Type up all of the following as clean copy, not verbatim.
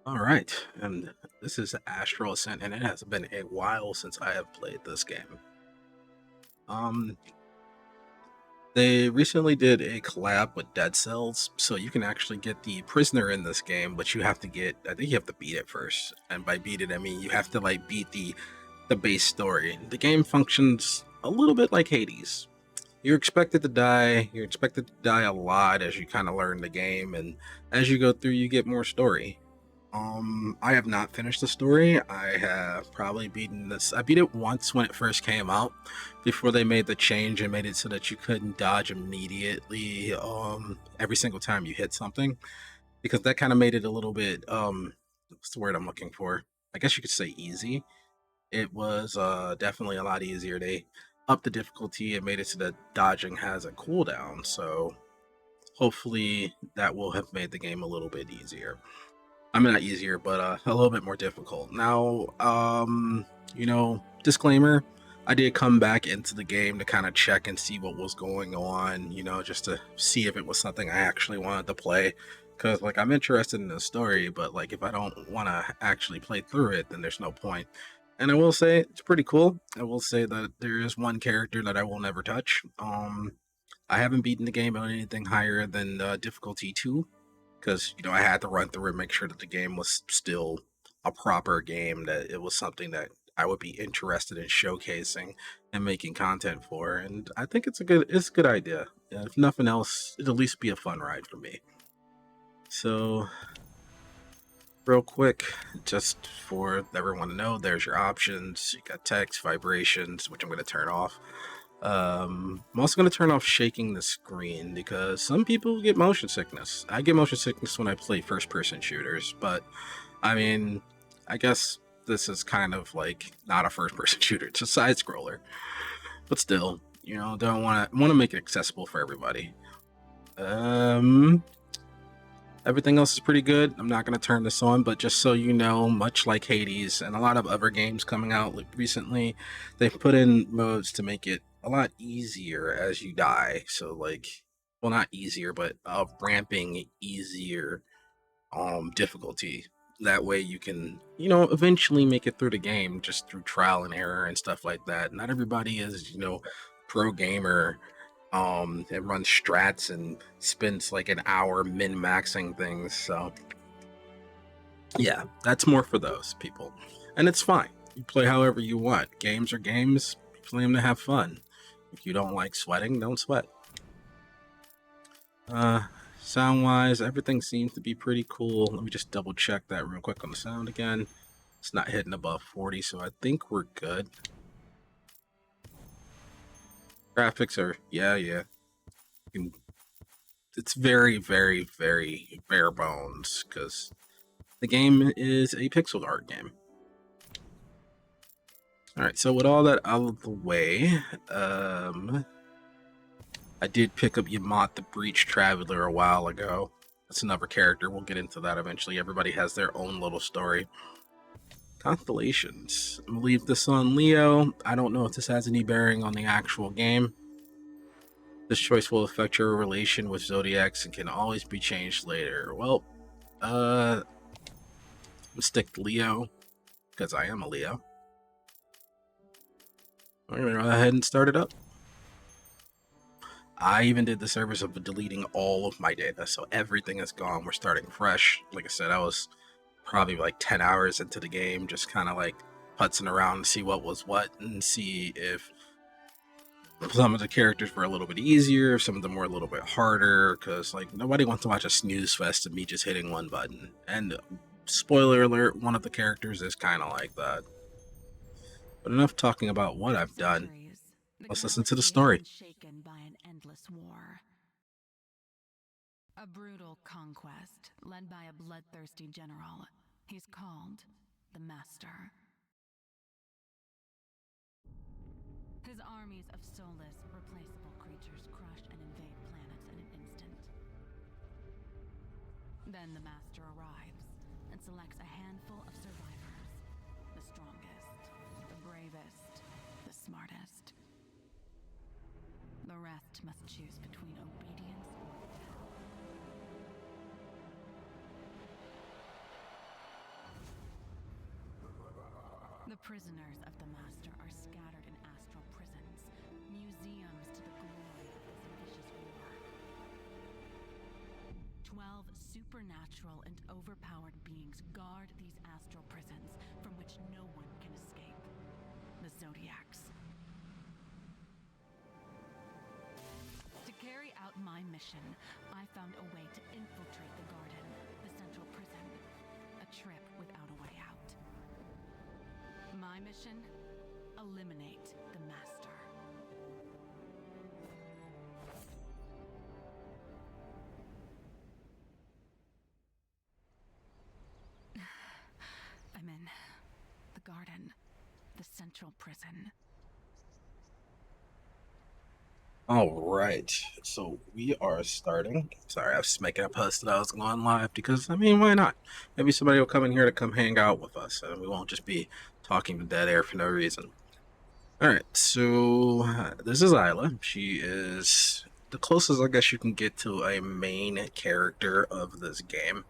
All right, and this is Astral Ascent, and it has been a while since I have played this game. Um, they recently did a collab with Dead Cells, so you can actually get the prisoner in this game, but you have to I think you have to beat it first, and by beat it, I mean you have to like beat the base story. The game functions a little bit like Hades. You're expected to die. You're expected to die a lot as you kind of learn the game, and as you go through, you get more story. I have not finished the story. I have probably beaten this. I beat it once when it first came out, before they made the change and made it so that you couldn't dodge immediately. Every single time you hit something, because that kind of made it a little bit. What's the word I'm looking for? I guess you could say easy. It was definitely a lot easier. They upped the difficulty and made it so that dodging has a cooldown. So hopefully that will have made the game a little bit easier. I mean, not easier, but a little bit more difficult. Now, disclaimer, I did come back into the game to kind of check and see what was going on, just to see if it was something I actually wanted to play. Because, like, I'm interested in the story, but, like, if I don't want to actually play through it, then there's no point. And I will say, it's pretty cool. I will say that there is one character that I will never touch. I haven't beaten the game on anything higher than difficulty 2, because I had to run through and make sure that the game was still a proper game, that it was something that I would be interested in showcasing and making content for. And I think it's a good idea. If nothing else, it'll at least be a fun ride for me. So real quick, just for everyone to know, there's your options. You got text, vibrations, which I'm going to turn off. I'm also going to turn off shaking the screen, because some people get motion sickness. I get motion sickness when I play first person shooters, but I mean, I guess this is kind of like not a first person shooter, it's a side scroller. But still, don't want to make it accessible for everybody. Um Everything else is pretty good. I'm not going to turn this on, but just so you know, much like Hades and a lot of other games coming out recently, they've put in modes to make it a lot easier as you die. So, like, well, not easier, but ramping easier difficulty. That way you can, eventually make it through the game just through trial and error and stuff like that. Not everybody is, pro gamer, it runs strats and spends like an hour min maxing things. So yeah, that's more for those people, and it's fine. You play however you want. Games are games. You play them to have fun. If you don't like sweating, don't sweat. uh Sound wise, everything seems to be pretty cool. Let me just double check that real quick on the sound again. It's not hitting above 40, so I think we're good. Graphics are, yeah. You can, it's very, very, very bare bones, because the game is a pixel art game. All right, so with all that out of the way, I did pick up Yamat the Breach Traveler a while ago. That's another character. We'll get into that eventually. Everybody has their own little story. Constellations. I'm gonna leave this on Leo. I don't know if this has any bearing on the actual game. This choice will affect your relation with zodiacs and can always be changed later. Well, I'm gonna stick to Leo because I am a Leo. I'm gonna go ahead and start it up. I even did the service of deleting all of my data, so everything is gone. We're starting fresh. Like I said, I was probably like 10 hours into the game, just kind of like putzing around to see what was what and see if some of the characters were a little bit easier, some of them were a little bit harder, because like nobody wants to watch a snooze fest of me just hitting one button. And spoiler alert, one of the characters is kind of like that. But enough talking about what I've done. Centuries, the Let's listen to the galaxy has story. been shaken by an endless war. A brutal conquest led by a bloodthirsty general. He's called the Master. His armies of soulless, replaceable creatures crush and invade planets in an instant. Then the Master arrives and selects a handful of survivors. The strongest, the bravest, the smartest. The rest must choose between obedience or death. prisoners of the Master are scattered in astral prisons, museums to the glory of this vicious war. 12 supernatural and overpowered beings guard these astral prisons from which no one can escape. The Zodiacs. To carry out my mission, I found a way to infiltrate the garden, the central prison. A trip without a way out. My mission? Eliminate the Master. I'm in the garden, the central prison. All right, so we are starting. Sorry, I was making a post that I was going live because, I mean, why not? Maybe somebody will come in here to come hang out with us, and we won't just be talking to dead air for no reason. All right, so this is Isla. She is the closest, I guess, you can get to a main character of this game.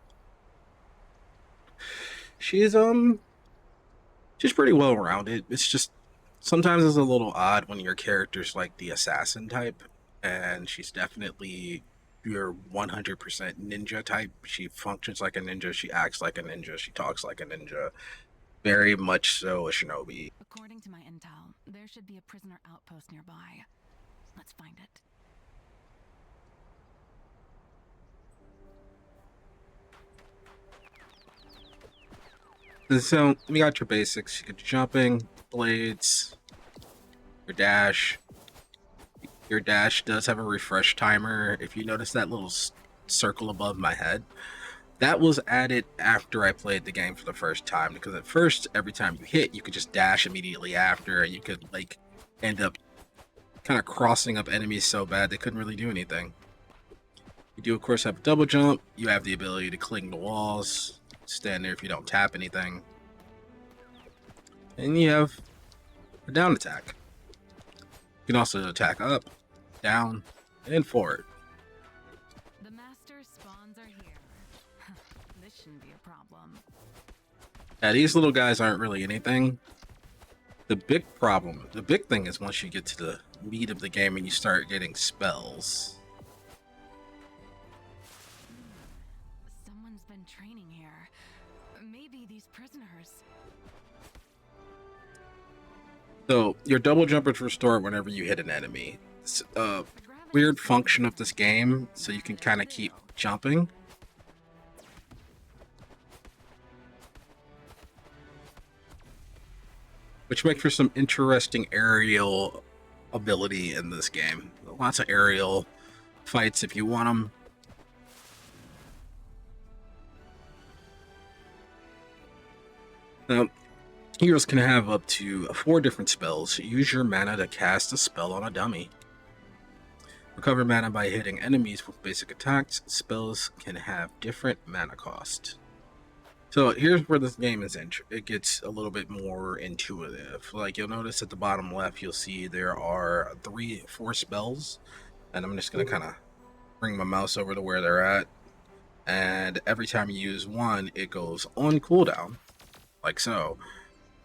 She's pretty well rounded. It's just sometimes it's a little odd when your character's like the assassin type, and she's definitely your 100% ninja type. She functions like a ninja, she acts like a ninja, she talks like a ninja. Very much so a shinobi. According to my intel, there should be a prisoner outpost nearby. Let's find it. So we got your basics. You get your jumping, blades, your dash. Your dash does have a refresh timer. If you notice that little circle above my head, that was added after I played the game for the first time, because at first, every time you hit, you could just dash immediately after, and you could like end up kind of crossing up enemies so bad they couldn't really do anything. You do, of course, have a double jump. You have the ability to cling to walls, stand there if you don't tap anything. And you have a down attack. You can also attack up, down, and forward. The Master's spawns are here. This shouldn't be a problem. Yeah, these little guys aren't really anything. The big thing is once you get to the meat of the game and you start getting spells. Someone's been training here. Maybe these prisoners. So your double jump is restored whenever you hit an enemy. It's a weird function of this game, so you can kind of keep jumping. Which makes for some interesting aerial ability in this game. Lots of aerial fights if you want them. Now, heroes can have up to 4 different spells. Use your mana to cast a spell on a dummy. Recover mana by hitting enemies with basic attacks. Spells can have different mana cost. So here's where this game is it gets a little bit more intuitive. Like you'll notice at the bottom left, you'll see there are 4 spells, and I'm just gonna kind of bring my mouse over to where they're at. And every time you use one, it goes on cooldown, like so.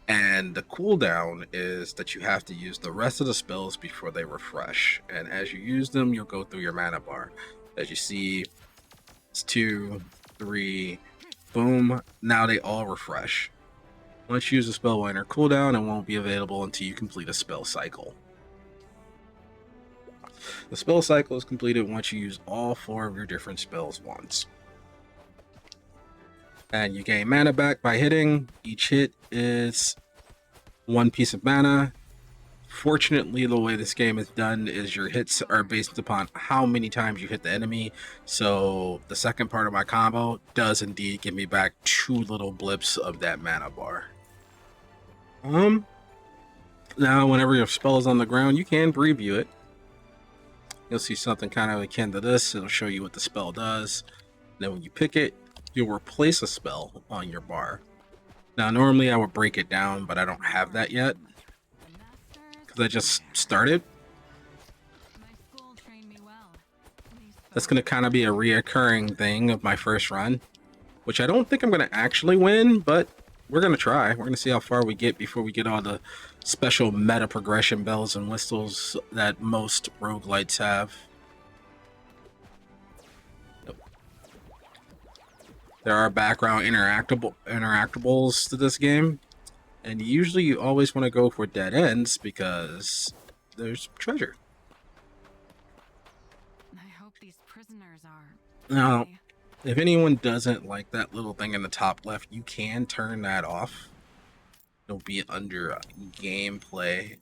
And the cooldown is that you have to use the rest of the spells before they refresh. And as you use them, you'll go through your mana bar. As you see, it's 2, 3. Boom, now they all refresh. Once you use a spell while in cooldown, it won't be available until you complete a spell cycle. The spell cycle is completed once you use all 4 of your different spells once. And you gain mana back by hitting. Each hit is 1 piece of mana. Fortunately, the way this game is done is your hits are based upon how many times you hit the enemy. So the second part of my combo does indeed give me back 2 little blips of that mana bar. Now whenever your spell is on the ground, you can preview it. You'll see something kind of akin to this. It'll show you what the spell does. Then when you pick it, you'll replace a spell on your bar. Now normally I would break it down, but I don't have that yet. I just started. That's going to kind of be a reoccurring thing of my first run, which I don't think I'm going to actually win, but we're gonna try. We're gonna see how far we get before we get all the special meta progression bells and whistles that most roguelites have. There are background interactables to this game, and usually you always want to go for dead ends because there's treasure. I hope these prisoners are Now, okay. if anyone doesn't like that little thing in the top left, you can turn that off. It'll be under gameplay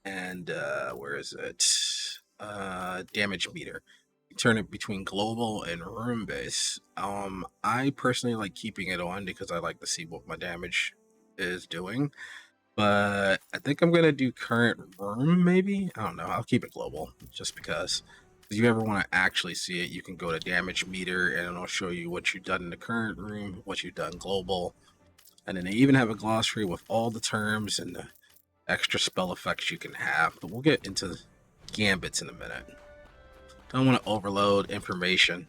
and where is it? Damage meter. You turn it between global and room base. I personally like keeping it on because I like to see what my damage is doing. But I think I'm gonna do current room, maybe. I don't know. I'll keep it global just because. If you ever want to actually see it, you can go to damage meter and it'll show you what you've done in the current room, what you've done global, and then they even have a glossary with all the terms and the extra spell effects you can have. But we'll get into gambits in a minute. Don't want to overload information.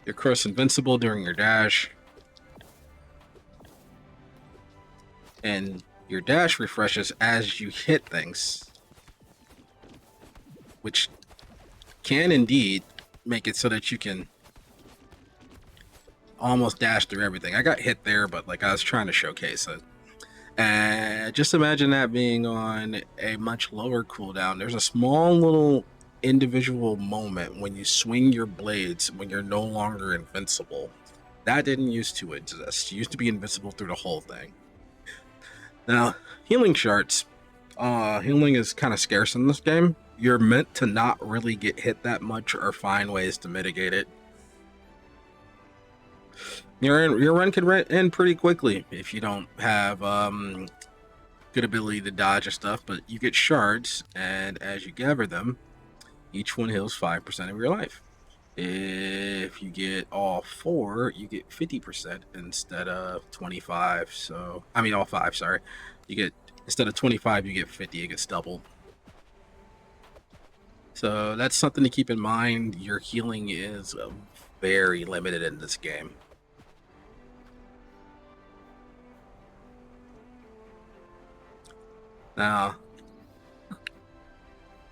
You're cross invincible during your dash. And your dash refreshes as you hit things, which can indeed make it so that you can almost dash through everything. I got hit there, but like I was trying to showcase it. And just imagine that being on a much lower cooldown. There's a small little individual moment when you swing your blades when you're no longer invincible. That didn't used to exist. You used to be invincible through the whole thing. Now, healing shards. Healing is kind of scarce in this game. You're meant to not really get hit that much or find ways to mitigate it. Your run can end pretty quickly if you don't have good ability to dodge or stuff, but you get shards, and as you gather them, each one heals 5% of your life. If you get all 4, you get 50% instead of 25. So, I mean, all 5, sorry. You get, instead of 25, you get 50, it gets doubled. So, that's something to keep in mind. Your healing is very limited in this game. Now,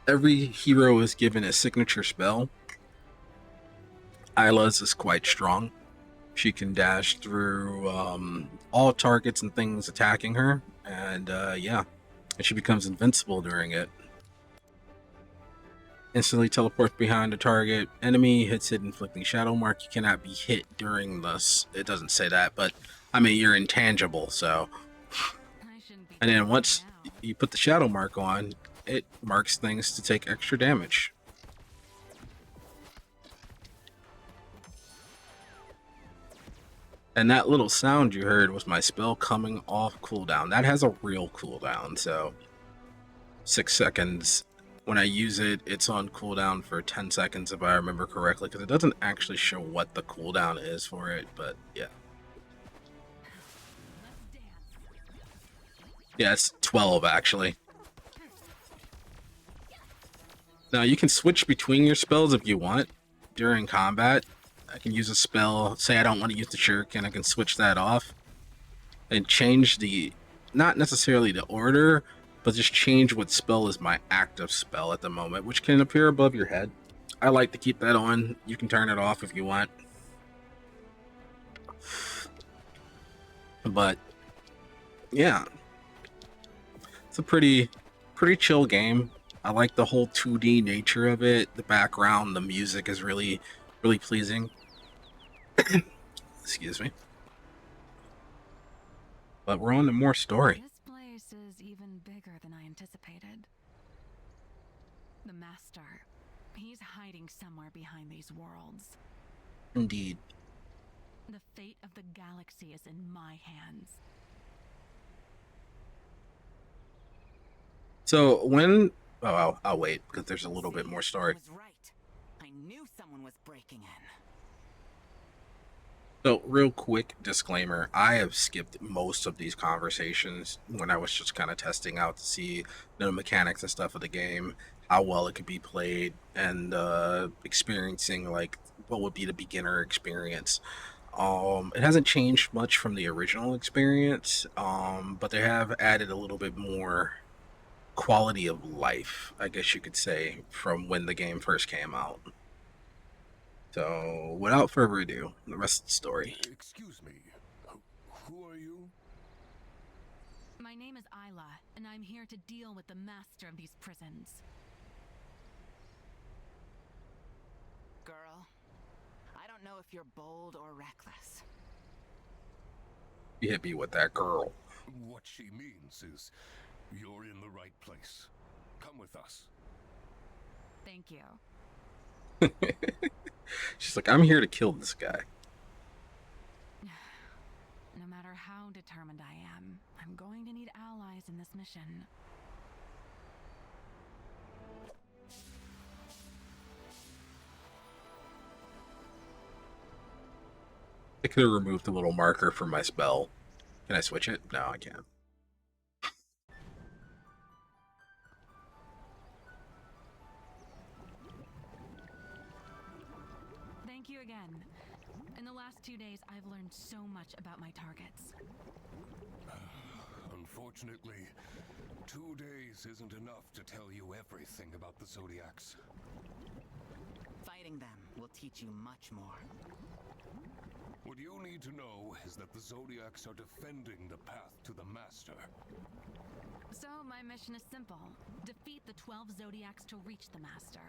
every hero is given a signature spell. Isla's is quite strong. She can dash through all targets and things attacking her, and yeah, and she becomes invincible during it. Instantly teleports behind the target. Enemy hits it, inflicting shadow mark. You cannot be hit during this. It doesn't say that, but I mean you're intangible. So, and then once you put the shadow mark on, it marks things to take extra damage. And that little sound you heard was my spell coming off cooldown. That has a real cooldown, so 6 seconds. When I use it, it's on cooldown for 10 seconds if I remember correctly, because it doesn't actually show what the cooldown is for it, but yeah. Yeah, it's 12 actually. Now you can switch between your spells if you want during combat. I can use a spell, say I don't want to use the shuriken, I can switch that off and change the, not necessarily the order, but just change what spell is my active spell at the moment, which can appear above your head. I like to keep that on. You can turn it off if you want. But yeah, it's a pretty chill game. I like the whole 2D nature of it. The background, the music is really pleasing. Excuse me. But we're on to more story. This place is even bigger than I anticipated. The Master, he's hiding somewhere behind these worlds. Indeed. The fate of the galaxy is in my hands. So when, oh, I'll wait because there's a little bit more story. I was right. I knew someone was breaking in. So, real quick disclaimer, I have skipped most of these conversations when I was just kind of testing out to see the mechanics and stuff of the game, how well it could be played, and experiencing like what would be the beginner experience. It hasn't changed much from the original experience, but they have added a little bit more quality of life, I guess you could say, from when the game first came out. So, without further ado, the rest of the story. Excuse me. Who are you? My name is Isla, and I'm here to deal with the master of these prisons. Girl, I don't know if you're bold or reckless. You hit me with that, girl. What she means is you're in the right place. Come with us. Thank you. She's like, I'm here to kill this guy. No matter how determined I am, I'm going to need allies in this mission. I could have removed the little marker from my spell. Can I switch it? No, I can't. Thank you again. In the last 2 days, I've learned so much about my targets. Unfortunately, 2 days isn't enough to tell you everything about the Zodiacs. Fighting them will teach you much more. What you need to know is that the Zodiacs are defending the path to the Master. So my mission is simple. Defeat the 12 Zodiacs to reach the Master.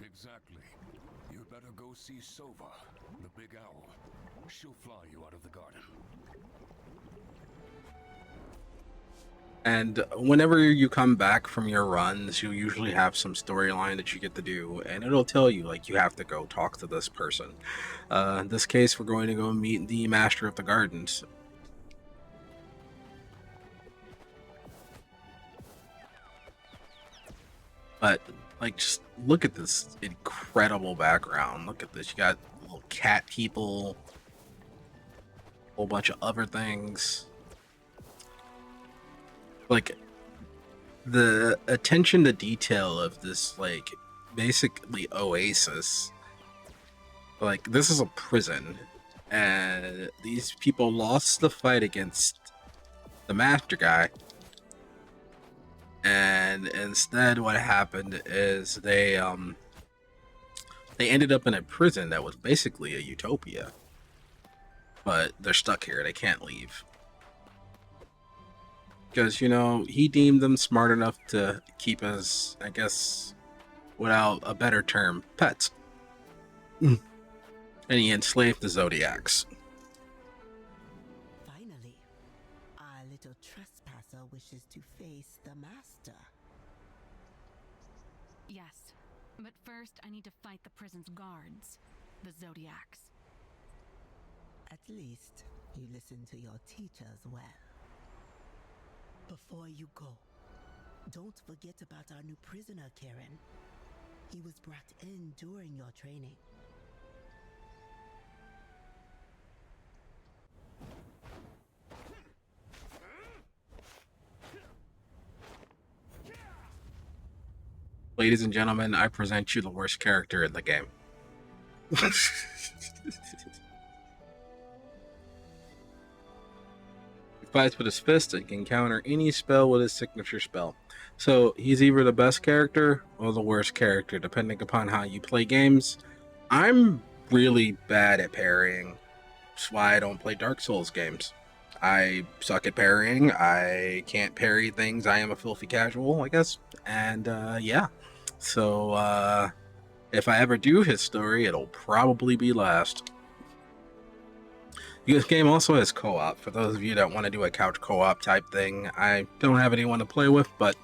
Exactly. You'd better go see Sova, the big owl. She'll fly you out of the garden. And whenever you come back from your runs, you'll usually have some storyline that you get to do, and it'll tell you, like, you have to go talk to this person. In this case, we're going to go meet the Master of the Gardens. But, like, just look at this incredible background. Look at this. You got little cat people, a whole bunch of other things. Like, the attention to detail of this, like, basically oasis. Like, this is a prison, and these people lost the fight against the master guy, and instead what happened is they ended up in a prison that was basically a utopia, but they're stuck here. They can't leave. Because, you know, he deemed them smart enough to keep as, I guess, without a better term, pets. And he enslaved the Zodiacs. Finally, our little trespasser wishes to face the Master. Yes, but first I need to fight the prison's guards, the Zodiacs. At least you listen to your teachers well. Before you go, don't forget about our new prisoner, Karen. He was brought in during your training. Ladies and gentlemen, I present you the worst character in the game. Fights with his fist and can counter any spell with his signature spell. So he's either the best character or the worst character, depending upon how you play games. I'm really bad at parrying. That's why I don't play Dark Souls games. I suck at parrying. I can't parry things. I am a filthy casual, I guess. And yeah. So if I ever do his story, it'll probably be last. This game also has co-op, for those of you that want to do a couch co-op type thing. I don't have anyone to play with, but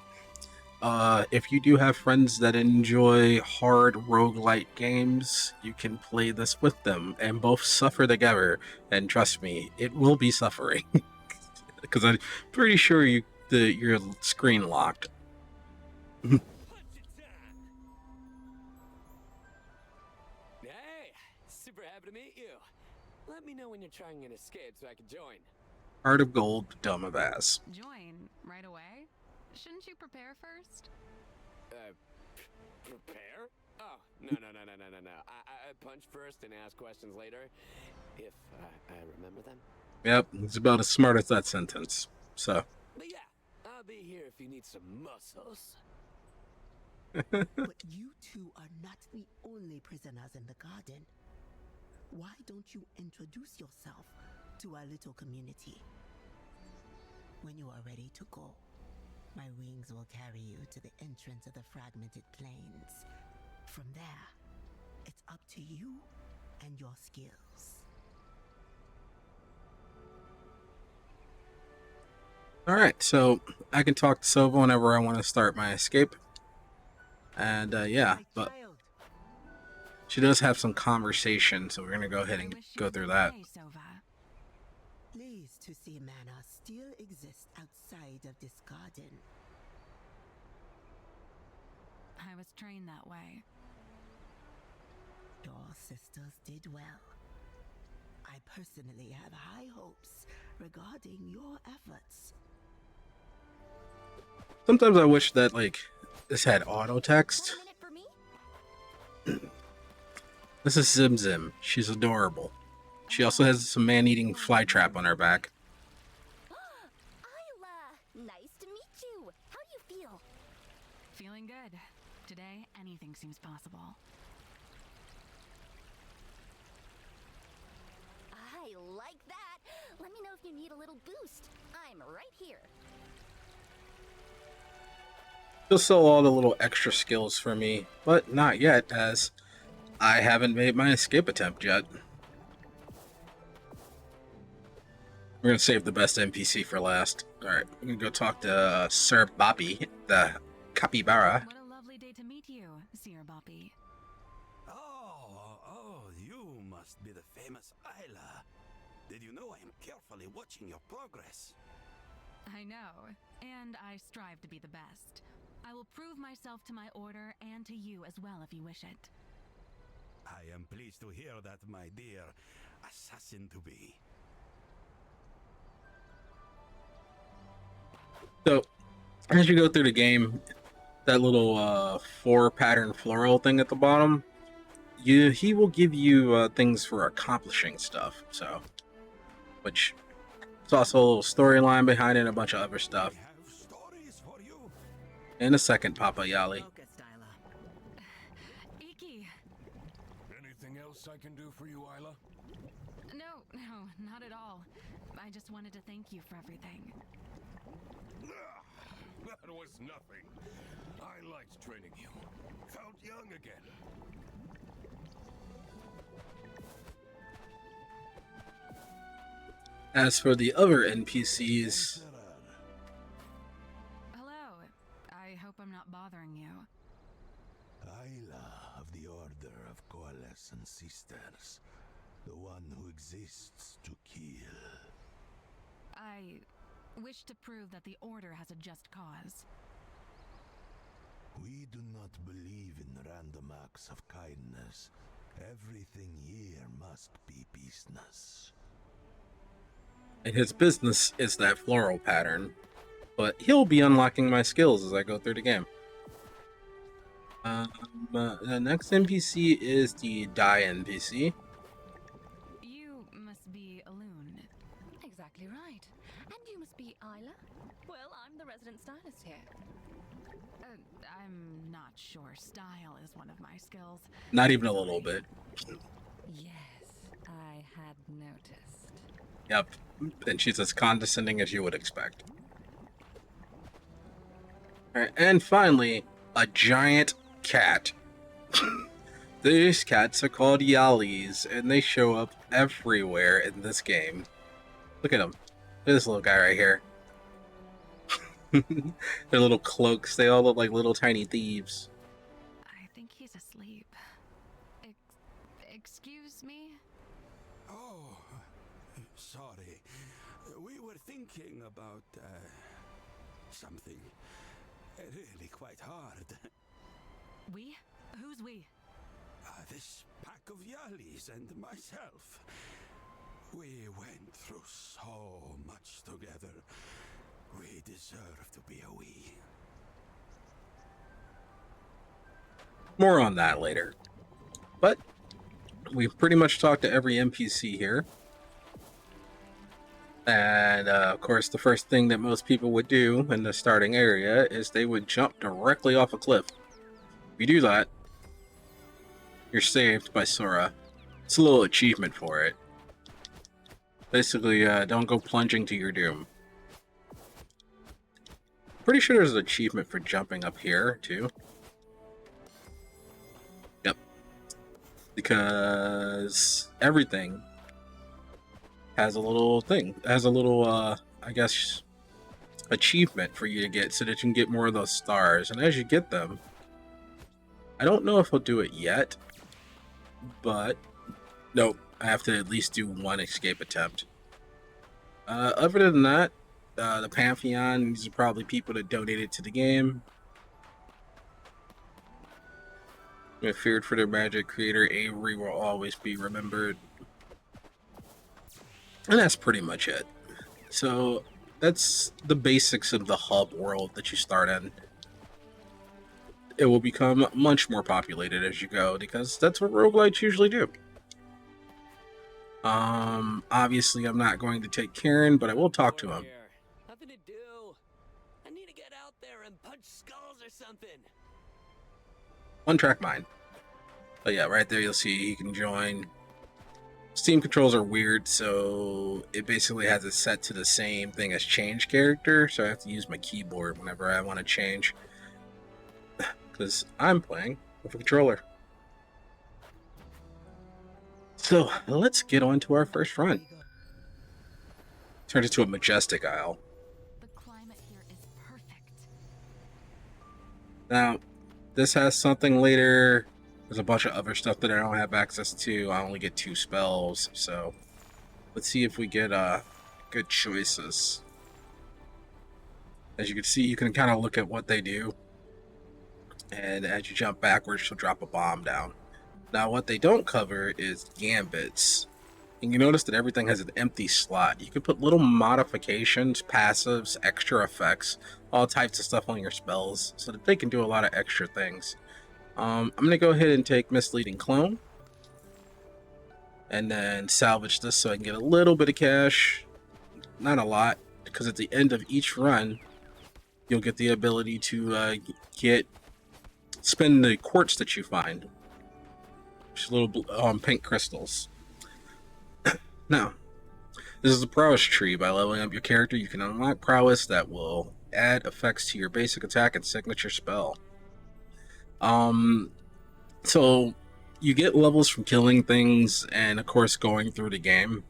if you do have friends that enjoy hard roguelite games, you can play this with them and both suffer together. And trust me, it will be suffering. Because I'm pretty sure you're screen locked. Hey, super happy to meet you. Let me know when you're trying an escape so I can join. Heart of gold, dumb of ass. Join right away? Shouldn't you prepare first? Prepare? Oh, no. Punch first and ask questions later, if I remember them. Yep, it's about as smart as that sentence. So. But yeah, I'll be here if you need some muscles. But you two are not the only prisoners in the garden. Why don't you introduce yourself to our little community? When you are ready to go, my wings will carry you to the entrance of the fragmented plains. From there, it's up to you and your skills. Alright, so I can talk to Sova whenever I want to start my escape. And yeah, but she does have some conversation, so we're going to go ahead and go through that. Pleased to see mana still exists outside of this garden. I was trained that way. Your sisters did well. I personally have high hopes regarding your efforts. Sometimes I wish that, like, this had auto text. This is Zim Zim. She's adorable. She also has some man-eating flytrap on her back. Isla! Nice to meet you. How do you feel? Feeling good. Today, anything seems possible. I like that. Let me know if you need a little boost. I'm right here. She'll sell all the little extra skills for me, but not yet, as I haven't made my escape attempt yet. We're gonna save the best NPC for last. Alright, we're gonna go talk to Sir Boppy, the capybara. What a lovely day to meet you, Sir Boppy. Oh, you must be the famous Isla. Did you know I am carefully watching your progress? I know, and I strive to be the best. I will prove myself to my order and to you as well if you wish it. I am pleased to hear that, my dear assassin-to-be. So, as you go through the game, that little 4-pattern floral thing at the bottom, he will give you things for accomplishing stuff. So, which there's also a little storyline behind it and a bunch of other stuff. I have stories for you. In a second, Papa Yali. Iki! Anything else I can do for you, Isla? No, not at all. I just wanted to thank you for everything. That was nothing. I liked training you. Felt young again. As for the other NPCs, Hello. I hope I'm not bothering you. Isla of the Order of Coalescent Sisters. The one who exists to kill. I wish to prove that the Order has a just cause. We do not believe in random acts of kindness. Everything here must be business. and his business is that floral pattern. But he'll be unlocking my skills as I go through the game. The next NPC is the Die NPC. You must be Alun. Exactly right. And you must be Isla? Well, I'm the resident stylist here. I'm not sure style is one of my skills. Not even a little bit. Yes, I had noticed. Yep. And she's as condescending as you would expect. Alright, and finally, a giant cat. These cats are called Yalis, and they show up everywhere in this game. Look at them. Look at this little guy right here. Their little cloaks, they all look like little tiny thieves. I think he's asleep. Excuse me? Oh, sorry. We were thinking about, something really quite hard. We? Who's we? This pack of Yalis and myself. We went through so much together. We deserve to be a we. More on that later. But we've pretty much talked to every NPC here. And of course, the first thing that most people would do in the starting area is they would jump directly off a cliff. If you do that, you're saved by Sora. It's a little achievement for it. Basically, don't go plunging to your doom. Pretty sure there's an achievement for jumping up here, too. Yep. Because everything has a little thing. Has a little, I guess, achievement for you to get so that you can get more of those stars. And as you get them, I don't know if I'll do it yet, but nope, I have to at least do one escape attempt. Other than that, the Pantheon, these are probably people that donated to the game. Feared for their magic, creator Avery will always be remembered. And that's pretty much it. So that's the basics of the hub world that you start in. It will become much more populated as you go, because that's what roguelites usually do. Obviously I'm not going to take Karen, but I will talk to him. Nothing to do. I need to get out there and punch skulls or something. One track mind. But yeah, right there you'll see you can join. Steam controls are weird, so it basically has it set to the same thing as change character, so I have to use my keyboard whenever I want to change. Because I'm playing with a controller. So let's get on to our first run. Turns into a majestic isle. The climate here is perfect. Now, this has something later. There's a bunch of other stuff that I don't have access to. I only get 2 spells, so let's see if we get good choices. As you can see, you can kind of look at what they do, and as you jump backwards, she'll drop a bomb down. Now, what they don't cover is gambits. And you notice that everything has an empty slot. You can put little modifications, passives, extra effects, all types of stuff on your spells, so that they can do a lot of extra things. I'm going to go ahead and take Misleading Clone. And then salvage this so I can get a little bit of cash. Not a lot, because at the end of each run, you'll get the ability to spend the quartz that you find. Just little pink crystals. Now, this is the prowess tree. By leveling up your character, you can unlock prowess that will add effects to your basic attack and signature spell. So you get levels from killing things and of course going through the game.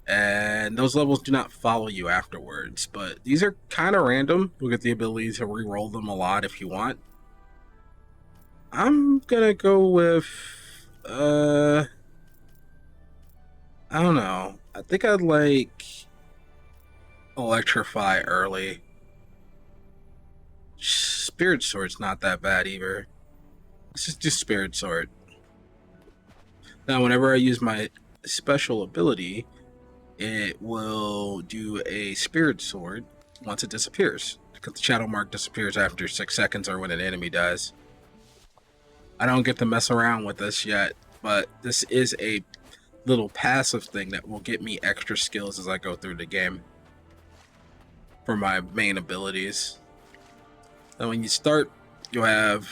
And those levels do not follow you afterwards, but these are kind of random. You'll get the ability to re-roll them a lot if you want. I'm gonna go with I don't know. I think I'd like Electrify early. Spirit Sword's not that bad either. Let's just do Spirit Sword. Now, whenever I use my special ability, it will do a Spirit Sword once it disappears, because the shadow mark disappears after 6 seconds or when an enemy dies. I don't get to mess around with this yet, but this is a little passive thing that will get me extra skills as I go through the game for my main abilities. Now, when you start, you'll have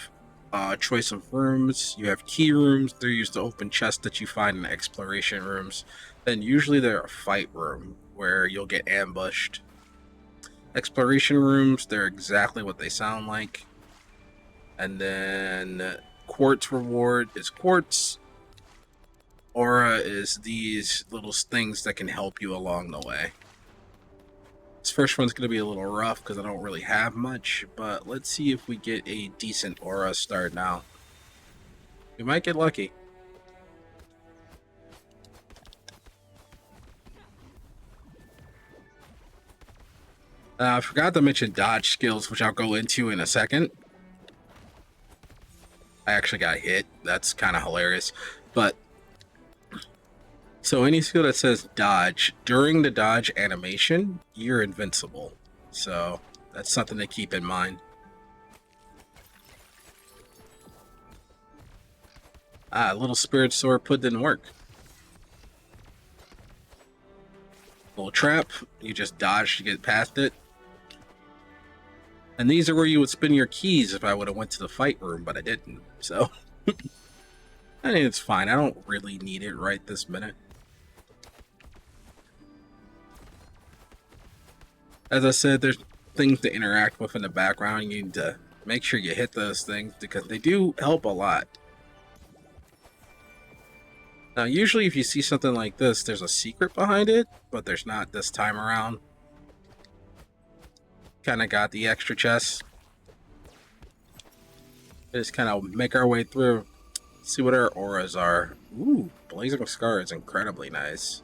choice of rooms. You have key rooms. They're used to open chests that you find in exploration rooms. Then usually they're a fight room where you'll get ambushed. Exploration rooms, they're exactly what they sound like. And then quartz reward is quartz. Aura is these little things that can help you along the way. This first one's going to be a little rough because I don't really have much, but let's see if we get a decent aura starting out. We might get lucky. I forgot to mention dodge skills, which I'll go into in a second. I actually got hit. That's kind of hilarious. But so any skill that says dodge, during the dodge animation, you're invincible. So that's something to keep in mind. Ah, little spirit sword put didn't work. Little trap, you just dodge to get past it. And these are where you would spin your keys if I would have went to the fight room, but I didn't. So, I mean, it's fine. I don't really need it right this minute. As I said, there's things to interact with in the background. You need to make sure you hit those things because they do help a lot. Now, usually if you see something like this, there's a secret behind it, but there's not this time around. Kind of got the extra chest. Just kind of make our way through. See what our auras are. Ooh, Blazing Scar is incredibly nice.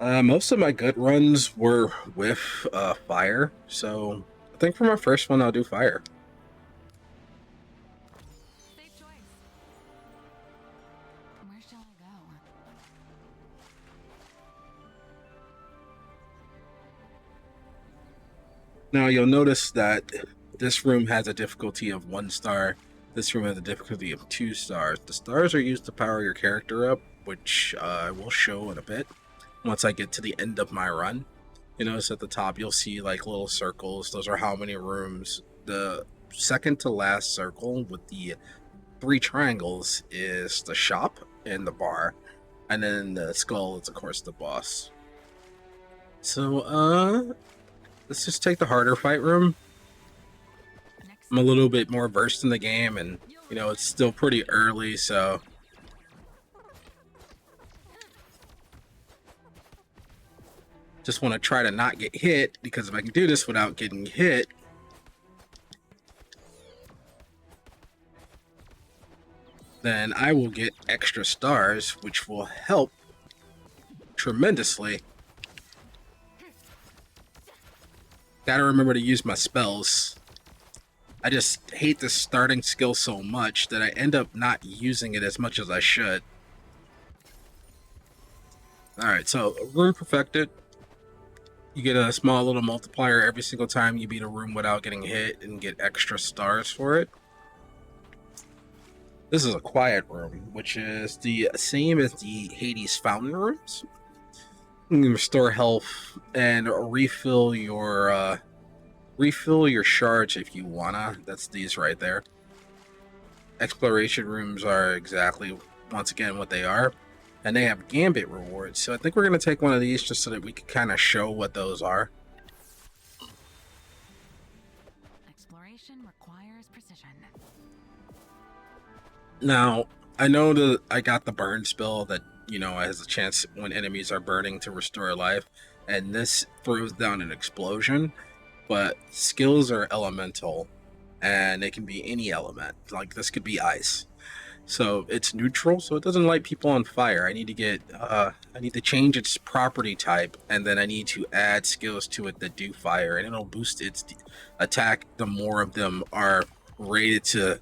Most of my good runs were with fire, so I think for my first one I'll do fire. Safe choice. Where shall I go? Now you'll notice that this room has a difficulty of 1 star. This room has a difficulty of 2 stars. The stars are used to power your character up, which I will show in a bit. Once I get to the end of my run, you notice at the top you'll see like little circles. Those are how many rooms. The second to last circle with the 3 triangles is the shop and the bar, and then the skull is of course the boss. So let's just take the harder fight room. I'm a little bit more versed in the game, and you know it's still pretty early, so just want to try to not get hit, because if I can do this without getting hit, then I will get extra stars, which will help tremendously. Gotta remember to use my spells. I just hate this starting skill so much that I end up not using it as much as I should. Alright, so room perfected. You get a small little multiplier every single time you beat a room without getting hit and get extra stars for it. This is a quiet room, which is the same as the Hades fountain rooms. You can restore health and refill your shards if you wanna. That's these right there. Exploration rooms are exactly, once again, what they are. And they have gambit rewards, so I think we're going to take one of these just so that we can kind of show what those are. Exploration requires precision. Now, I know that I got the burn spell that, you know, has a chance when enemies are burning to restore life, and this throws down an explosion, but skills are elemental, and they can be any element. Like, this could be ice. So it's neutral, so it doesn't light people on fire. I need to change its property type, and then I need to add skills to it that do fire, and it'll boost its attack the more of them are rated to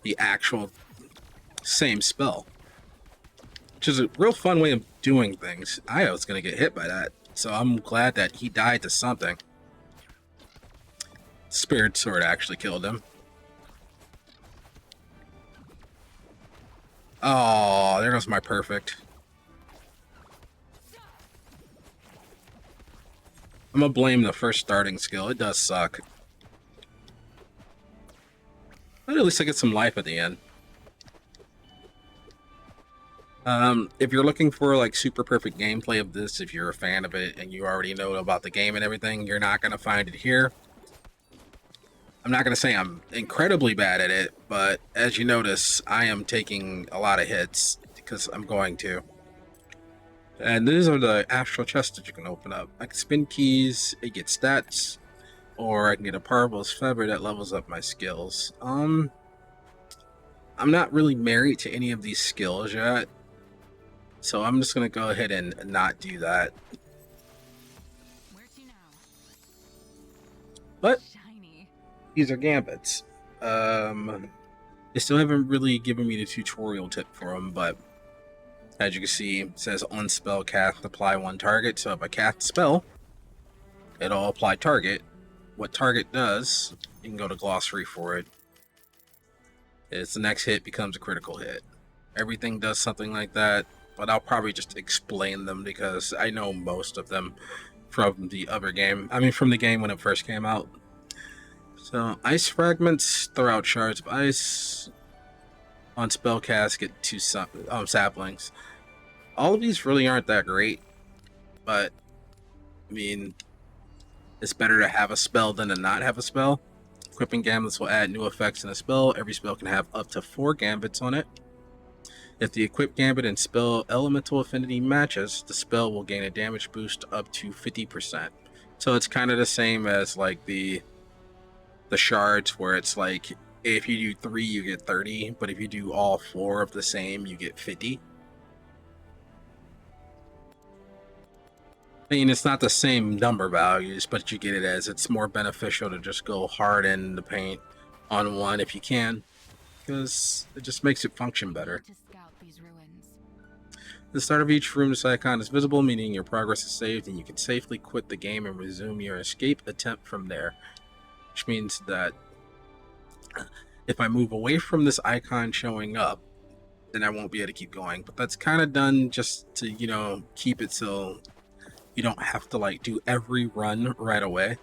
the actual same spell. Which is a real fun way of doing things. I was gonna get hit by that, so I'm glad that he died to something. Spirit Sword actually killed him. Oh, there goes my perfect. I'm gonna blame the first starting skill. It does suck. But at least I get some life at the end. If you're looking for like super perfect gameplay of this, if you're a fan of it and you already know about the game and everything, you're not gonna find it here. I'm not going to say I'm incredibly bad at it, but as you notice, I am taking a lot of hits because I'm going to. And these are the astral chests that you can open up. I can spin keys, it gets stats, or I can get a Parvul's Feather that levels up my skills. I'm not really married to any of these skills yet, so I'm just going to go ahead and not do that. Where to now? But Shiny. these are gambits. They still haven't really given me the tutorial tip for them, but as you can see, it says on spell cast apply one target. So if I cast a spell, it'll apply target. What target does You can go to glossary for it. It's the next hit becomes a critical hit. Everything does something like that, but I'll probably just explain them because I know most of them from the other game. I mean, from the game when it first came out. So, ice fragments throw out shards of ice. On spellcast, get 2 saplings. All of these really aren't that great, but I mean, it's better to have a spell than to not have a spell. Equipping gambits will add new effects in a spell. Every spell can have up to 4 gambits on it. If the equipped gambit and spell elemental affinity matches, the spell will gain a damage boost up to 50%. So it's kind of the same as like the shards, where it's like if you do 3 you get 30, but if you do all 4 of the same you get 50. I mean, it's not the same number values, but you get it as it's more beneficial to just go hard in the paint on one if you can, because it just makes it function better. To scout these ruins. At the start of each room, this icon is visible, meaning your progress is saved, and you can safely quit the game and resume your escape attempt from there. Which means that if I move away from this icon showing up, then I won't be able to keep going. But that's kind of done just to, you know, keep it so you don't have to like do every run right away.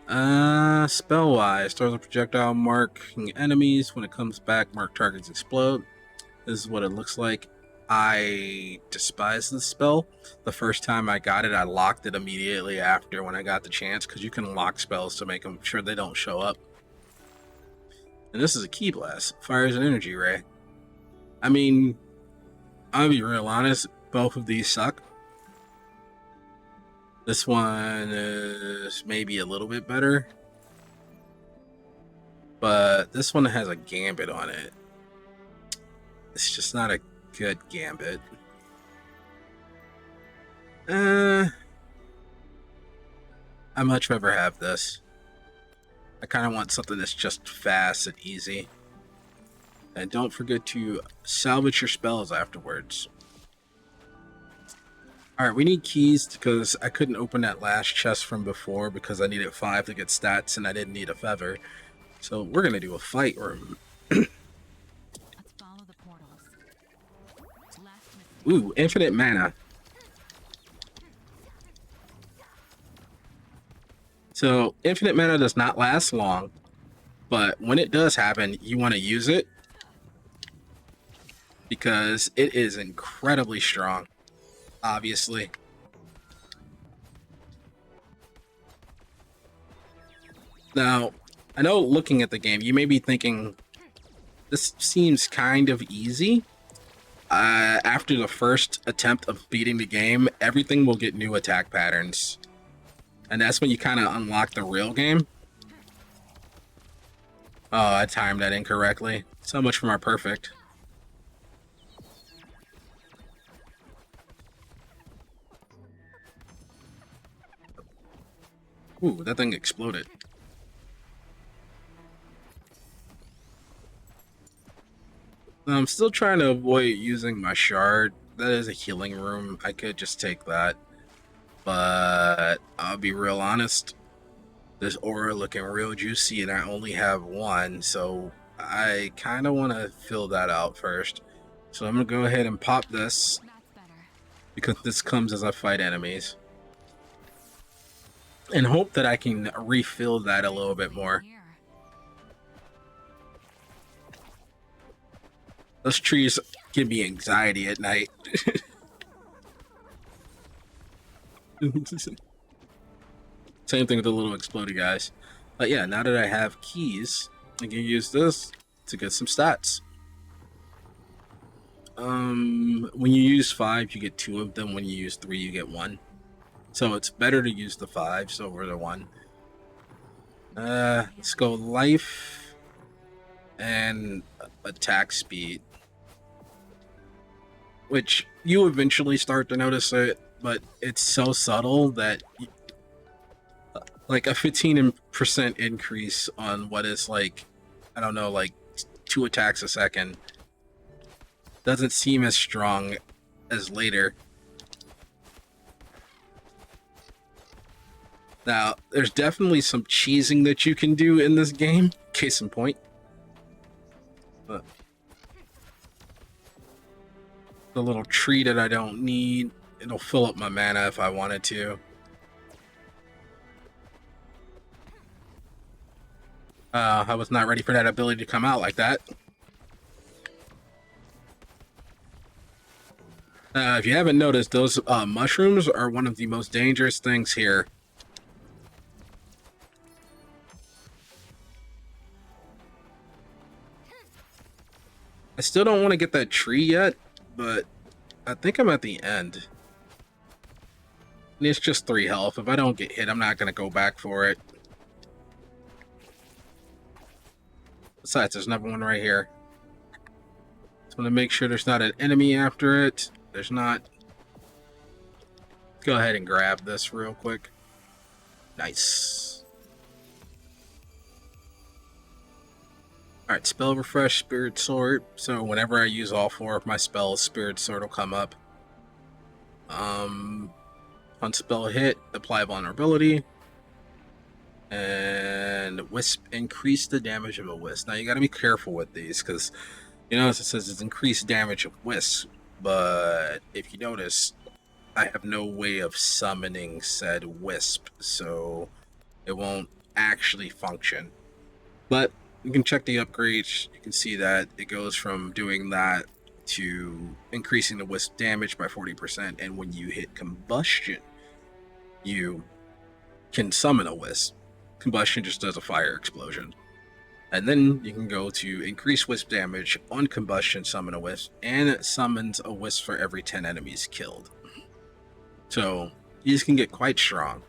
Spell-wise, throws a projectile marking enemies. When it comes back, marked targets explode. This is what it looks like. I despise this spell. The first time I got it, I locked it immediately after when I got the chance, because you can lock spells to make them sure they don't show up. And this is a key blast. Fires an energy ray. I mean, I'll be real honest, both of these suck. This one is maybe a little bit better, but this one has a gambit on it. It's just not a good gambit. I much rather have this. I kind of want something that's just fast and easy. And don't forget to salvage your spells afterwards. Alright, we need keys because I couldn't open that last chest from before because I needed 5 to get stats and I didn't need a feather. So we're going to do a fight room. Let's follow the portals. Ooh, infinite mana. So, infinite mana does not last long, but when it does happen, you want to use it because it is incredibly strong, obviously. Now, I know looking at the game, you may be thinking, this seems kind of easy. After the first attempt of beating the game, everything will get new attack patterns. And that's when you kind of unlock the real game. Oh, I timed that incorrectly. So much for my perfect. Ooh, that thing exploded. I'm still trying to avoid using my shard. That is a healing room. I could just take that. But I'll be real honest. This aura looking real juicy and I only have 1. So I kind of want to fill that out first. So I'm going to go ahead and pop this. Because this comes as I fight enemies. And hope that I can refill that a little bit more. Those trees give me anxiety at night. Same thing with the little explodey guys. But yeah, now that I have keys, I can use this to get some stats. When you use 5, you get 2 of them. When you use 3, you get 1. So it's better to use the 5s over the 1. Let's go life and attack speed. Which you eventually start to notice it, but it's so subtle that like a 15% increase on what is like, I don't know, like 2 attacks a second doesn't seem as strong as later. Now, there's definitely some cheesing that you can do in this game. Case in point. But the little tree that I don't need, it'll fill up my mana if I wanted to. I was not ready for that ability to come out like that. If you haven't noticed, those mushrooms are one of the most dangerous things here. I still don't want to get that tree yet, but I think I'm at the end. And it's just 3 health. If I don't get hit, I'm not going to go back for it. Besides, there's another one right here. Just want to make sure there's not an enemy after it. There's not. Go ahead and grab this real quick. Nice. Alright, spell refresh, spirit sword. So whenever I use all 4 of my spells, spirit sword will come up. On spell hit, apply vulnerability. And wisp, increase the damage of a wisp. Now you gotta be careful with these, because you notice it says it's increased damage of wisp, but if you notice, I have no way of summoning said wisp, so it won't actually function. But you can check the upgrades, you can see that it goes from doing that to increasing the wisp damage by 40%, and when you hit combustion, you can summon a wisp. Combustion just does a fire explosion. And then you can go to increase wisp damage on combustion, summon a wisp, and it summons a wisp for every 10 enemies killed. So these can get quite strong.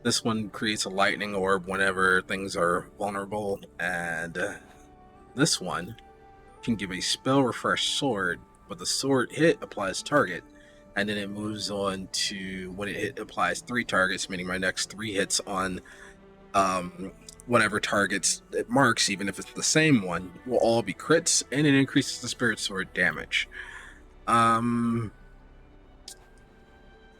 This one creates a lightning orb whenever things are vulnerable, and this one can give a spell refresh sword, but the sword hit applies target, and then it moves on to when it hit applies 3 targets, meaning my next 3 hits on whatever targets it marks, even if it's the same one, will all be crits, and it increases the spirit sword damage.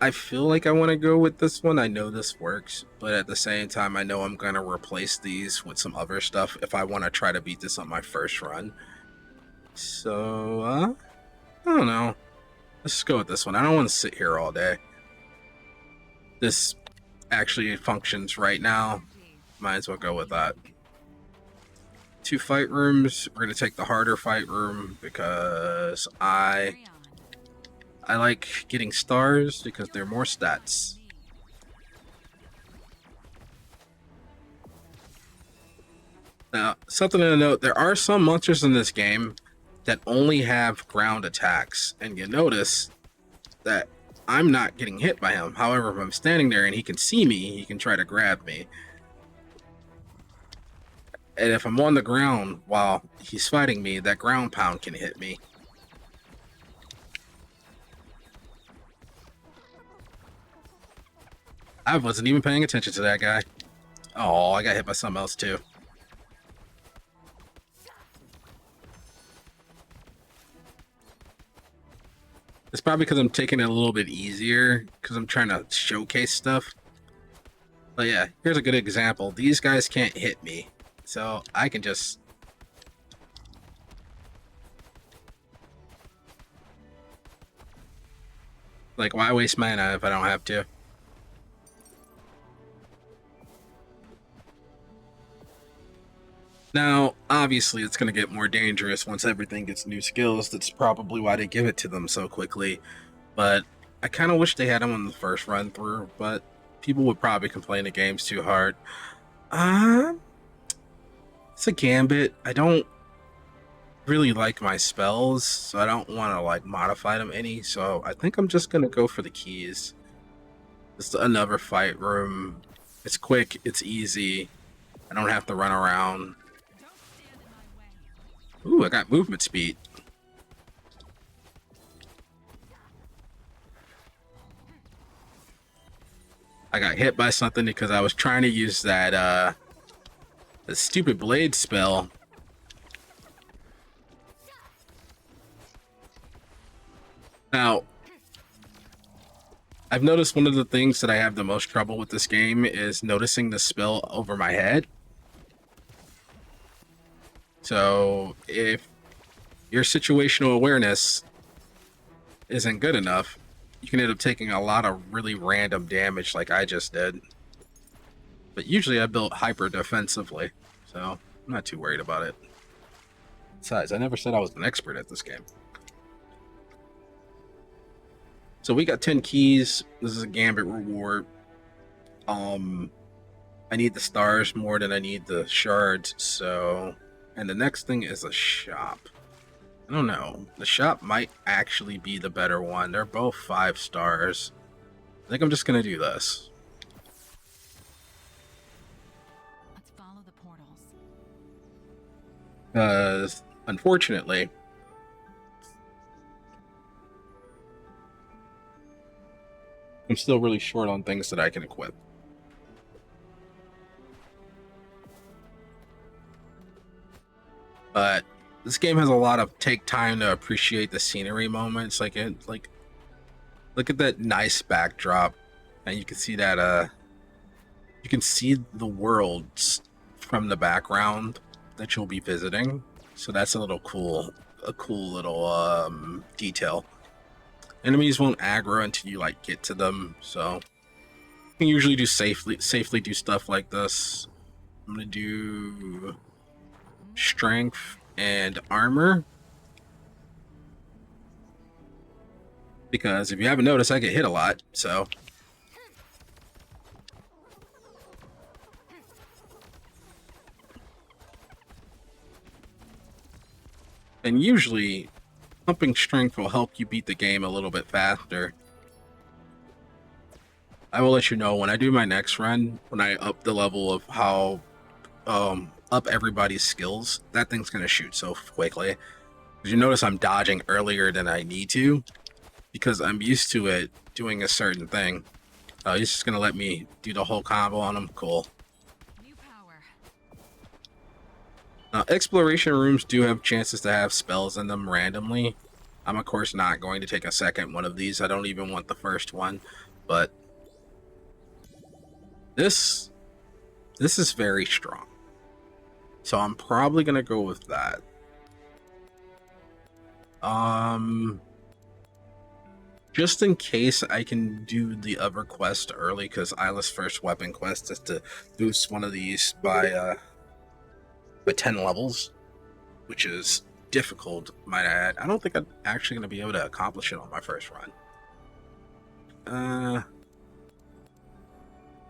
I feel like I want to go with this one. I know this works, but at the same time, I know I'm going to replace these with some other stuff if I want to try to beat this on my first run. So, I don't know. Let's just go with this one. I don't want to sit here all day. This actually functions right now. Might as well go with that. 2 fight rooms. We're going to take the harder fight room because I like getting stars because they're more stats. Now, something to note, there are some monsters in this game that only have ground attacks, and you notice that I'm not getting hit by him. However, if I'm standing there and he can see me, he can try to grab me. And if I'm on the ground while he's fighting me, that ground pound can hit me. I wasn't even paying attention to that guy. Oh, I got hit by something else too. It's probably because I'm taking it a little bit easier because I'm trying to showcase stuff. But yeah, here's a good example. These guys can't hit me, so I can just... Like, why waste mana if I don't have to? Now, obviously, it's going to get more dangerous once everything gets new skills. That's probably why they give it to them so quickly. But I kind of wish they had them on the first run through, but people would probably complain the game's too hard. It's a gambit. I don't really like my spells, so I don't want to like modify them any. So I think I'm just going to go for the keys. It's another fight room. It's quick. It's easy. I don't have to run around. Ooh, I got movement speed. I got hit by something because I was trying to use that the stupid blade spell. Now, I've noticed one of the things that I have the most trouble with this game is noticing the spell over my head. So if your situational awareness isn't good enough, you can end up taking a lot of really random damage like I just did. But usually I built hyper defensively, so I'm not too worried about it. Besides, I never said I was an expert at this game. So we got 10 keys. This is a Gambit reward. I need the stars more than I need the shards, so... And the next thing is a shop. I don't know. The shop might actually be the better one. They're both 5 stars. I think I'm just gonna do this. Let's follow the portals. Because, unfortunately, I'm still really short on things that I can equip. But this game has a lot of take time to appreciate the scenery moments. Like look at that nice backdrop, and you can see that you can see the worlds from the background that you'll be visiting. So that's a cool little detail. Enemies won't aggro until you like get to them, so you can usually do safely do stuff like this. I'm gonna do strength and armor, because if you haven't noticed, I get hit a lot, so and usually pumping strength will help you beat the game a little bit faster. I will let you know when I do my next run, when I up the level of how up everybody's skills, that thing's gonna shoot so quickly. Because you notice I'm dodging earlier than I need to, because I'm used to it doing a certain thing. He's just gonna let me do the whole combo on him. Cool. New power. Now, exploration rooms do have chances to have spells in them randomly. I'm of course not going to take a second one of these. I don't even want the first one, but this is very strong. So I'm probably gonna go with that. Just in case I can do the other quest early, because Isla's first weapon quest is to boost one of these by 10 levels, which is difficult, might I add. I don't think I'm actually going to be able to accomplish it on my first run.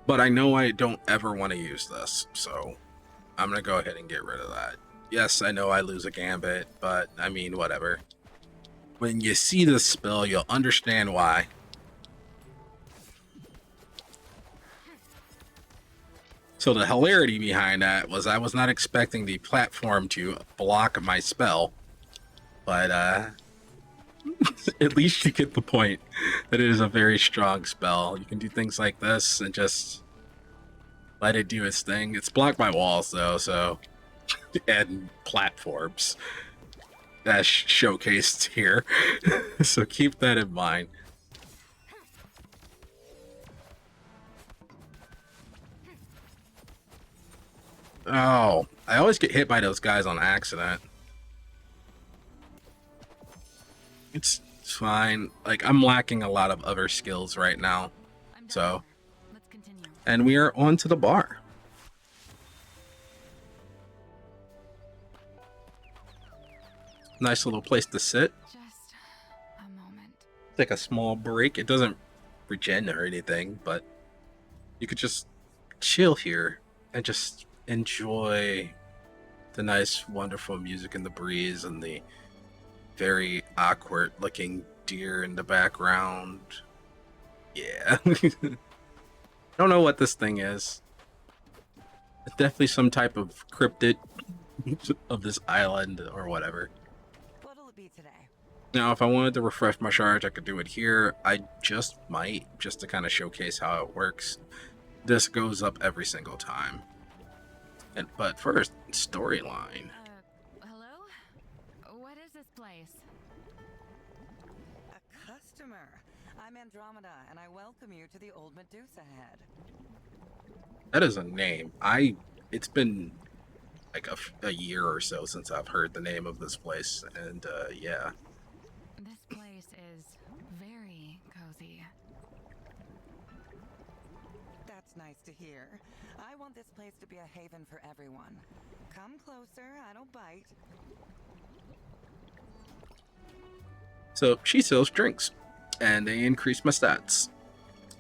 But I know I don't ever want to use this, so I'm going to go ahead and get rid of that. Yes, I know I lose a gambit, but I mean, whatever. When you see this spell, you'll understand why. So the hilarity behind that was I was not expecting the platform to block my spell, but at least you get the point that it is a very strong spell. You can do things like this and just let it do its thing. It's blocked by walls though, so and platforms that's showcased here. So keep that in mind. Oh, I always get hit by those guys on accident. It's fine. Like, I'm lacking a lot of other skills right now. So, Let's continue. and we are on to the bar. Nice little place to sit. Just a moment. Take a small break. It doesn't regen or anything, but you could just chill here and just enjoy the nice, wonderful music and the breeze and the very awkward looking deer in the background. Yeah. Don't know what this thing is. It's definitely some type of cryptid of this island or whatever. What'll it be today? Now, if I wanted to refresh my charge, I could do it here. I just might, just to kind of showcase how it works. This goes up every single time. But first, storyline. Hello? What is this place? A customer. I'm Andromeda, and I welcome you to the Old Medusa Head. That is a name. It's been like a year or so since I've heard the name of this place, and yeah. This place is very cozy. That's nice to hear. I want this place to be a haven for everyone. Come closer, I don't bite. So she sells drinks, and they increase my stats.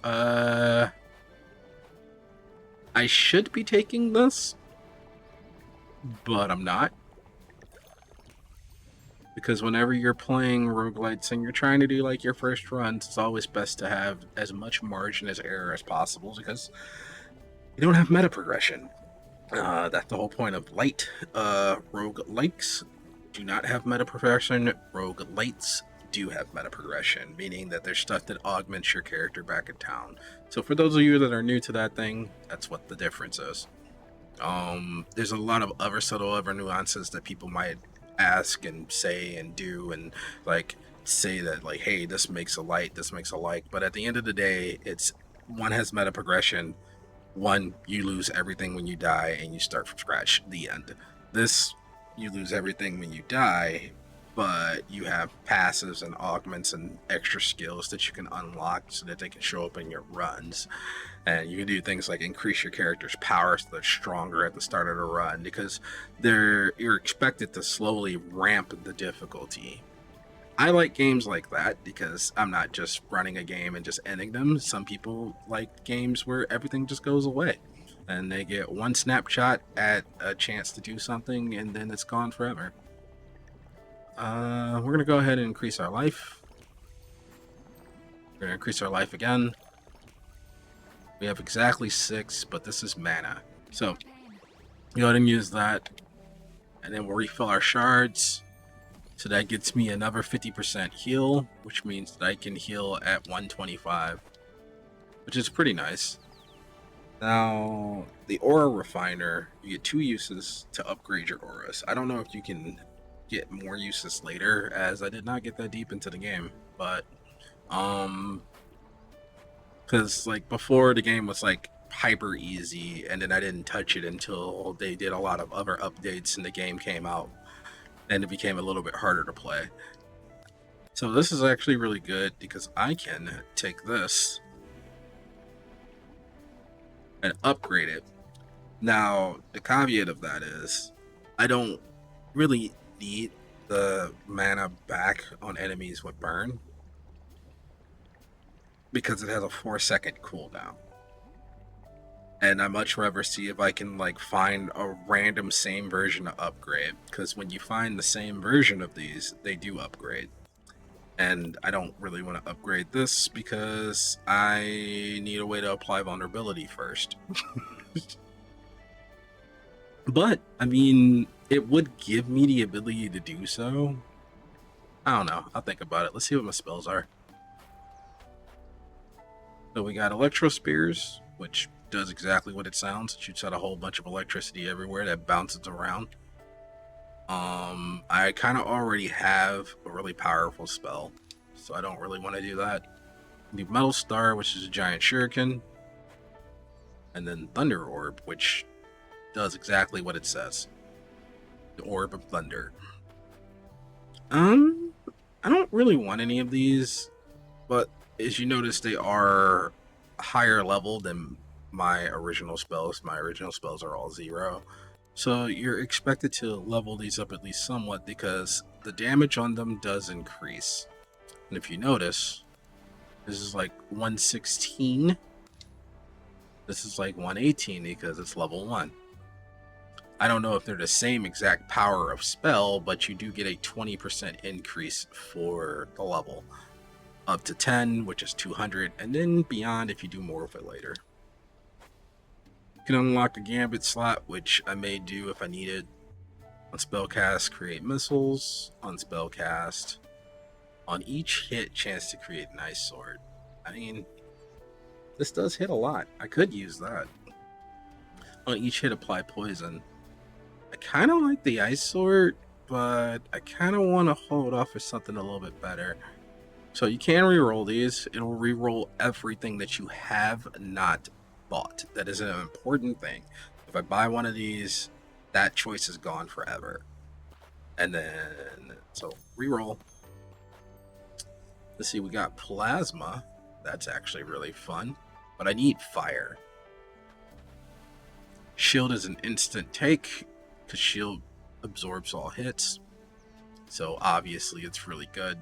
I should be taking this, but I'm not. Because whenever you're playing roguelites and you're trying to do like your first runs, it's always best to have as much margin as error as possible because you don't have meta progression. That's the whole point of light. Roguelikes do not have meta progression. Roguelites do have meta progression, meaning that there's stuff that augments your character back in town. So for those of you that are new to that thing, that's what the difference is. There's a lot of other subtle other nuances that people might ask and say and do and like say that like, hey, this makes a light, this makes a like, but at the end of the day, it's one has meta progression, one you lose everything when you die and you start from scratch. The end. This you lose everything when you die, but you have passives and augments and extra skills that you can unlock so that they can show up in your runs. And you can do things like increase your character's power so they're stronger at the start of the run, because you're expected to slowly ramp the difficulty. I like games like that because I'm not just running a game and just ending them. Some people like games where everything just goes away and they get one snapshot at a chance to do something and then it's gone forever. We're gonna go ahead and increase our life. We're gonna increase our life again. We have exactly 6, but this is mana. So, go ahead and use that. And then we'll refill our shards. So that gets me another 50% heal, which means that I can heal at 125. Which is pretty nice. Now, the Aura Refiner, you get 2 uses to upgrade your auras. I don't know if you can get more uses later, as I did not get that deep into the game. But, because like before the game was like hyper easy, and then I didn't touch it until they did a lot of other updates and the game came out, and it became a little bit harder to play. So this is actually really good because I can take this and upgrade it. Now the caveat of that is I don't really need the mana back on enemies with burn, because it has a 4-second cooldown. And I much rather see if I can like find a random same version to upgrade, because when you find the same version of these, they do upgrade. And I don't really want to upgrade this because I need a way to apply vulnerability first. But I mean, it would give me the ability to do so. I don't know, I'll think about it. Let's see what my spells are. So we got Electro Spears, which does exactly what it sounds. It shoots out a whole bunch of electricity everywhere that bounces around. I kind of already have a really powerful spell, so I don't really want to do that. The Metal Star, which is a giant shuriken, and then Thunder Orb, which does exactly what it says. The Orb of Thunder. I don't really want any of these, but as you notice, they are higher level than my original spells. My original spells are all 0. So you're expected to level these up at least somewhat because the damage on them does increase. And if you notice, this is like 116. This is like 118 because it's level 1. I don't know if they're the same exact power of spell, but you do get a 20% increase for the level. Up to 10, which is 200, and then beyond if you do more of it later. You can unlock a Gambit slot, which I may do if I needed. On spellcast, create missiles. On spellcast, on each hit, chance to create an ice sword. I mean, this does hit a lot. I could use that. On each hit, apply poison. I kind of like the ice sword, but I kind of want to hold off for something a little bit better. So you can re-roll these. It'll re-roll everything that you have not bought. That is an important thing. If I buy one of these, that choice is gone forever. And then, so re-roll. Let's see, we got plasma. That's actually really fun. But I need fire. Shield is an instant take, because shield absorbs all hits. So obviously it's really good.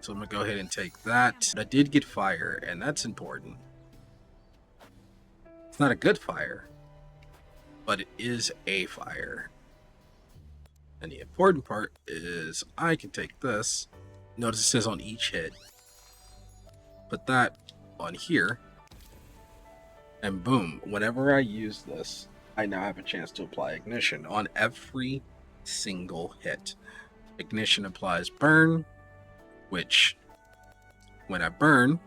So I'm going to go ahead and take that. I did get fire, and that's important. It's not a good fire, but it is a fire. And the important part is I can take this. Notice it says on each hit. Put that on here. And boom, whenever I use this, I now have a chance to apply ignition on every single hit. Ignition applies burn, which when I burn,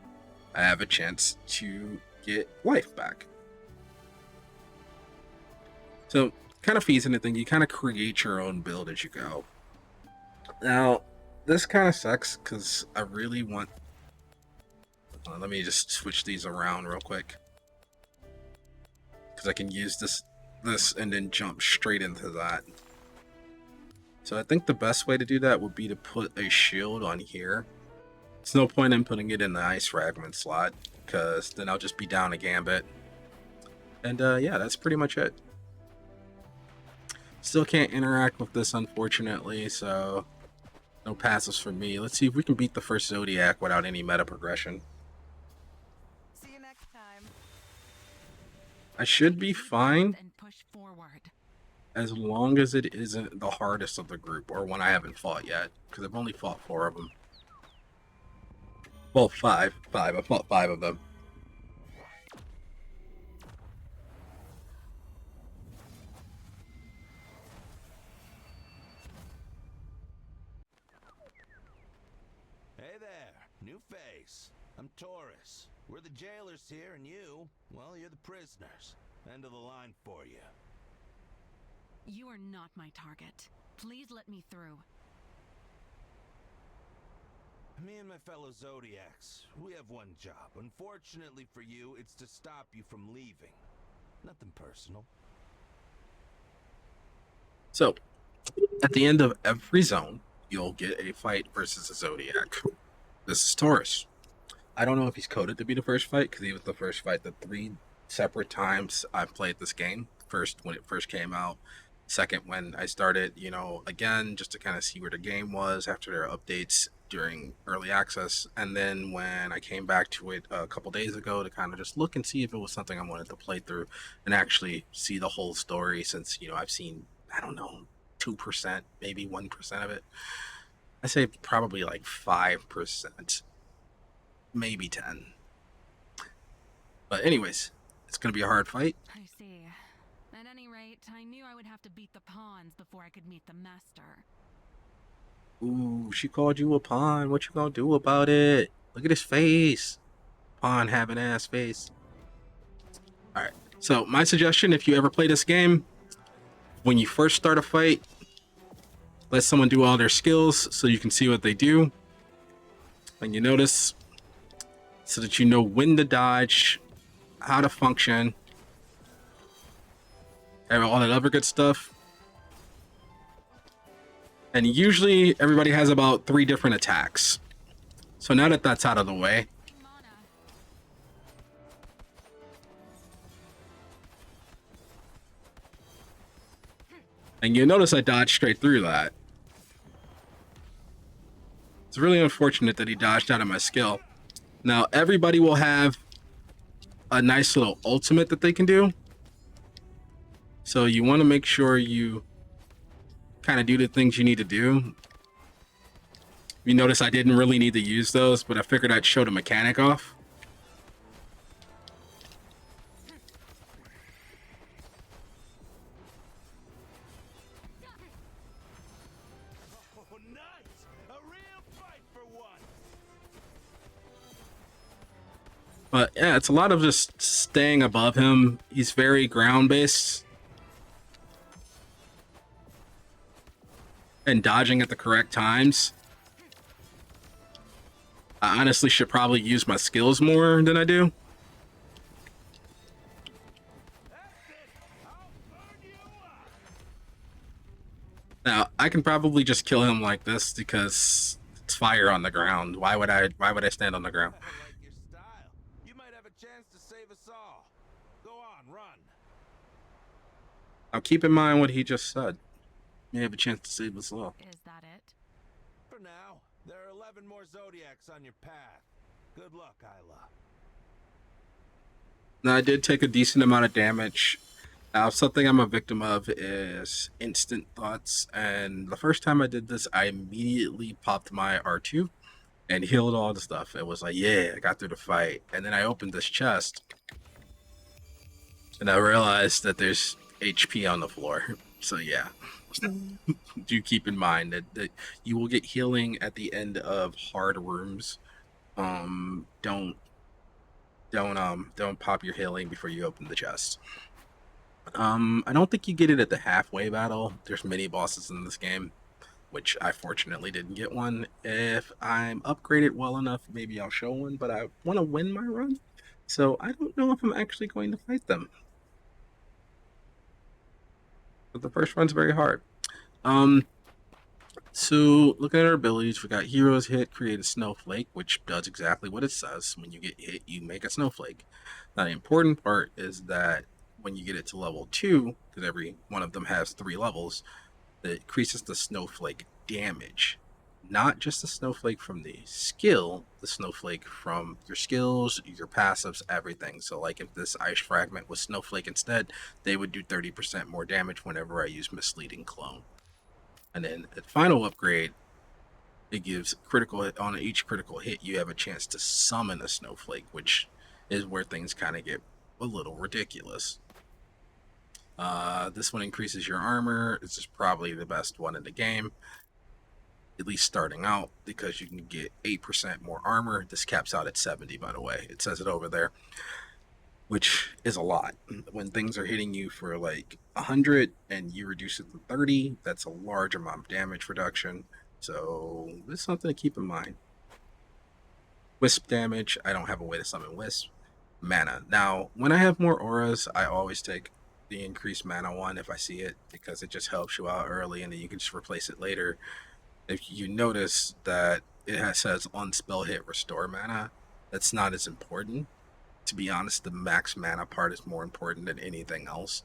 I have a chance to get life back. So kind of feeds into thing. You kind of create your own build as you go. Now, this kind of sucks because I really want... let me just switch these around real quick. Because I can use this and then jump straight into that. So I think the best way to do that would be to put a shield on here. It's no point in putting it in the ice fragment slot, because then I'll just be down a gambit. And yeah, that's pretty much it. Still can't interact with this, unfortunately, so no passes for me. Let's see if we can beat the first Zodiac without any meta progression. See you next time. I should be fine, And push forward. as long as it isn't the hardest of the group, or one I haven't fought yet, because I've only fought 4 of them. Well, 5. I fought 5 of them. Hey there, new face. I'm Taurus. We're the jailers here, and you, well, you're the prisoners. End of the line for you. You are not my target. Please let me through. Me and my fellow Zodiacs, we have one job. Unfortunately for you, it's to stop you from leaving. Nothing personal. So, at the end of every zone, you'll get a fight versus a Zodiac. This is Taurus. I don't know if he's coded to be the first fight, because he was the first fight the 3 separate times I've played this game. First, when it first came out. Second, when I started, again, just to kind of see where the game was after their updates during early access. And then when I came back to it a couple days ago to kind of just look and see if it was something I wanted to play through and actually see the whole story, since, I've seen, I don't know, 2%, maybe 1% of it. I say probably like 5%, maybe 10. But anyways, it's going to be a hard fight. I see. At any rate, I knew I would have to beat the pawns before I could meet the master. Ooh, she called you a pawn. What you gonna do about it? Look at his face. Pawn having ass face. Alright, so my suggestion, if you ever play this game, when you first start a fight, let someone do all their skills so you can see what they do. And you notice, so that you know when to dodge, how to function, and all that other good stuff. And usually everybody has about 3 different attacks. So now that that's out of the way, and you notice I dodged straight through that. It's really unfortunate that he dodged out of my skill. Now everybody will have a nice little ultimate that they can do. So you want to make sure you kind of do the things you need to do. You notice I didn't really need to use those, but I figured I'd show the mechanic off. Oh, nice! A real fight for one! But yeah, it's a lot of just staying above him. He's very ground-based. And dodging at the correct times. I honestly should probably use my skills more than I do. Now, I can probably just kill him like this because it's fire on the ground. Why would I stand on the ground? I like your style. You might have a chance to save us all. Go on, run. Now keep in mind what he just said. You have a chance to save us all. Is that it? For now, there are 11 more Zodiacs on your path. Good luck, Isla. Now, I did take a decent amount of damage. Now, something I'm a victim of is instant thoughts. And the first time I did this, I immediately popped my R2 and healed all the stuff. It was like, yeah, I got through the fight. And then I opened this chest and I realized that there's HP on the floor. So, yeah. Do keep in mind that you will get healing at the end of hard rooms. Don't don't pop your healing before you open the chest. I don't think you get it at the halfway battle. There's mini bosses in this game, which I fortunately didn't get one. If I'm upgraded well enough, maybe I'll show one, but I want to win my run, so I don't know if I'm actually going to fight them. But the first run's very hard. So looking at our abilities, we got Heroes Hit, create a snowflake, which does exactly what it says. When you get hit, you make a snowflake. Now the important part is that when you get it to level 2, because every one of them has 3 levels, it increases the snowflake damage. Not just the snowflake from the skill, the snowflake from your skills, your passives, everything. So like if this ice fragment was snowflake instead, they would do 30% more damage whenever I use misleading clone. And then at final upgrade, it gives critical hit. On each critical hit, you have a chance to summon a snowflake, which is where things kind of get a little ridiculous. This one increases your armor. This is probably the best one in the game, at least starting out, because you can get 8% more armor. This caps out at 70, by the way. It says it over there, which is a lot. When things are hitting you for like 100 and you reduce it to 30, that's a large amount of damage reduction. So this is something to keep in mind. Wisp damage, I don't have a way to summon Wisp. Mana. Now, when I have more auras, I always take the increased mana one if I see it, because it just helps you out early and then you can just replace it later. If you notice that it says on spell hit restore mana, that's not as important. To be honest, the max mana part is more important than anything else.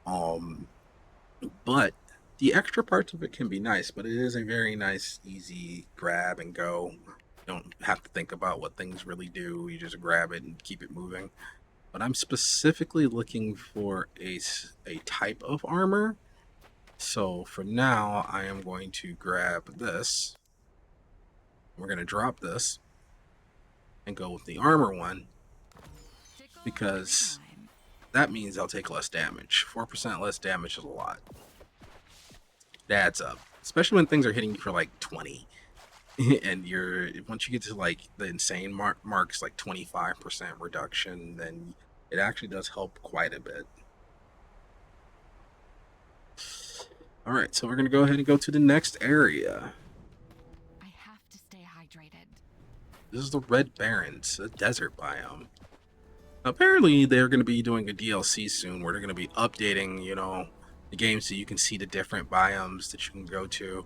But the extra parts of it can be nice, but it is a very nice, easy grab and go. You don't have to think about what things really do. You just grab it and keep it moving. But I'm specifically looking for a type of armor. So for now, I am going to grab this. We're going to drop this and go with the armor one, because that means I'll take less damage. 4% less damage is a lot. It adds up, especially when things are hitting you for like 20. And once you get to like the insane marks, like 25% reduction, then it actually does help quite a bit. All right, so we're going to go ahead and go to the next area. I have to stay hydrated. This is the Red Barrens, a desert biome. Apparently, they're going to be doing a DLC soon where they're going to be updating, the game so you can see the different biomes that you can go to.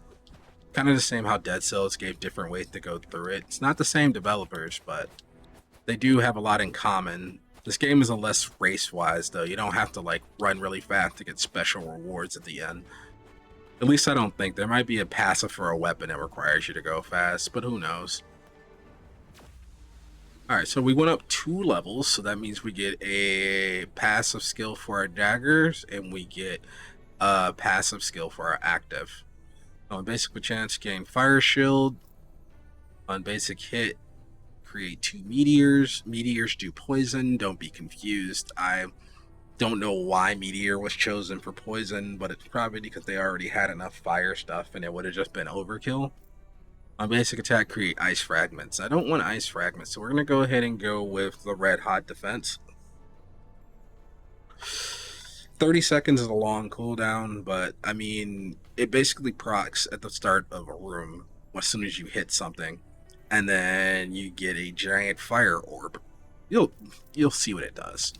Kind of the same how Dead Cells gave different ways to go through it. It's not the same developers, but they do have a lot in common. This game is a less race-wise, though. You don't have to, like, run really fast to get special rewards at the end. At least I don't think. There might be a passive for a weapon that requires you to go fast, but who knows? Alright, so we went up 2 levels, so that means we get a passive skill for our daggers, and we get a passive skill for our active. On basic chance, gain fire shield. On basic hit, create 2 meteors. Meteors do poison, don't be confused. I don't know why meteor was chosen for poison, but it's probably because they already had enough fire stuff and it would have just been overkill. On basic attack, create ice fragments. I don't want ice fragments, so we're going to go ahead and go with the red hot defense. 30 seconds is a long cooldown, but I mean, it basically procs at the start of a room as soon as you hit something. and then you get a giant fire orb. You'll see what it does.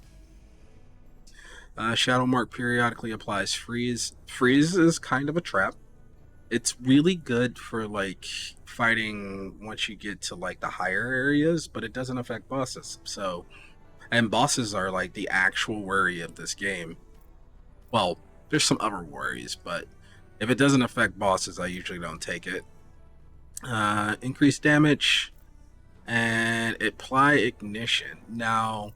Shadow Mark periodically applies freeze. Freeze is kind of a trap. It's really good for like fighting once you get to like the higher areas, but it doesn't affect bosses. So, and bosses are like the actual worry of this game. Well, there's some other worries, but if it doesn't affect bosses, I usually don't take it. Increased damage and apply ignition. Now,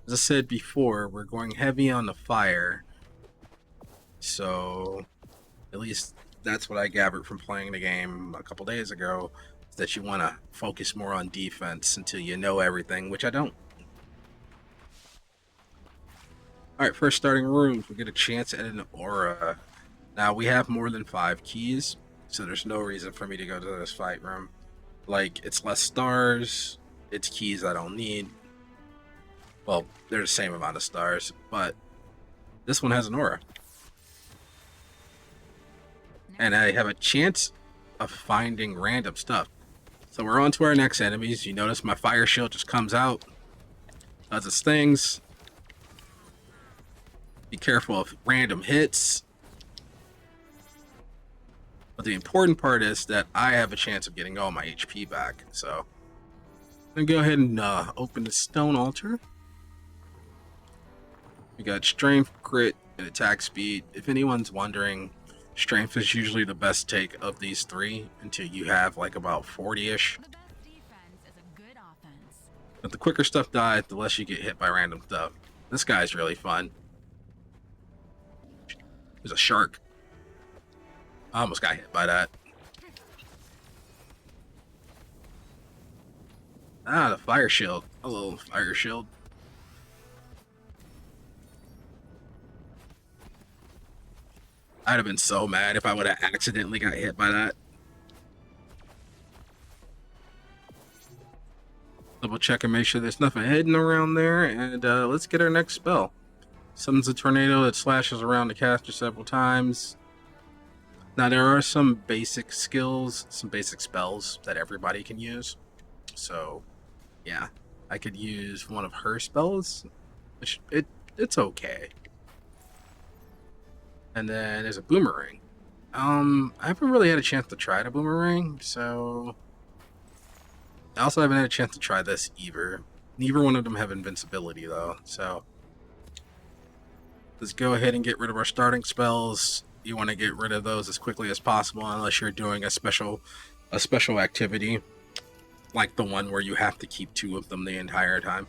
as I said before, we're going heavy on the fire, so at least that's what I gathered from playing the game a couple days ago, is that you want to focus more on defense until you know everything, which I don't. Alright, first starting rooms, we get a chance at an aura. Now, we have more than 5 keys, so there's no reason for me to go to this fight room. Like, it's less stars, it's keys I don't need. Well, they're the same amount of stars, but this one has an aura. And I have a chance of finding random stuff. So we're on to our next enemies. You notice my fire shield just comes out, does its things. Be careful of random hits. But the important part is that I have a chance of getting all my HP back. So I'm going to go ahead and open the stone altar. We got strength, crit, and attack speed. If anyone's wondering, strength is usually the best take of these 3 until you have like about 40-ish. The best defense is a good offense. But the quicker stuff dies, the less you get hit by random stuff. This guy's really fun. There's a shark. I almost got hit by that. Ah, the fire shield. A little fire shield. I'd have been so mad if I would have accidentally got hit by that. Double check and make sure there's nothing hidden around there, and let's get our next spell. Summons a tornado that slashes around the caster several times. Now there are some basic skills, some basic spells that everybody can use. So, yeah, I could use one of her spells, which it's okay. And then there's a boomerang. I haven't really had a chance to try the boomerang, so I also haven't had a chance to try this either. Neither one of them have invincibility though, so let's go ahead and get rid of our starting spells. You want to get rid of those as quickly as possible unless you're doing a special activity, like the one where you have to keep 2 of them the entire time.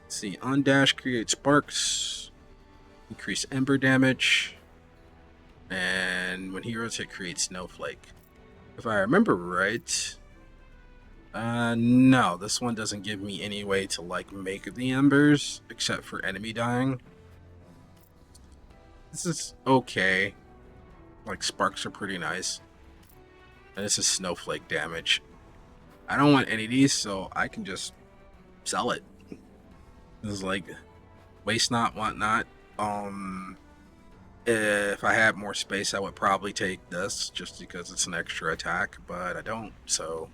Let's see, on dash, create sparks, increase ember damage, and when heroes hit, create snowflake. If I remember right, no, this one doesn't give me any way to like make the embers except for enemy dying. This is okay. Like, sparks are pretty nice. And this is snowflake damage. I don't want any of these, so I can just sell it. This is like waste not, want not. If I had more space, I would probably take this just because it's an extra attack, but I don't, so.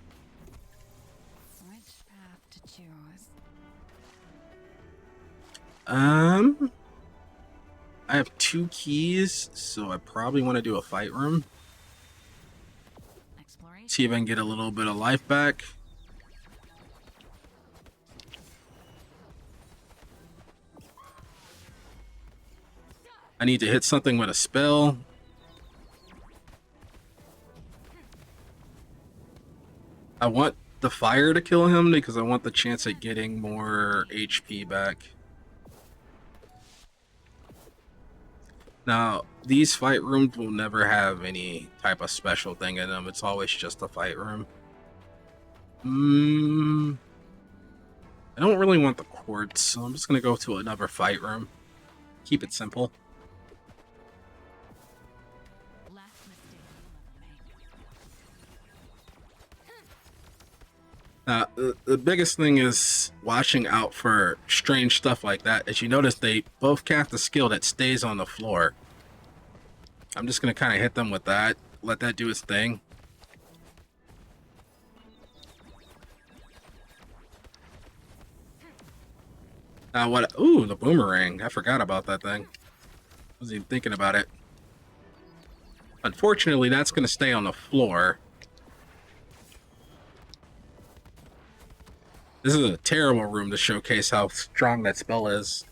Which path to choose? I have 2 keys, so I probably want to do a fight room. Exploration. See if I can get a little bit of life back. I need to hit something with a spell. I want the fire to kill him because I want the chance at getting more HP back. Now, these fight rooms will never have any type of special thing in them. It's always just a fight room. I don't really want the quartz, so I'm just going to go to another fight room. Keep it simple. Last mistake you'll ever make. Now, the biggest thing is watching out for strange stuff like that. As you notice, they both cast a skill that stays on the floor. I'm just going to kind of hit them with that. Let that do its thing. Now what? Ooh, the boomerang. I forgot about that thing. Wasn't even thinking about it. Unfortunately, that's going to stay on the floor. This is a terrible room to showcase how strong that spell is.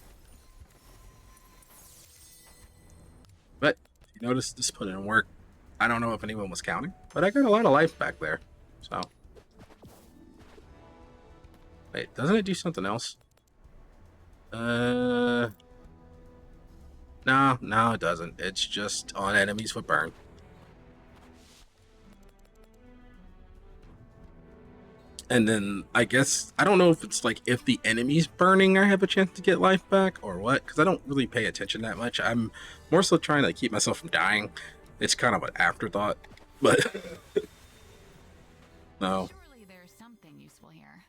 But if you notice, this put in work. I don't know if anyone was counting, but I got a lot of life back there. So. Wait, doesn't it do something else? No, it doesn't. It's just on enemies with burn. And then I guess I don't know if it's like if the enemy's burning, I have a chance to get life back or what, because I don't really pay attention that much. I'm more so trying to keep myself from dying. It's kind of an afterthought, but no. Surely there's something useful here.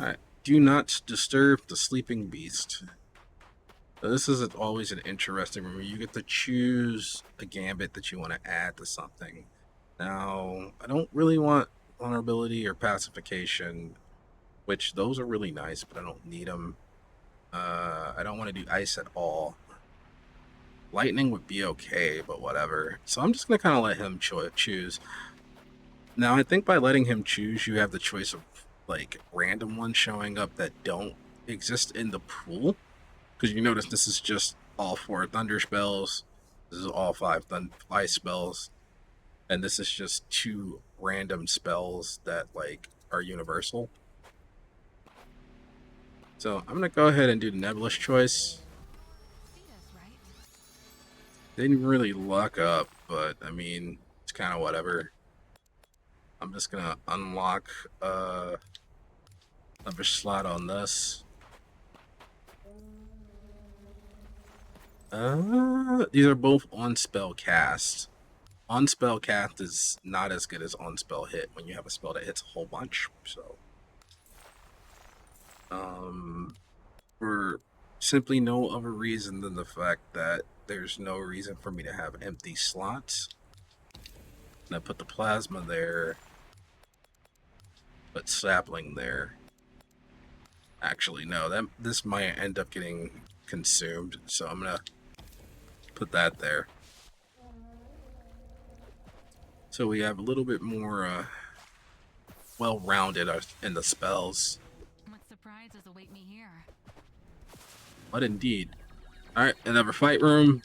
All right, do not disturb the sleeping beast. So this is always an interesting room. You get to choose a gambit that you want to add to something. Now, I don't really want vulnerability or pacification, which those are really nice, but I don't need them. I don't want to do ice at all. Lightning would be okay, but whatever. So I'm just going to kind of let him choose. Now, I think by letting him choose, you have the choice of like random ones showing up that don't exist in the pool. Because you notice this is just all 4 thunder spells. This is all 5 ice spells. And this is just 2 random spells that like are universal. So I'm gonna go ahead and do the nebulous choice. Didn't really luck up, but I mean it's kind of whatever. I'm just gonna unlock another slot on this. These are both on spell cast. On spell cast is not as good as on spell hit when you have a spell that hits a whole bunch. So, for simply no other reason than the fact that there's no reason for me to have empty slots. And I put the plasma there, put sapling there. Actually, no, this might end up getting consumed, so I'm gonna put that there. So we have a little bit more well-rounded in the spells. What surprises await me here? But indeed. Alright, another fight room.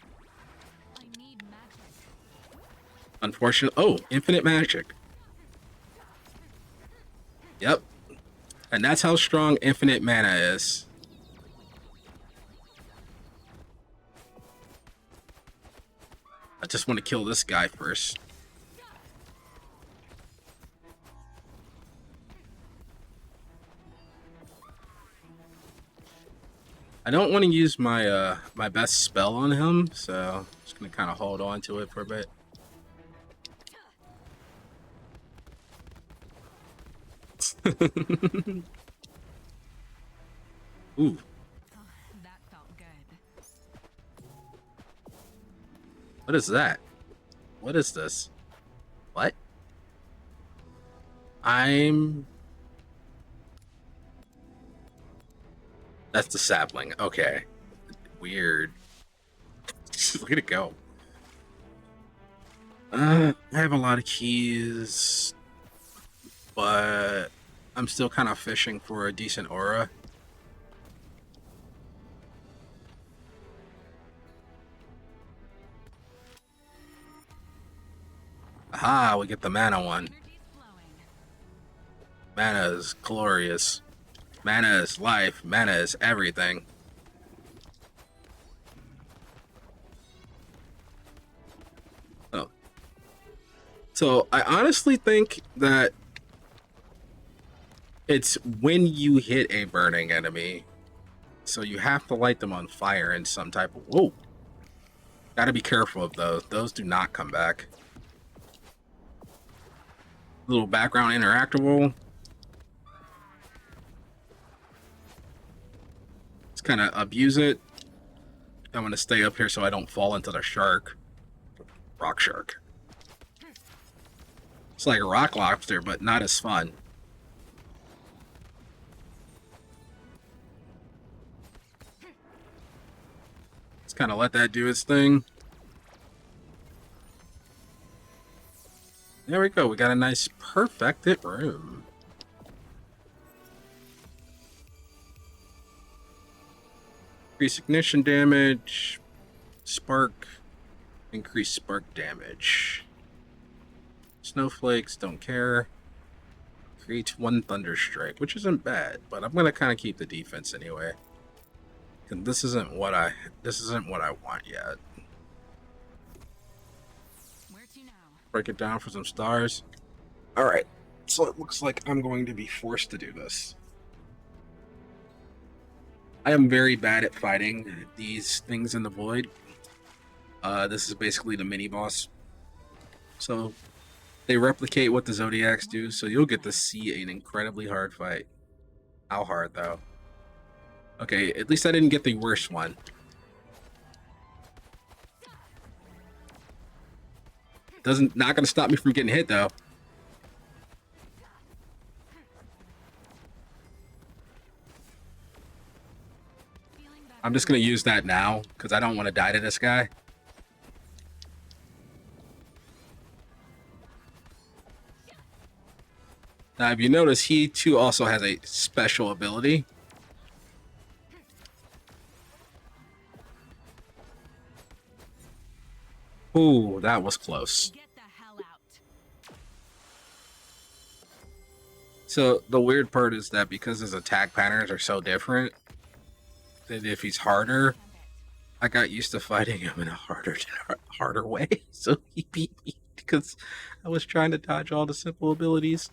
I need magic. Unfortunate. Oh, infinite magic. Yep. And that's how strong infinite mana is. I just want to kill this guy first. I don't want to use my my best spell on him, so I'm just gonna kind of hold on to it for a bit. Ooh. That felt good. What is that? What is this? What? That's the sapling. Okay. Weird. Look at it go. I have a lot of keys, but I'm still kind of fishing for a decent aura. Aha, we get the mana one. Mana is glorious. Mana is life. Mana is everything. Oh. So I honestly think that it's when you hit a burning enemy. So you have to light them on fire in some type of... Whoa. Gotta be careful of those. Those do not come back. Little background interactable. Kind of abuse it. I'm gonna stay up here so I don't fall into the shark. Rock shark. It's like a rock lobster, but not as fun. Let's kind of let that do its thing. There we go. We got a nice perfected room. Increase ignition damage. Spark. Increase spark damage. Snowflakes, don't care. Create 1 thunder strike, which isn't bad, but I'm gonna kind of keep the defense anyway. And this isn't what I want yet. Where to now? Break it down for some stars. All right, so it looks like I'm going to be forced to do this. I am very bad at fighting these things in the void. This is basically the mini boss. So they replicate what the Zodiacs do, so you'll get to see an incredibly hard fight. How hard, though? Okay, at least I didn't get the worst one. Not gonna stop me from getting hit, though. I'm just gonna use that now, because I don't want to die to this guy. Now, if you notice, he too also has a special ability. Ooh, that was close. Get the hell out. So the weird part is that because his attack patterns are so different, that if he's harder, I got used to fighting him in a harder way. So he beat me because I was trying to dodge all the simple abilities.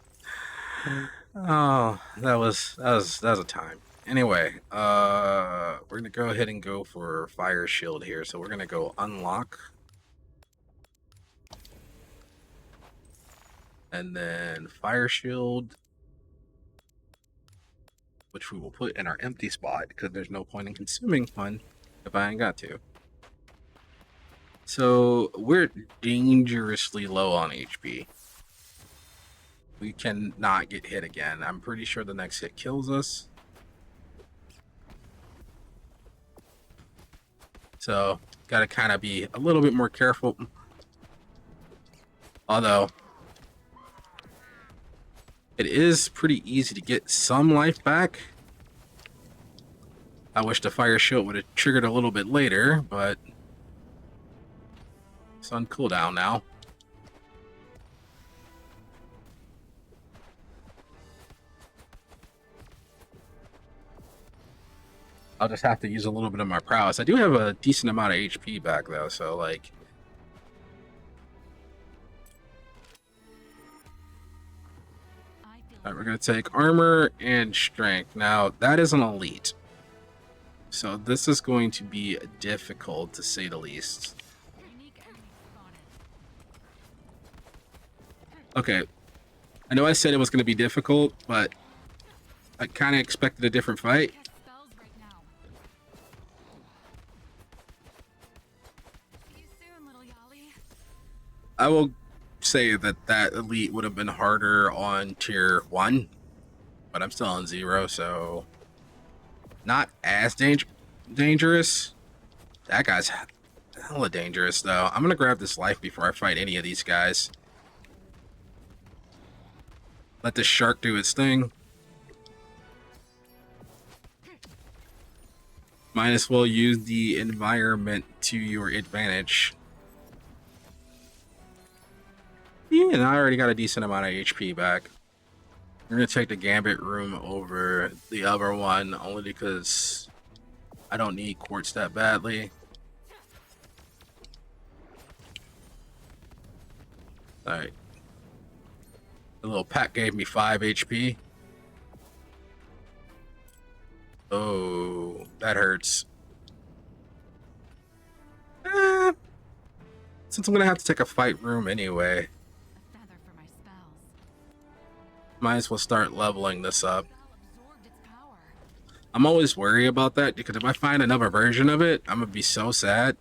Oh, that was a time. Anyway, we're gonna go ahead and go for fire shield here. So we're gonna go unlock, and then fire shield, which we will put in our empty spot because there's no point in consuming one if I ain't got to. So we're dangerously low on HP. We cannot get hit again. I'm pretty sure the next hit kills us. So, gotta kind of be a little bit more careful. Although, it is pretty easy to get some life back. I wish the fire shield would have triggered a little bit later, but it's on cooldown now. I'll just have to use a little bit of my prowess. I do have a decent amount of HP back, though, so, like... Alright, we're going to take armor and strength. Now, that is an elite. So this is going to be difficult, to say the least. Okay. I know I said it was going to be difficult, but I kind of expected a different fight. I will say that that elite would have been harder on tier 1, but I'm still on 0, so not as dangerous. That guy's hella dangerous, though. I'm gonna grab this life before I fight any of these guys. Let this shark do its thing. Might as well use the environment to your advantage. Yeah, and I already got a decent amount of HP back. We're gonna take the Gambit room over the other one, only because I don't need quartz that badly. Alright. The little pack gave me 5 HP. Oh, that hurts. Since I'm gonna have to take a fight room anyway, might as well start leveling this up. I'm always worried about that because if I find another version of it, I'm gonna be so sad.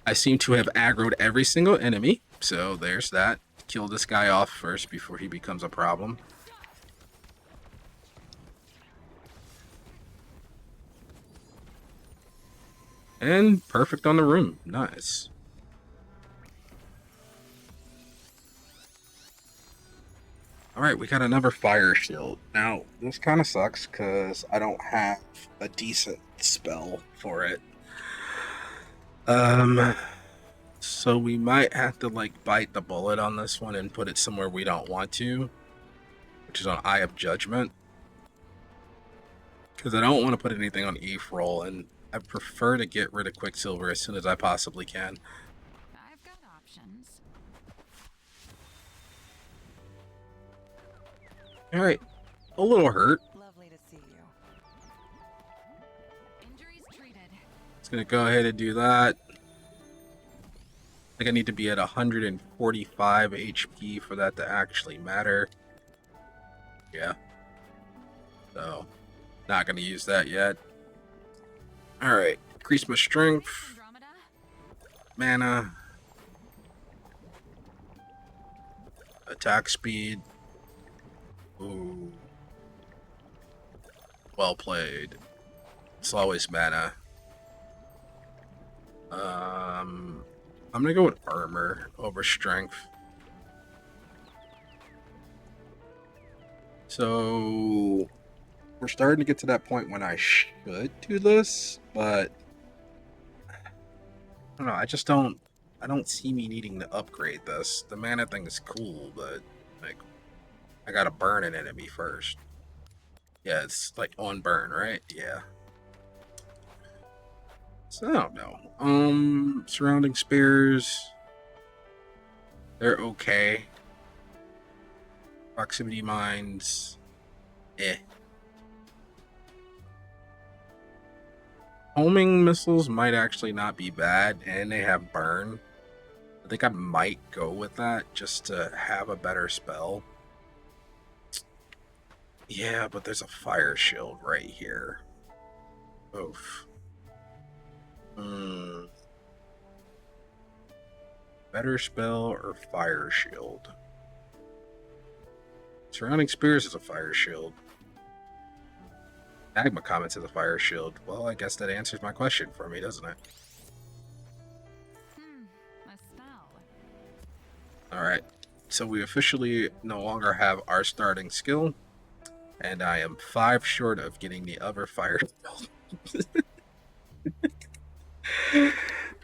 I seem to have aggroed every single enemy, so there's that. Kill this guy off first before he becomes a problem. And perfect on the room. Nice. Alright, we got another fire shield. Now, this kind of sucks because I don't have a decent spell for it. So we might have to, like, bite the bullet on this one and put it somewhere we don't want to, which is on Eye of Judgment. Because I don't want to put anything on Ephraim, and I prefer to get rid of Quicksilver as soon as I possibly can. I've got options. Alright, a little hurt. Lovely to see you. Injuries treated. It's gonna go ahead and do that. I think I need to be at 145 HP for that to actually matter. Yeah. So, not gonna use that yet. Alright, increase my strength, Andromeda? mana, attack speed. Ooh. Well played. It's always mana. I'm gonna go with armor over strength. So we're starting to get to that point when I should do this, but I don't know. I don't see me needing to upgrade this. The mana thing is cool, but like I gotta burn an enemy first. Yeah, it's like on burn, right? Yeah. So I don't know. Surrounding spears. They're okay. Proximity mines. Eh. Homing missiles might actually not be bad, and they have burn. I think I might go with that just to have a better spell. Yeah, but there's a fire shield right here. Oof. Better spell or fire shield? Surrounding spears is a fire shield. Magma Comets is a fire shield. Well, I guess that answers my question for me, doesn't it? A spell. Alright, so we officially no longer have our starting skill, and I am 5 short of getting the other fire spell.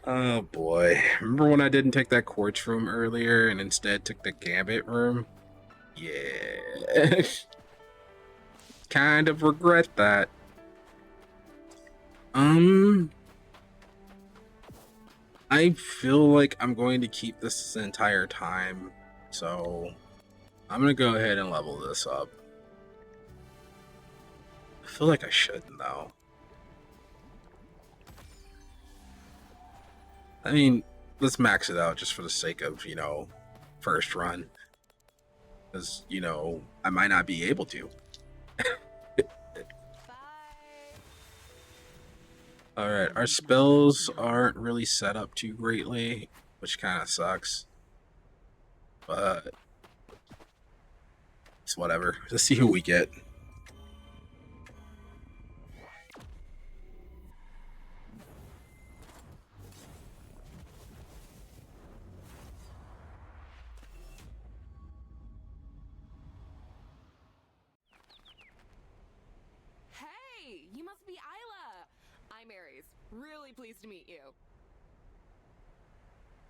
Oh boy. Remember when I didn't take that quartz room earlier and instead took the gambit room? Yeah. Kind of regret that. I feel like I'm going to keep this entire time, so I'm gonna go ahead and level this up. I feel like I shouldn't though. I mean, let's max it out just for the sake of, you know, first run. Because, you know, I might not be able to. Alright, our spells aren't really set up too greatly, which kind of sucks. But it's whatever. Let's see who we get. Hey, you must be Isla. I'm Aries. Really pleased to meet you.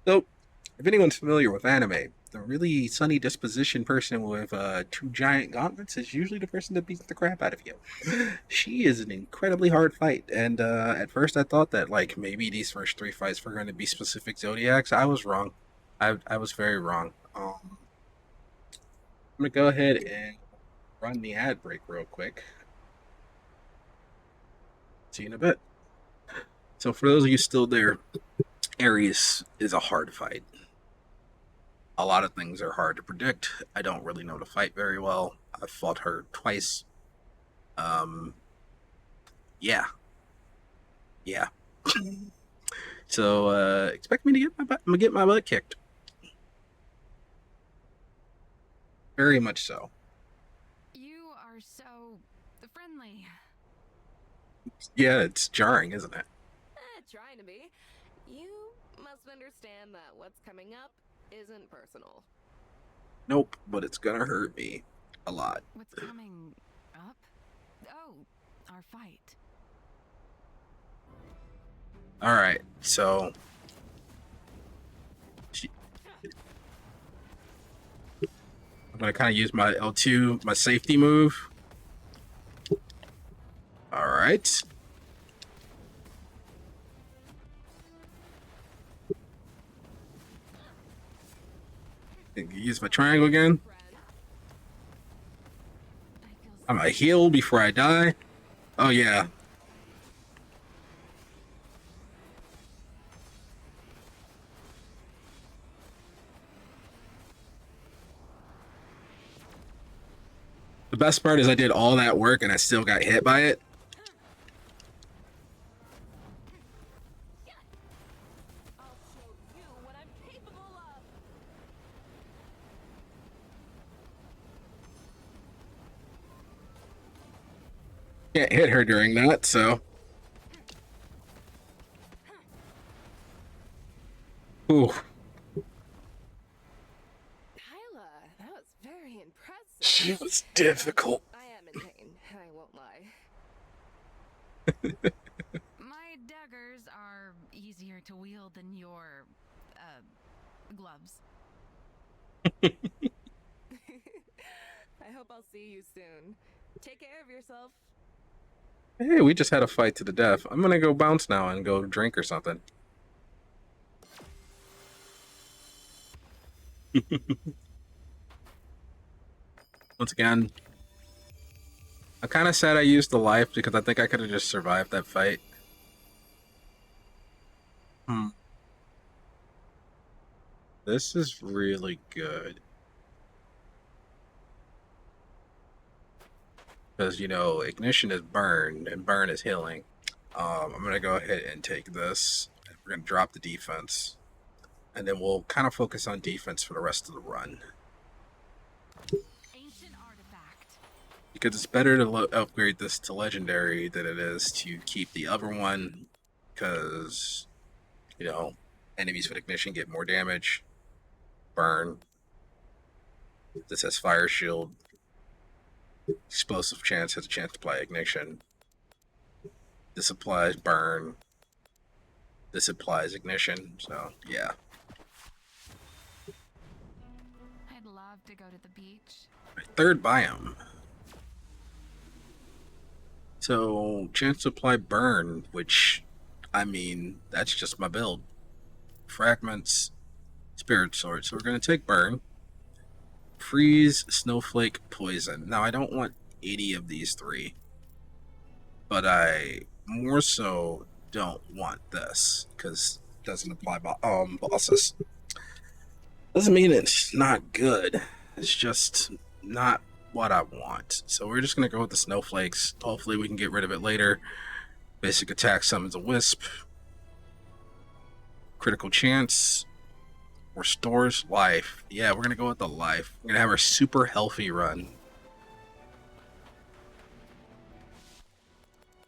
So, if anyone's familiar with anime, the really sunny disposition person with 2 giant gauntlets is usually the person that beats the crap out of you. She is an incredibly hard fight, and at first I thought that like maybe these first 3 fights were going to be specific zodiacs. I was wrong. I was very wrong. I'm gonna go ahead and run the ad break real quick. See you in a bit. So for those of you still there, Aries is a hard fight. A lot of things are hard to predict. I don't really know the fight very well. I've fought her twice. Yeah. So expect me to get my butt kicked. Very much so. You are so friendly. Yeah, it's jarring, isn't it? Trying to understand that what's coming up isn't personal. Nope, but it's gonna hurt me a lot. What's coming up? Oh, our fight. Alright, so... I'm gonna kind of use my L2, my safety move. Alright. Use my triangle again. I'm gonna heal before I die. Oh yeah. The best part is I did all that work and I still got hit by it. I'll show you what I'm capable of. Can't hit her during that, so. Ooh. Hyla, that was very impressive. It was difficult. I am in pain, I won't lie. My daggers are easier to wield than your, gloves. I hope I'll see you soon. Take care of yourself. Hey, we just had a fight to the death. I'm gonna go bounce now and go drink or something. Once again, I'm kind of sad I used the life because I think I could have just survived that fight. This is really good. Because, you know, ignition is burn, and burn is healing. I'm going to go ahead and take this. We're going to drop the defense. And then we'll kind of focus on defense for the rest of the run. Ancient artifact. Because it's better to upgrade this to legendary than it is to keep the other one. Because, you know, enemies with ignition get more damage. Burn. This has fire shield. Explosive chance has a chance to apply ignition. This applies burn. This applies ignition. So, yeah. I'd love to go to the beach. My third biome. So, chance to apply burn, which, I mean, that's just my build. Fragments, spirit sword. So we're going to take burn. Freeze, snowflake, poison. Now, I don't want 80 of these three. But I more so don't want this. Because it doesn't apply bosses. Doesn't mean it's not good. It's just not what I want. So we're just going to go with the snowflakes. Hopefully we can get rid of it later. Basic attack summons a wisp. Critical chance. Restores life. Yeah, we're going to go with the life. We're going to have our super healthy run.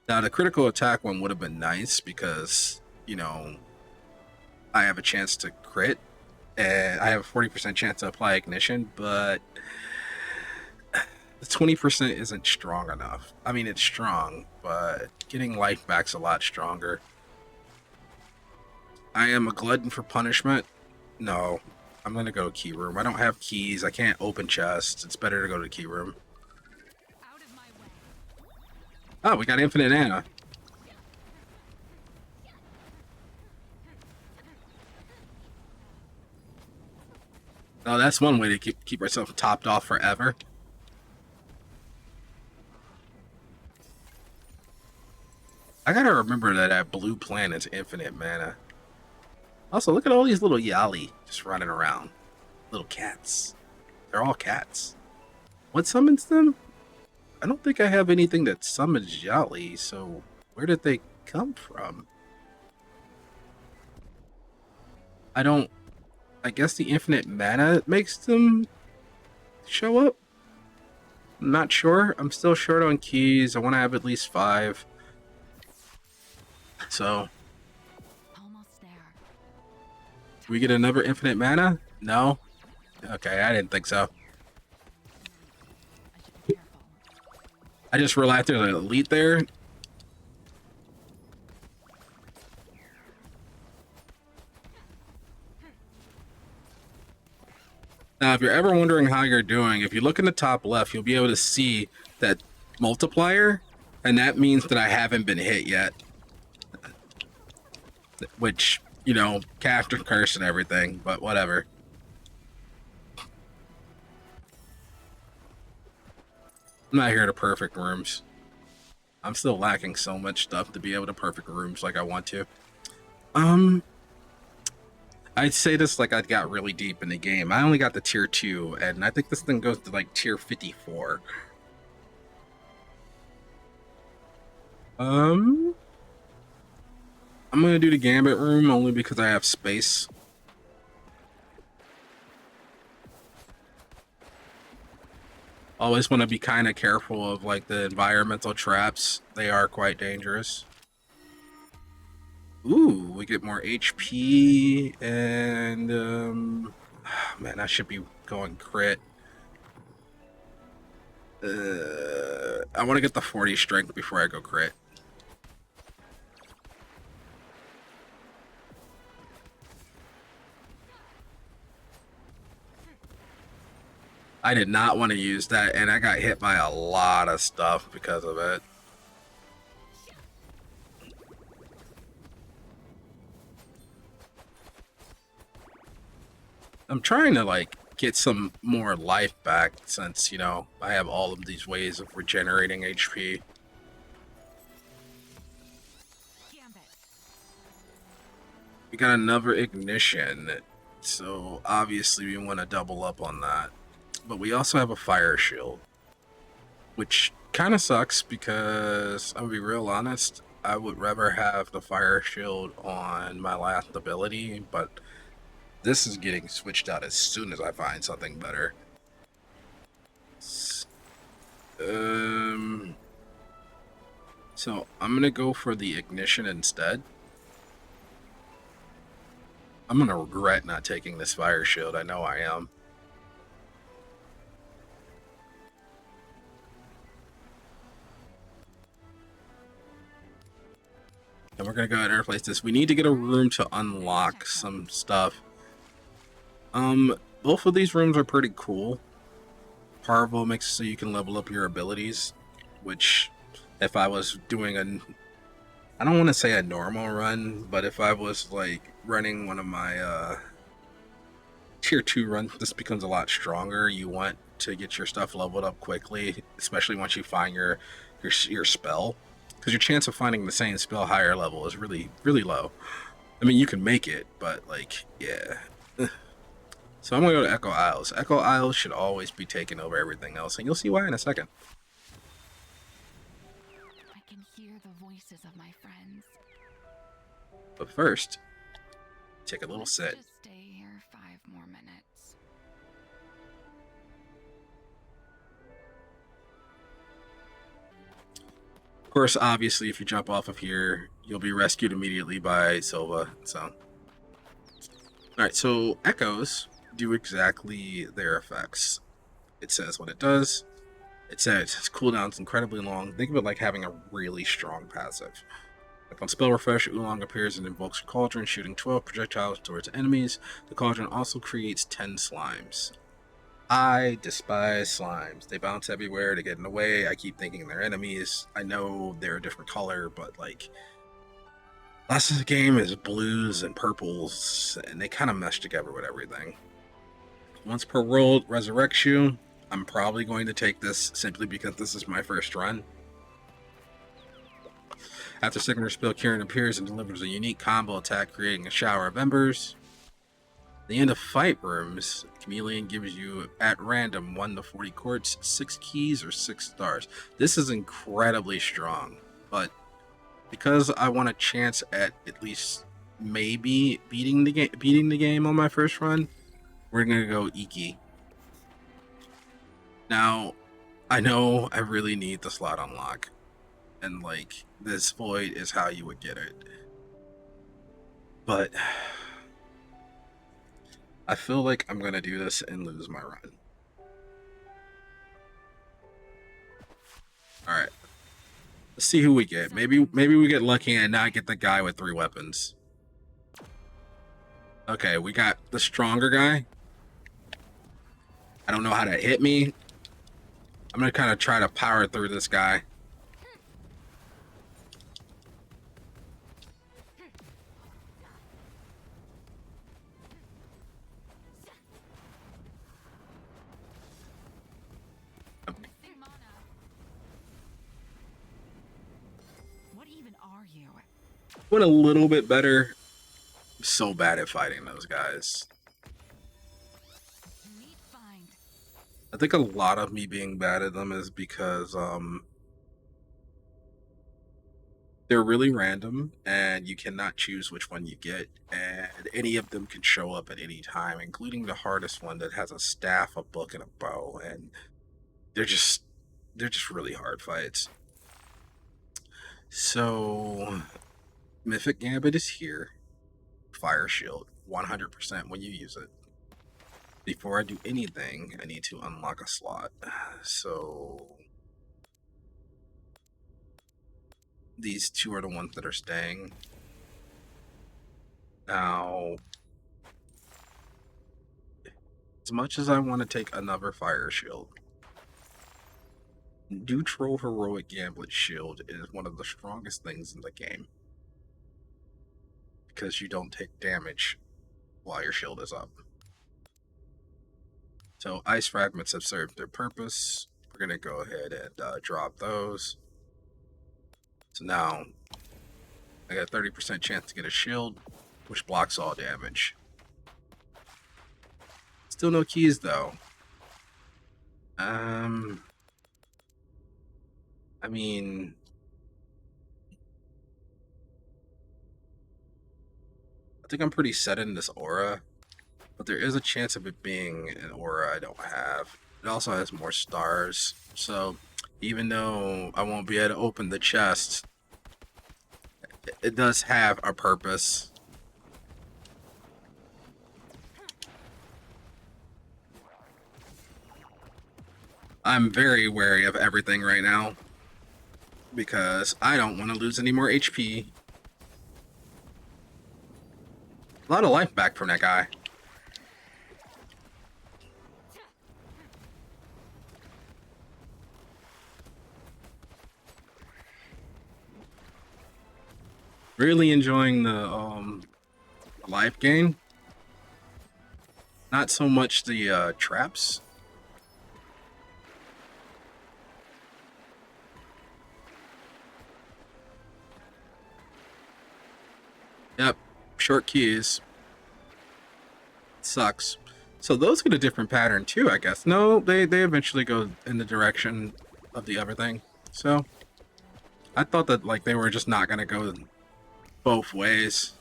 Now, the critical attack one would have been nice because, you know, I have a chance to crit. And I have a 40% chance to apply ignition, but the 20% isn't strong enough. I mean, it's strong, but getting life back's a lot stronger. I am a glutton for punishment. No, I'm going to go key room. I don't have keys. I can't open chests. It's better to go to the key room. Out of my way. Oh, we got infinite Anna. Oh, that's one way to keep ourselves topped off forever. I gotta remember that blue planet's infinite mana. Also, look at all these little Yali just running around. Little cats. They're all cats. What summons them? I don't think I have anything that summons Yali, so where did they come from? I guess the infinite mana makes them show up? I'm not sure. I'm still short on keys. I want to have at least 5. So... Almost there. we get another infinite mana? No? Okay, I didn't think so. I should be careful. I just realized there's an elite there. Now, if you're ever wondering how you're doing, if you look in the top left, you'll be able to see that multiplier, and that means that I haven't been hit yet. Which, you know, cast and curse and everything, but whatever. I'm not here to perfect rooms. I'm still lacking so much stuff to be able to perfect rooms like I want to. I'd say this like I got really deep in the game. I only got to tier 2, and I think this thing goes to like tier 54. I'm gonna do the Gambit room only because I have space. Always want to be kind of careful of like the environmental traps. They are quite dangerous. Ooh, we get more HP and man, I should be going crit. I want to get the 40 strength before I go crit. I did not want to use that, and I got hit by a lot of stuff because of it. I'm trying to, like, get some more life back since, you know, I have all of these ways of regenerating HP. We got another ignition, so obviously we want to double up on that. But we also have a fire shield, which kind of sucks because, I'll be real honest, I would rather have the fire shield on my last ability, but this is getting switched out as soon as I find something better. So I'm gonna go for the ignition instead. I'm gonna regret not taking this fire shield, I know I am. And we're gonna go ahead and replace this. We need to get a room to unlock some stuff. Both of these rooms are pretty cool. Parvo makes it so you can level up your abilities, which if I was doing I don't want to say a normal run, but if I was like running one of my tier 2 runs, this becomes a lot stronger. You want to get your stuff leveled up quickly, especially once you find your spell, because your chance of finding the same spell higher level is really, really low. I mean, you can make it, but like, yeah. So I'm gonna go to Echo Isles. Echo Isles should always be taking over everything else, and you'll see why in a second. I can hear the voices of my friends. But first, take a little Let's sit. just stay here 5 more minutes. Of course, obviously, if you jump off of here, you'll be rescued immediately by Silva. So, alright, so Echoes do exactly their effects. It says what it does. It says its cooldown's incredibly long. Think of it like having a really strong passive. Like on spell refresh, Oolong appears and invokes a cauldron, shooting 12 projectiles towards enemies. The cauldron also creates 10 slimes. I despise slimes. They bounce everywhere, they get in the way. I keep thinking they're enemies. I know they're a different color, but like, last of the game is blues and purples, and they kind of mesh together with everything. Once per world resurrects you. I'm probably going to take this simply because this is my first run. After signature spell, Kieran appears and delivers a unique combo attack, creating a shower of embers. At the end of fight rooms, Chameleon gives you at random 1 to 40 quartz, 6 keys, or 6 stars. This is incredibly strong, but because I want a chance at least maybe beating the game on my first run, we're gonna go Iki. Now, I know I really need the slot unlock, and like, this void is how you would get it. But I feel like I'm gonna do this and lose my run. Alright. Let's see who we get. Maybe we get lucky and not get the guy with 3 weapons. Okay, we got the stronger guy. I don't know how to hit me. I'm gonna kind of try to power through this guy. What even are you? Went a little bit better. I'm so bad at fighting those guys. Neat find. I think a lot of me being bad at them is because they're really random and you cannot choose which one you get, and any of them can show up at any time, including the hardest one that has a staff, a book, and a bow, and they're just really hard fights. So Mythic Gambit is here. Fire Shield 100% when you use it. Before I do anything, I need to unlock a slot. So these 2 are the ones that are staying. Now, as much as I want to take another Fire Shield, Neutral Heroic Gambit Shield is one of the strongest things in the game. Because you don't take damage while your shield is up. So Ice Fragments have served their purpose. We're going to go ahead and drop those. So now I got a 30% chance to get a shield, which blocks all damage. Still no keys though. I mean, I think I'm pretty set in this aura, but there is a chance of it being an aura I don't have. It also has more stars, so even though I won't be able to open the chest, it does have a purpose. I'm very wary of everything right now because I don't want to lose any more HP. A lot of life back from that guy. Really enjoying the life gain. Not so much the traps. Yep, short keys. Sucks. So those get a different pattern too, I guess. No, they eventually go in the direction of the other thing. So I thought that like they were just not gonna go both ways.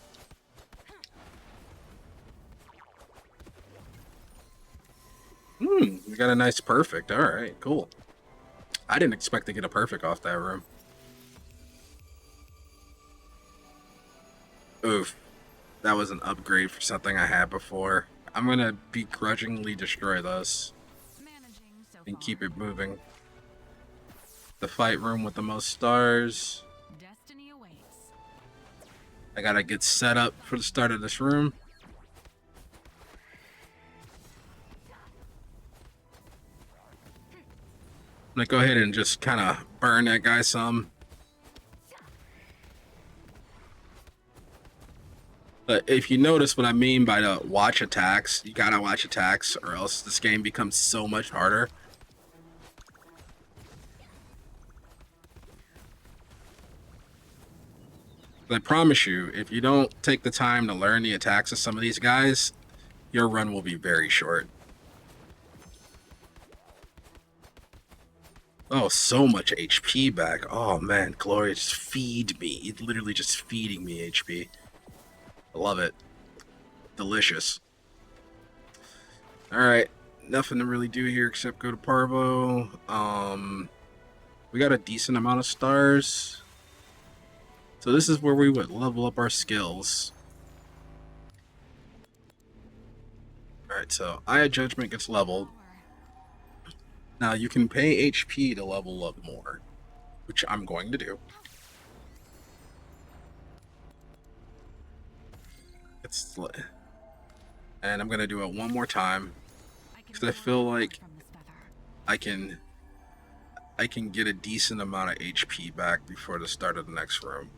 We got a nice perfect. All right, cool. I didn't expect to get a perfect off that room. Oof. That was an upgrade for something I had before. I'm gonna begrudgingly destroy those and keep it moving. The fight room with the most stars. Destiny awaits. I gotta get set up for the start of this room. I'm gonna go ahead and just kind of burn that guy some. But if you notice what I mean by the watch attacks, you gotta watch attacks or else this game becomes so much harder. But I promise you, if you don't take the time to learn the attacks of some of these guys, your run will be very short. Oh, so much HP back. Oh man, Gloria, just feed me. It's literally just feeding me HP. I love it. Delicious. Alright, nothing to really do here except go to Parvo. We got a decent amount of stars. So this is where we would level up our skills. Alright, so Eye of Judgment gets leveled. Now you can pay HP to level up more, which I'm going to do. And I'm going to do it one more time because I feel like I can get a decent amount of HP back before the start of the next room.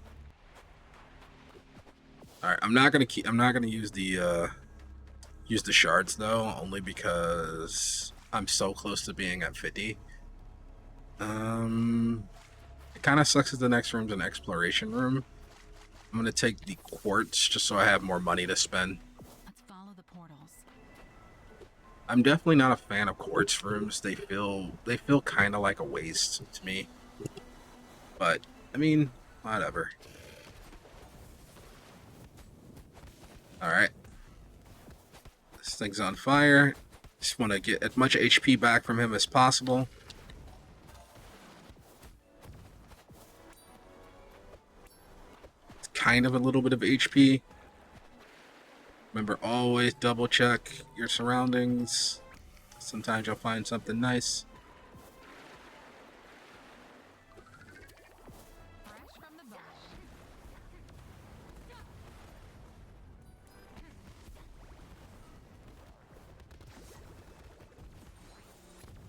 All right, I'm not going to use the shards though, only because I'm so close to being at 50. It kind of sucks that the next room's an exploration room. I'm going to take the quartz just so I have more money to spend. Let's follow the portals. I'm definitely not a fan of quartz rooms. They feel kind of like a waste to me. But I mean, whatever. All right. This thing's on fire. Just want to get as much HP back from him as possible. It's kind of a little bit of HP. Remember, always double check your surroundings. Sometimes you'll find something nice.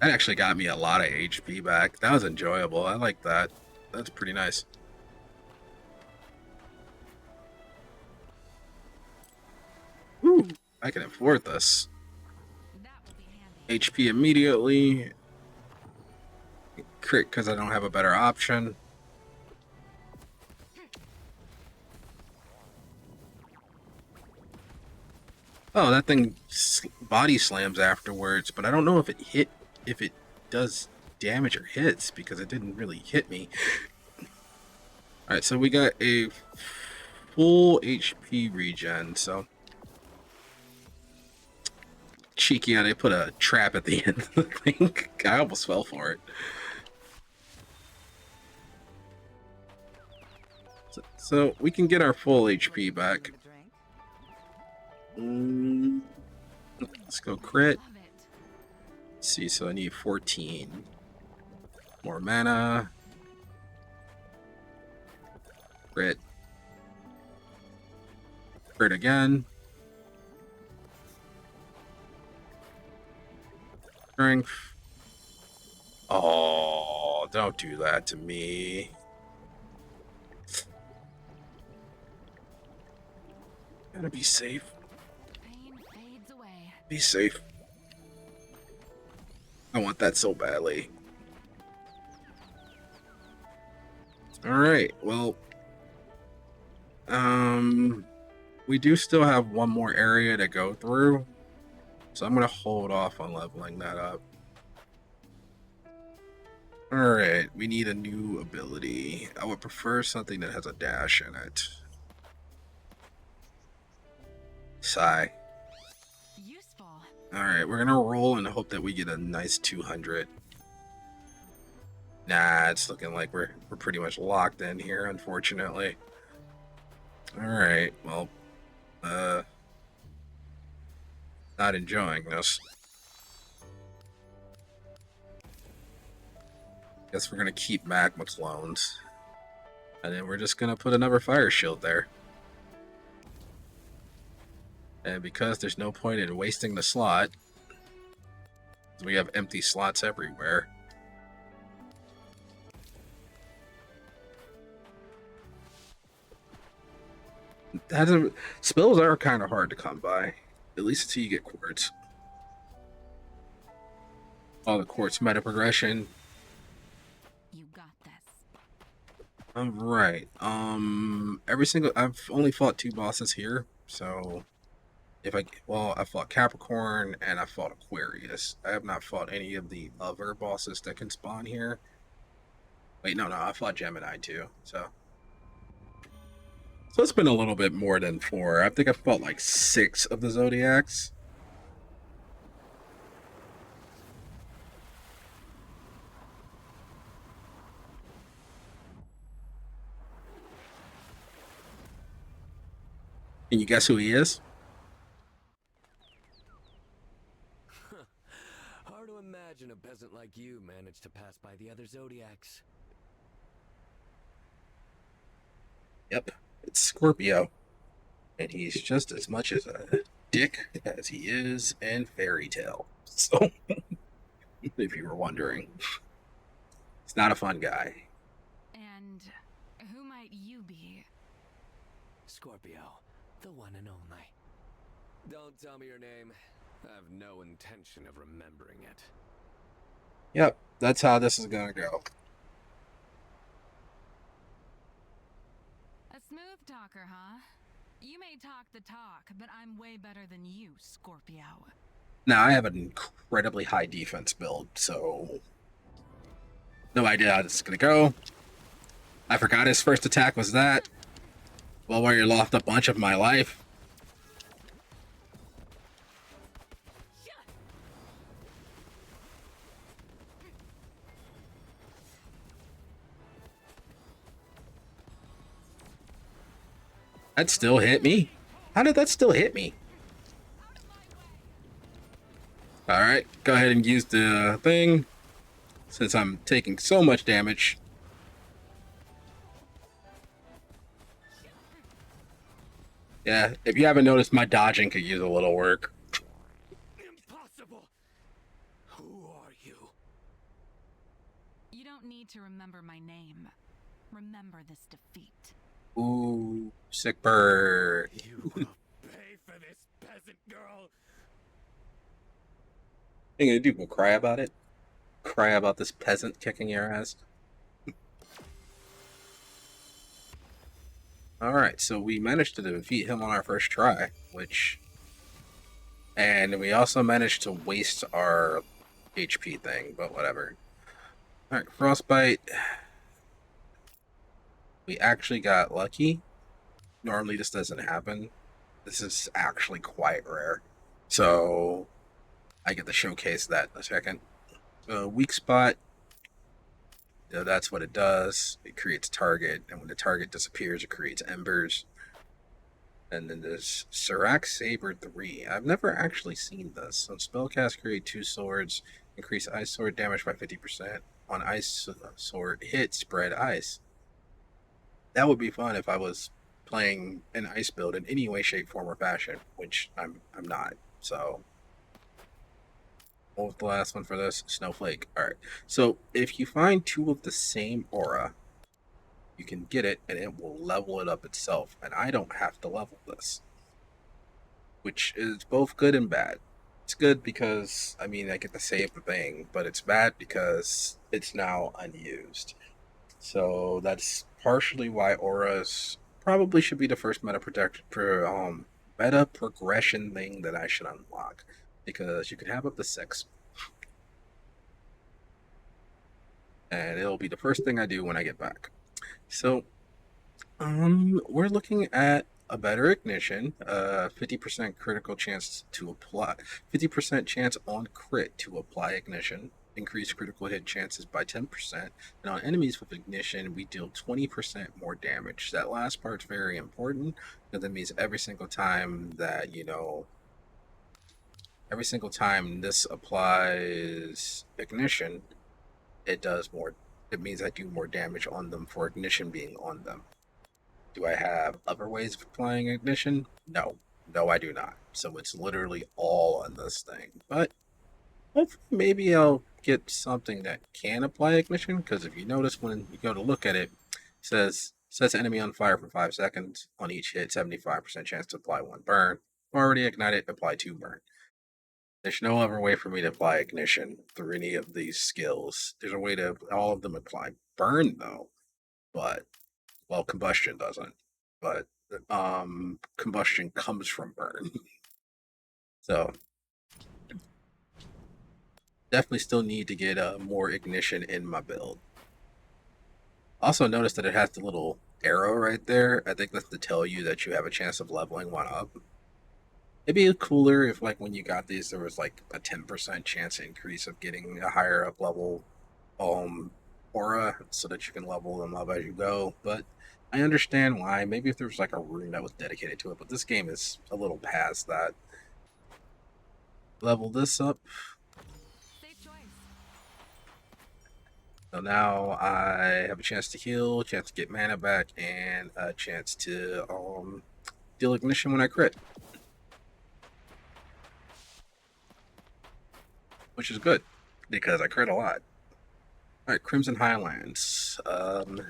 That actually got me a lot of HP back. That was enjoyable. I like that. That's pretty nice. Ooh, I can afford this. HP immediately. Crit because I don't have a better option. Oh, that thing body slams afterwards, but I don't know if it does damage or hits because it didn't really hit me. Alright, so we got a full HP regen, so cheeky on it, put a trap at the end of the thing. I almost fell for it. So we can get our full HP back. Let's go crit. Let's see, so I need 14 more mana. Crit. Crit again. Strength. Oh, don't do that to me. Gotta be safe. Pain fades away. Be safe. I want that so badly. Alright, well, we do still have one more area to go through, so I'm going to hold off on leveling that up. Alright, we need a new ability. I would prefer something that has a dash in it. Sigh. Useful. Alright, we're gonna roll and hope that we get a nice 200. Nah, it's looking like we're pretty much locked in here, unfortunately. Alright, well, not enjoying this. Guess we're gonna keep magma clones. And then we're just gonna put another fire shield there. And because there's no point in wasting the slot, we have empty slots everywhere. Spells are kind of hard to come by, at least until you get quartz. All the quartz meta progression. You got this. All right. I've only fought 2 bosses here, so I fought Capricorn and I fought Aquarius. I have not fought any of the other bosses that can spawn here. Wait, no, I fought Gemini too. So it's been a little bit more than 4. I think I fought like 6 of the Zodiacs. Can you guess who he is? imagine a peasant like you managed to pass by the other Zodiacs. Yep, it's Scorpio. And he's just as much as a dick as he is in Fairy Tale. So, if you were wondering, he's not a fun guy. And who might you be? Scorpio, the one and only. Don't tell me your name. I have no intention of remembering it. Yep, that's how this is gonna go. A smooth talker, huh? You may talk the talk, but I'm way better than you, Scorpio. Now, I have an incredibly high defense build, so no idea how this is gonna go. I forgot his first attack was that. Well, where you lost a bunch of my life. That still hit me? How did that still hit me? Alright, go ahead and use the thing, since I'm taking so much damage. Yeah, if you haven't noticed, my dodging could use a little work. Impossible! Who are you? You don't need to remember my name. Remember this defeat. Ooh, sick bird. You will pay for this, peasant girl! Thing to do, will cry about it. Cry about this peasant kicking your ass. Alright, so we managed to defeat him on our first try, and we also managed to waste our HP thing, but whatever. Alright, Frostbite. We actually got lucky. Normally this doesn't happen. This is actually quite rare. So I get to showcase that in a second. Weak spot. That's what it does. It creates a target, and when the target disappears, it creates embers. And then there's Serac Saber 3. I've never actually seen this. On spellcast, create 2 swords. Increase ice sword damage by 50%. On ice sword hit, spread ice. That would be fun if I was playing an ice build in any way, shape, form, or fashion, which I'm not. So, what was the last one for this? Snowflake. All right. So, if you find 2 of the same aura, you can get it, and it will level it up itself. And I don't have to level this, which is both good and bad. It's good because, I mean, I get to save the thing, but it's bad because it's now unused. So that's partially why auras probably should be the first meta progression thing that I should unlock, because you could have up to 6, and it'll be the first thing I do when I get back. So we're looking at a better ignition, 50% critical chance to apply, 50% chance on crit to apply ignition. Increase critical hit chances by 10%, and on enemies with ignition we deal 20% more damage. That last part's very important, because that means every single time that, every single time this applies ignition, it does more. It means I do more damage on them for ignition being on them. Do I have other ways of applying ignition? No, I do not. So it's literally all on this thing, but hopefully maybe I'll get something that can apply ignition, because if you notice when you go to look at it, it says sets enemy on fire for 5 seconds. On each hit, 75% chance to apply 1 burn. Already ignited, apply 2 burn. There's no other way for me to apply ignition through any of these skills. There's a way to all of them apply burn though, but well, combustion doesn't. But combustion comes from burn. So definitely still need to get more ignition in my build. Also notice that it has the little arrow right there. I think that's to tell you that you have a chance of leveling one up. It'd be cooler if, like, when you got these, there was like a 10% chance increase of getting a higher up level aura, so that you can level them up as you go. But I understand why. Maybe if there was like a room that was dedicated to it, but this game is a little past that. Level this up. Safe choice. So now I have a chance to heal, a chance to get mana back, and a chance to deal ignition when I crit. Which is good, because I crit a lot. Alright, Crimson Highlands. The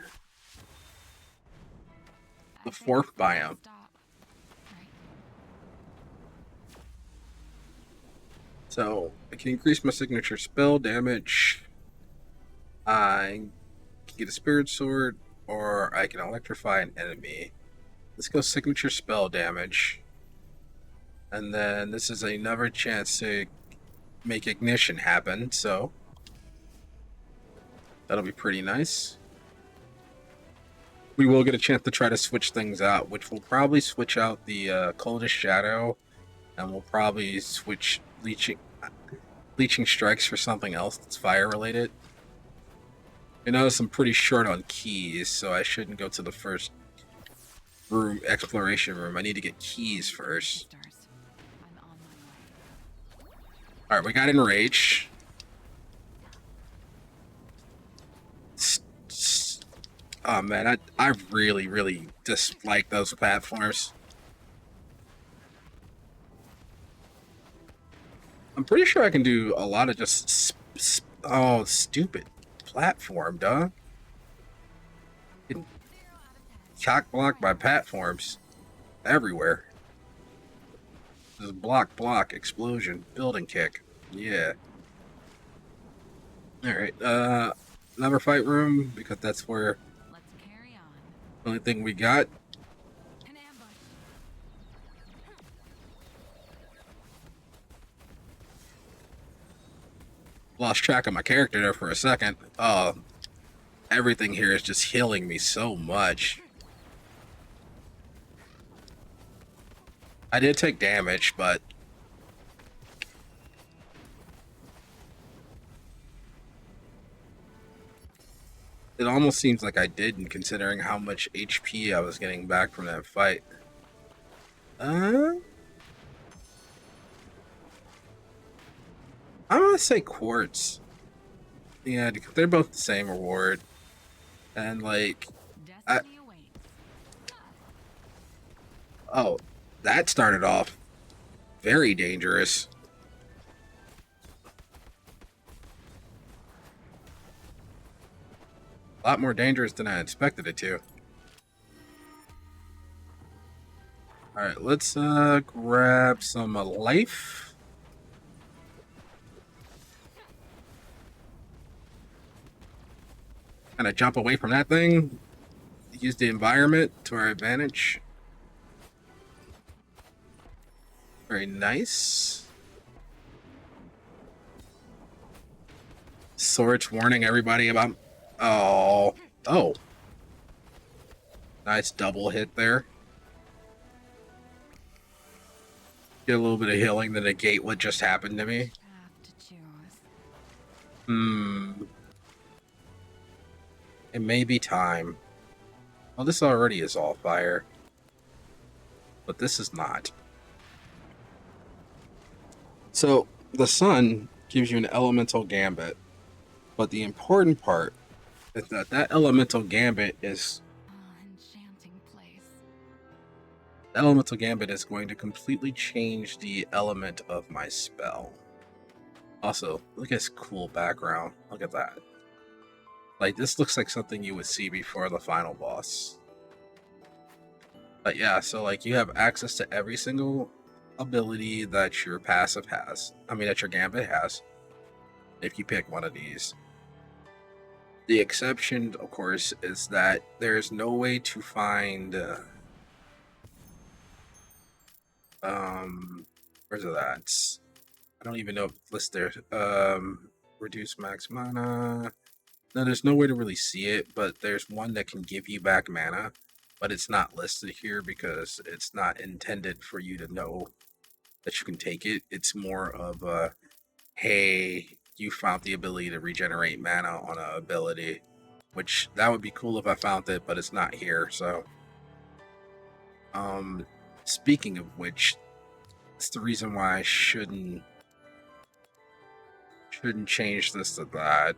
fourth biome. So, I can increase my signature spell damage. I can get a Spirit Sword, or I can electrify an enemy. Let's go signature spell damage. And then this is another chance to make ignition happen, so that'll be pretty nice. We will get a chance to try to switch things out, which will probably switch out the Coldest Shadow, and we'll probably switch Leeching Strikes for something else that's fire related. I notice I'm pretty short on keys, so I shouldn't go to the first room, exploration room. I need to get keys first. Alright, we got Enrage. Oh man, I really dislike those platforms. I'm pretty sure I can do a lot of just oh, stupid platform, duh. Cock blocked by platforms everywhere. Just block, explosion, building kick. Yeah. Alright, another fight room, because that's where the only thing we got. Lost track of my character there for a second. Oh, everything here is just healing me so much. I did take damage, but it almost seems like I didn't, considering how much HP I was getting back from that fight. I'm gonna say quartz. Yeah, they're both the same reward. And like, oh, that started off very dangerous. A lot more dangerous than I expected it to. Alright, let's grab some life. Kind of jump away from that thing. Use the environment to our advantage. Very nice. Swords warning everybody about... Oh. Nice double hit there. Get a little bit of healing to negate what just happened to me. It may be time. Well, this already is all fire. But this is not. So, the sun gives you an elemental gambit. But the important part is that elemental gambit is... The elemental gambit is going to completely change the element of my spell. Also, look at this cool background. Look at that. Like, this looks like something you would see before the final boss. But yeah, so like you have access to every single ability that your passive has. I mean, that your gambit has. If you pick one of these. The exception, of course, is that there's no way to find... where's it at? I don't even know if it's listed there. Reduce max mana. No, there's no way to really see it, but there's one that can give you back mana, but it's not listed here because it's not intended for you to know that you can take it. It's more of a, hey, you found the ability to regenerate mana on an ability, which that would be cool if I found it, but it's not here. So, speaking of which, it's the reason why I shouldn't change this to that.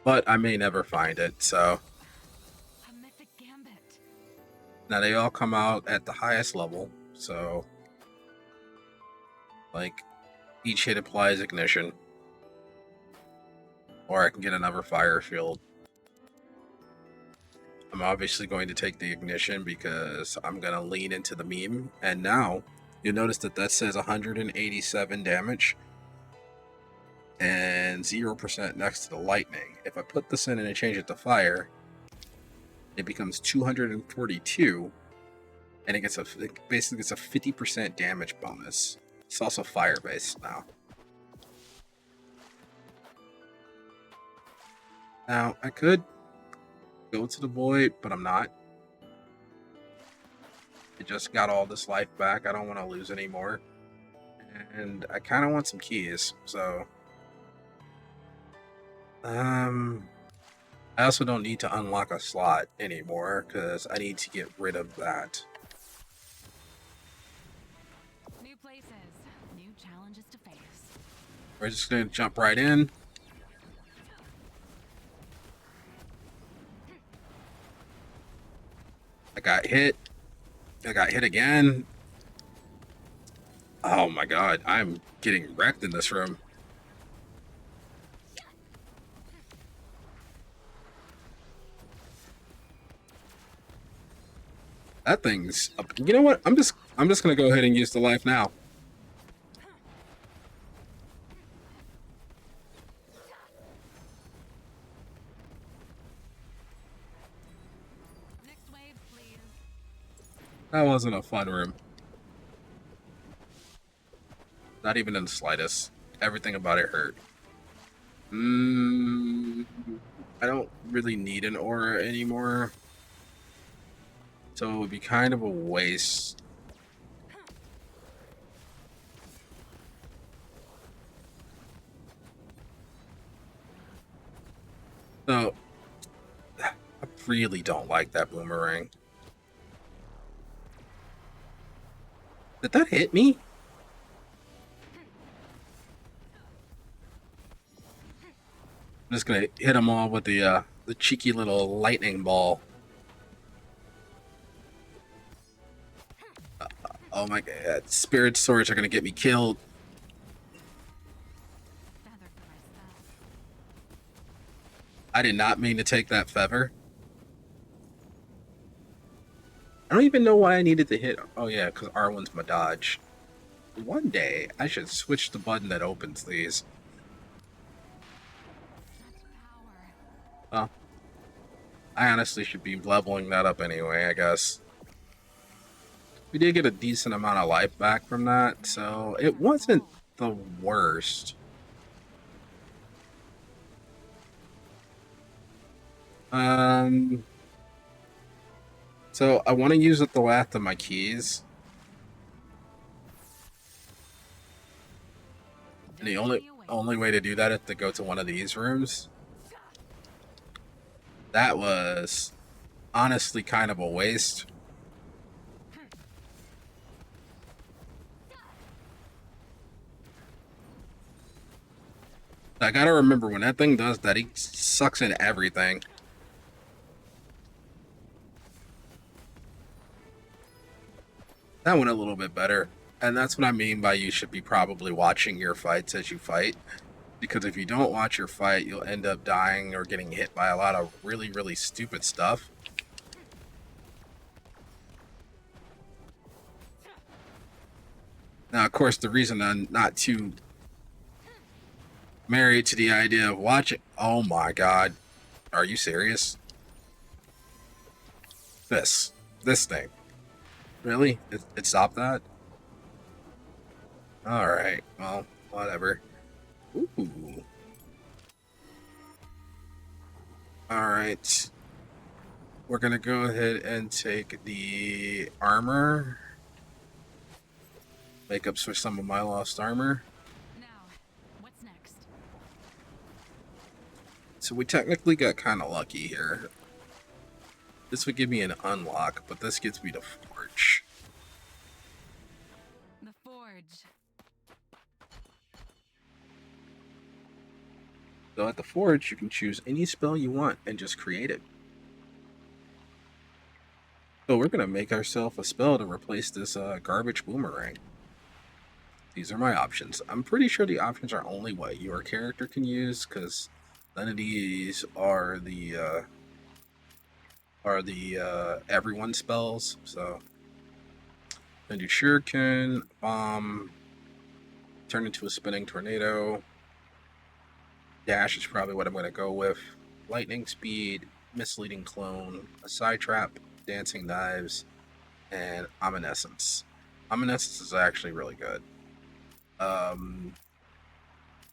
but I may never find it. So A mythic gambit. now they all come out at the highest level. So like each hit applies ignition, or I can get another fire field. I'm obviously going to take the ignition because I'm going to lean into the meme. And now you'll notice that that says 187 damage and 0% next to the lightning. If I put this in and I change it to fire, it becomes 242, and it basically gets a 50% damage bonus. It's also fire based now. Now I could go to the void, but I'm not. I just got all this life back. I don't want to lose anymore. And I kind of want some keys, so I also don't need to unlock a slot anymore because I need to get rid of that. New places, new challenges to face. We're just gonna jump right in. I got hit. I got hit again. Oh my god, I'm getting wrecked in this room. That thing's up. You know what? I'm just gonna go ahead and use the life now. Next wave, please. That wasn't a fun room. Not even in the slightest. Everything about it hurt. I don't really need an aura anymore. So it would be kind of a waste. So I really don't like that boomerang. Did that hit me? I'm just gonna hit them all with the cheeky little lightning ball. Oh my god, spirit swords are gonna get me killed. Feather for myself. I did not mean to take that feather. I don't even know why I needed to hit. Oh yeah, because R1's my dodge. One day, I should switch the button that opens these. Such power. Oh. I honestly should be leveling that up anyway, I guess. We did get a decent amount of life back from that, so it wasn't the worst. So I want to use up the last of my keys. And the only way to do that is to go to one of these rooms. That was honestly kind of a waste. I gotta remember when that thing does that, he sucks in everything. That went a little bit better. And that's what I mean by you should be probably watching your fights as you fight. Because if you don't watch your fight, you'll end up dying or getting hit by a lot of really, really stupid stuff. Now, of course, the reason I'm not too married to the idea of watching... Oh my god. Are you serious? This thing. Really? It stopped that? Alright, well, whatever. Ooh. Alright. We're gonna go ahead and take the armor. Make up for some of my lost armor. Now, what's next? So we technically got kind of lucky here. This would give me an unlock, but this gets me to Forge. The Forge. So at the forge, you can choose any spell you want and just create it. So we're going to make ourselves a spell to replace this garbage boomerang. These are my options. I'm pretty sure the options are only what your character can use, because none of these are the everyone spells. So then do shuriken, bomb, turn into a spinning tornado. Dash is probably what I'm going to go with. Lightning speed, misleading clone, a side trap, dancing knives, and omniscience. Omniscience is actually really good.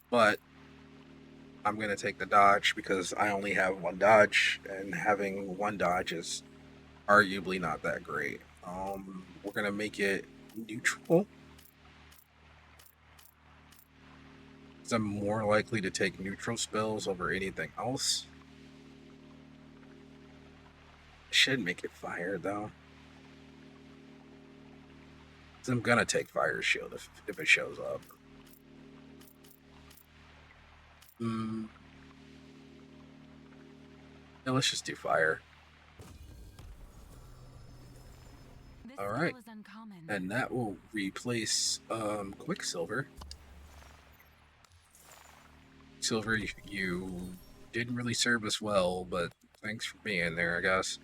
But I'm going to take the dodge because I only have one dodge, and having one dodge is arguably not that great. We're going to make it neutral, because I'm more likely to take neutral spells over anything else. Should make it fire, though. So I'm going to take Fire Shield if it shows up. Yeah, let's just do fire. All right, and that will replace Quicksilver. Silver, you didn't really serve us well, but thanks for being there, I guess.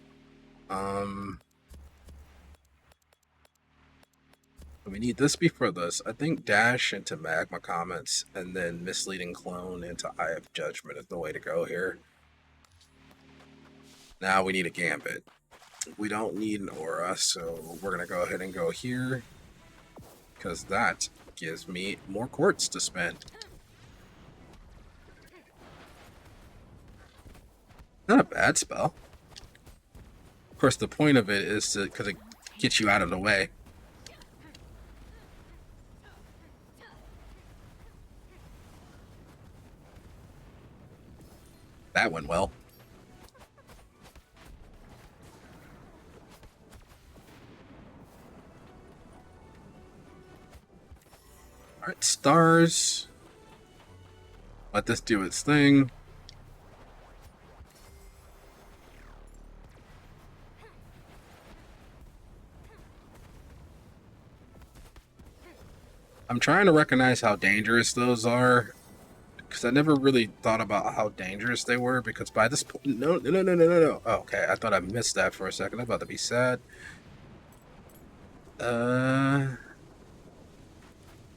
We need this before this. I think Dash into Magma Comets and then Misleading Clone into Eye of Judgment is the way to go here. Now we need a Gambit. We don't need an Aura, so we're going to go ahead and go here, because that gives me more quartz to spend. Not a bad spell. Of course, the point of it is because it gets you out of the way. That went well. Alright, stars. Let this do its thing. I'm trying to recognize how dangerous those are, because I never really thought about how dangerous they were, because by this point... No. Oh, okay, I thought I missed that for a second. I'm about to be sad.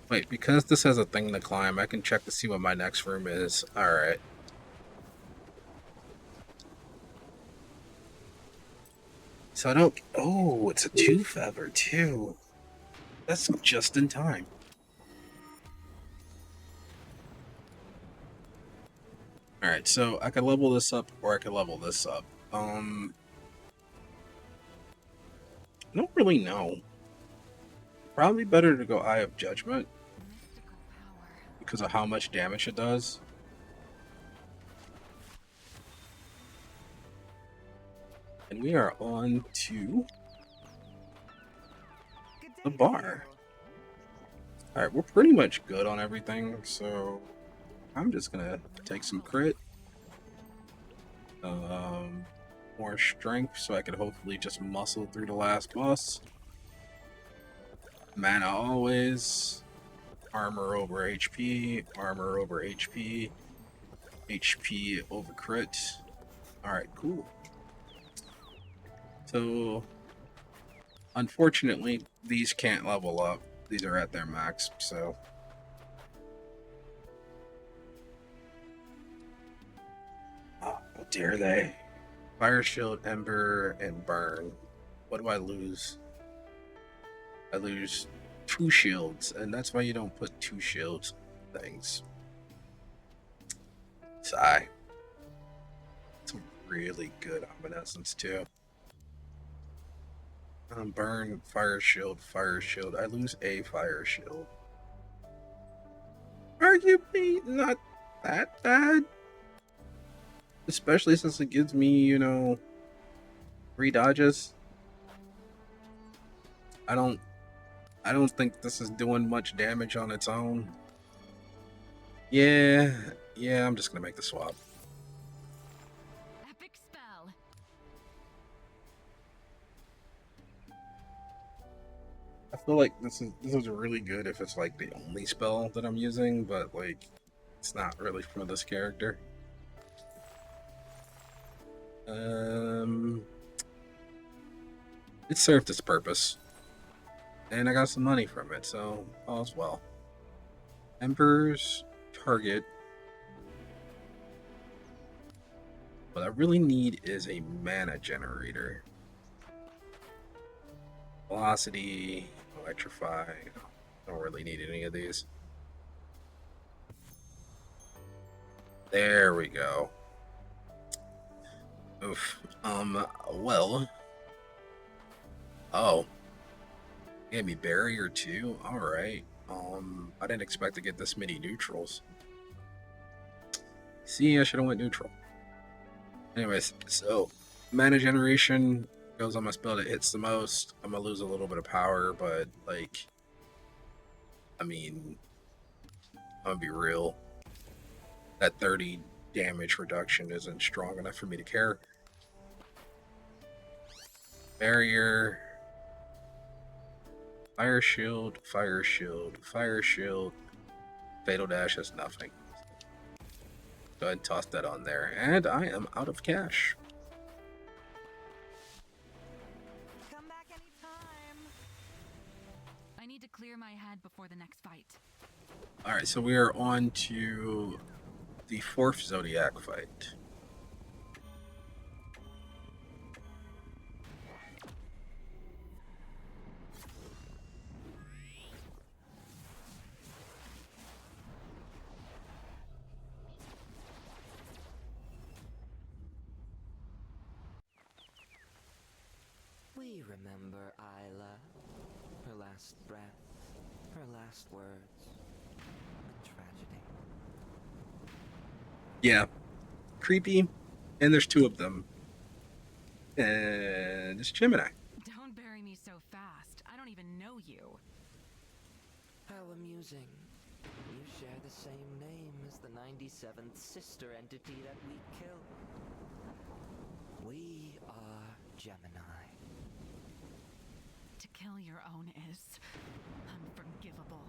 Wait, because this has a thing to climb, I can check to see what my next room is. Alright. So I don't... Oh, it's a 2-feather, too. That's just in time. Alright, so I can level this up, or I can level this up. I don't really know. Probably better to go Eye of Judgment, because of how much damage it does. And we are on to the bar. Alright, we're pretty much good on everything, so I'm just gonna take some crit. More strength, so I could hopefully just muscle through the last boss. Mana always. Armor over HP. Armor over HP. HP over crit. Alright, cool. So, unfortunately, these can't level up. These are at their max, so... Oh, how dare they? Fire Shield, Ember, and Burn. What do I lose? I lose 2 shields, and that's why you don't put 2 shields things. Sigh. It's a really good Omniscience, too. Burn, Fire Shield, Fire Shield. I lose a Fire Shield. Arguably not that bad. Especially since it gives me, you know, 3 dodges. I don't think this is doing much damage on its own. Yeah, Yeah, I'm just gonna make the swap. Epic spell. I feel like this is really good if it's like the only spell that I'm using, but like it's not really for this character. It served its purpose, and I got some money from it, so all's well. Emperor's target. What I really need is a mana generator. Velocity, electrify. Don't really need any of these. There we go. Oof. Well. Oh. Gave me barrier too? Alright. I didn't expect to get this many neutrals. See, I should have went neutral. Anyways, so mana generation goes on my spell that hits the most. I'm gonna lose a little bit of power, but like, I mean, I'm gonna be real. That 30 damage reduction isn't strong enough for me to care. Barrier, fire shield, fire shield, fire shield. Fatal dash has nothing. Go ahead and toss that on there, and I am out of cash. Come back anytime. I need to clear my head before the next fight. All right, so we are on to the 4th Zodiac fight. We remember Isla, her last breath, her last words, a tragedy. Yeah, creepy, and there's 2 of them. And it's Gemini. Don't bury me so fast. I don't even know you. How amusing. You share the same name as the 97th sister entity that we killed. We are Gemini. To kill your own is unforgivable.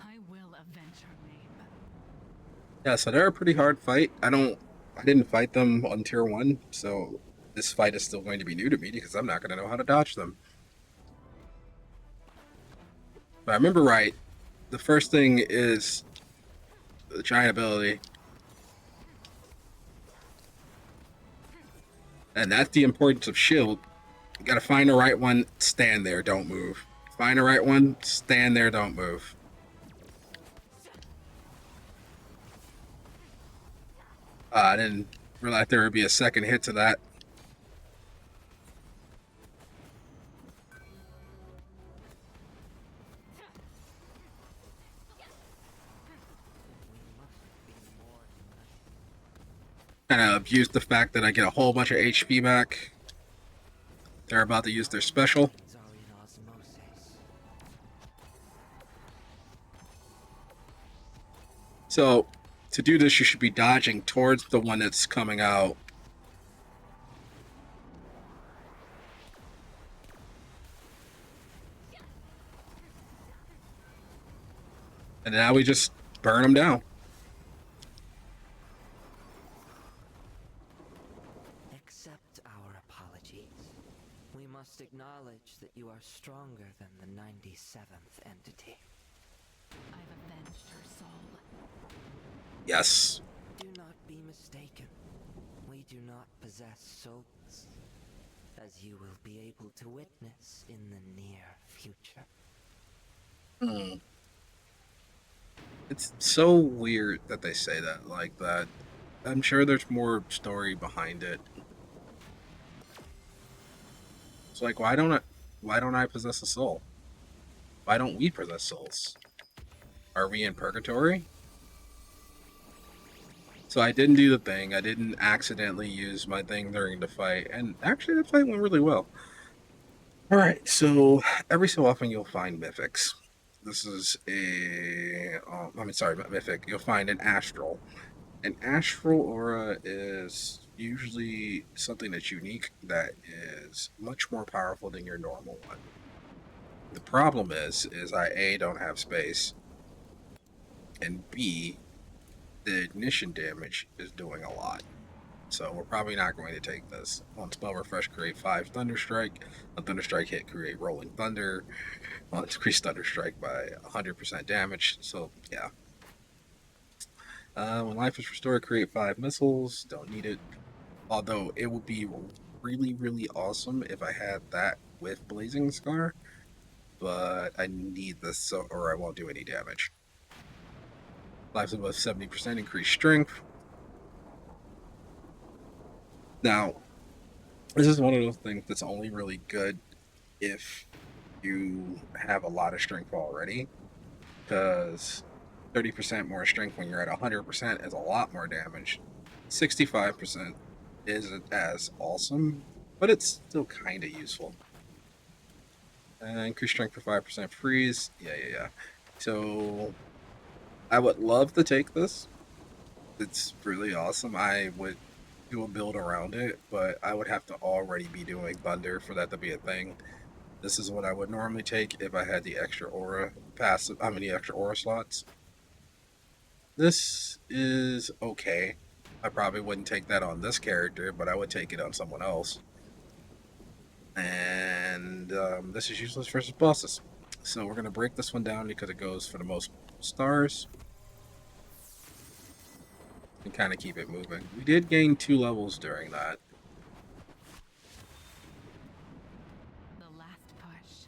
I will avenge her name. Yeah, so they're a pretty hard fight. I didn't fight them on tier 1, so this fight is still going to be new to me because I'm not going to know how to dodge them. If I remember right, the first thing is the giant ability. And that's the importance of shield. You gotta find the right one, stand there, don't move. Find the right one, stand there, don't move. I didn't realize there would be a second hit to that. Kind of abused the fact that I get a whole bunch of HP back. They're about to use their special. So, to do this, you should be dodging towards the one that's coming out. And now we just burn them down. Accept our apologies. We must acknowledge that you are stronger than the 97th entity. I've avenged her soul. Yes. Do not be mistaken. We do not possess souls, as you will be able to witness in the near future. It's so weird that they say that like that. I'm sure there's more story behind it. It's like, why don't I possess a soul? Why don't we possess souls? Are we in purgatory? So I didn't do the thing. I didn't accidentally use my thing during the fight, and actually the fight went really well. All right, so every so often you'll find mythics. This is a, sorry, not mythic. You'll find an astral, An astral aura is usually something that's unique that is much more powerful than your normal one. The problem is I A, don't have space, and B, the ignition damage is doing a lot. So we're probably not going to take this. On spell refresh, create 5 Thunderstrike. On Thunderstrike hit, create Rolling Thunder. On increase Thunderstrike by 100% damage. So yeah. When life is restored, create 5 missiles. Don't need it. Although it would be really, really awesome if I had that with Blazing Scar. But I need this so, or I won't do any damage. Life's above 70%, increased strength. Now, this is one of those things that's only really good if you have a lot of strength already, because 30% more strength when you're at 100% is a lot more damage. 65% isn't as awesome, but it's still kind of useful. Increase strength for 5% freeze. Yeah. So I would love to take this. It's really awesome. I would do a build around it, but I would have to already be doing Thunder for that to be a thing. This is what I would normally take if I had the extra aura passive. I mean, the extra aura slots. This is okay. I probably wouldn't take that on this character, but I would take it on someone else. And this is useless versus bosses. So we're going to break this one down because it goes for the most stars. And kind of keep it moving. We did gain 2 levels during that. The last push.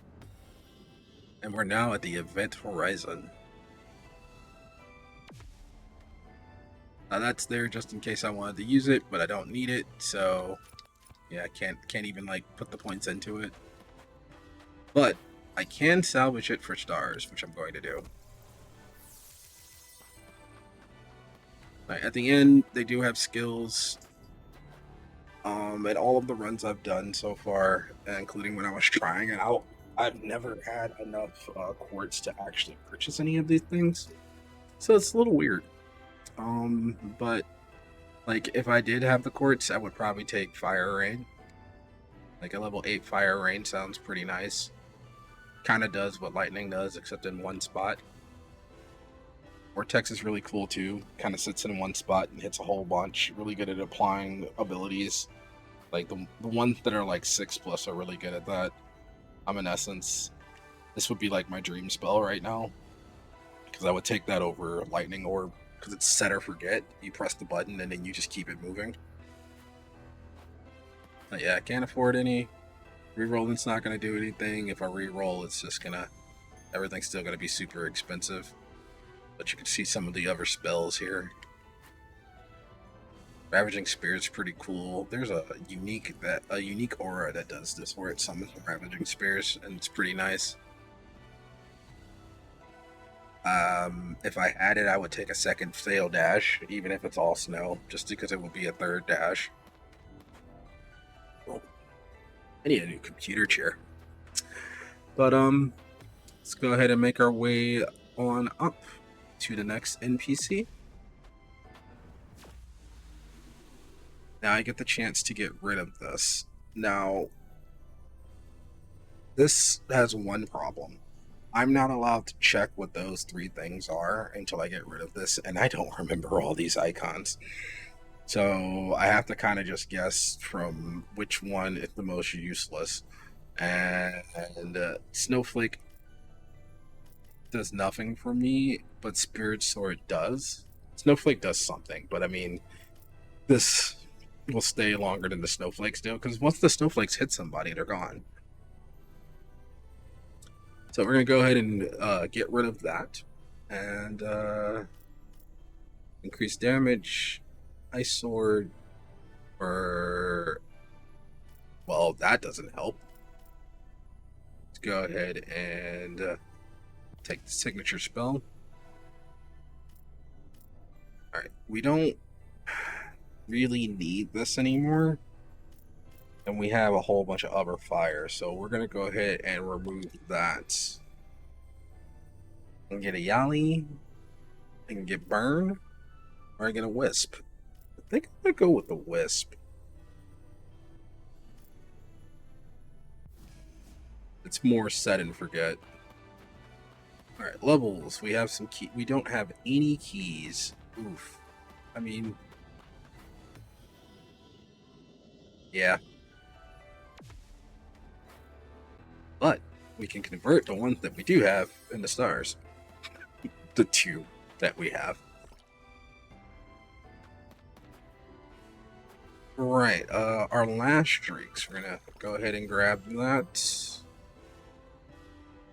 And we're now at the event horizon. Now that's there just in case I wanted to use it, but I don't need it, so yeah, I can't even like put the points into it. But I can salvage it for stars, which I'm going to do. Right, at the end, they do have skills. At all of the runs I've done so far, including when I was trying it out, I've never had enough quartz to actually purchase any of these things. So it's a little weird. But like if I did have the quartz, I would probably take Fire Rain. Like a level 8 Fire Rain sounds pretty nice. Kind of does what Lightning does, except in one spot. Vortex is really cool too. Kind of sits in one spot and hits a whole bunch. Really good at applying abilities. Like the ones that are like 6+ are really good at that. In essence, this would be like my dream spell right now. Because I would take that over Lightning Orb. Because it's set or forget. You press the button and then you just keep it moving. But yeah, I can't afford any. Rerolling's not going to do anything. If I reroll, it's just going to... Everything's still going to be super expensive. But you can see some of the other spells here. Ravaging Spear is pretty cool. There's a unique aura that does this, where it summons Ravaging Spears, and it's pretty nice. If I had it, I would take a second sail dash, even if it's all snow, just because it would be a third dash. Oh, I need a new computer chair. But let's go ahead and make our way on up to the next NPC. Now I get the chance to get rid of this. Now, this has one problem. I'm not allowed to check what those 3 things are until I get rid of this, and I don't remember all these icons. So I have to kind of just guess from which one is the most useless. And Snowflake does nothing for me, but Spirit Sword does. Snowflake does something, but I mean, this will stay longer than the snowflakes do, because once the snowflakes hit somebody, they're gone. So we're going to go ahead and get rid of that. And increase damage. Ice Sword. Or... Well, that doesn't help. Let's go ahead and take the signature spell. Alright, we don't really need this anymore. And we have a whole bunch of other fire, so we're going to go ahead and remove that. And get a Yali. And get Burn. Or I get a wisp. I think I'm gonna go with the wisp. It's more set and forget. Alright, levels. We have some key. We don't have any keys. Oof. I mean, yeah. But we can convert the ones that we do have into stars. The 2 that we have. Right, our last streaks. We're gonna go ahead and grab that.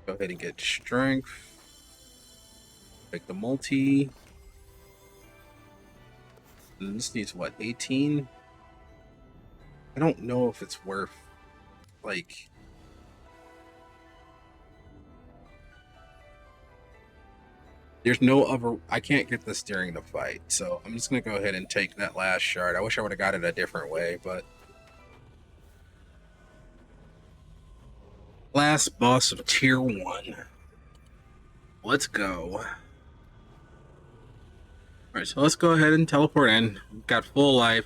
Go ahead and get strength. Pick the multi. And this needs what, 18? I don't know if it's worth, like... There's no other... I can't get this during the fight, so I'm just going to go ahead and take that last shard. I wish I would have got it a different way, but... Last boss of Tier 1. Let's go. Alright, so let's go ahead and teleport in. We've got full life.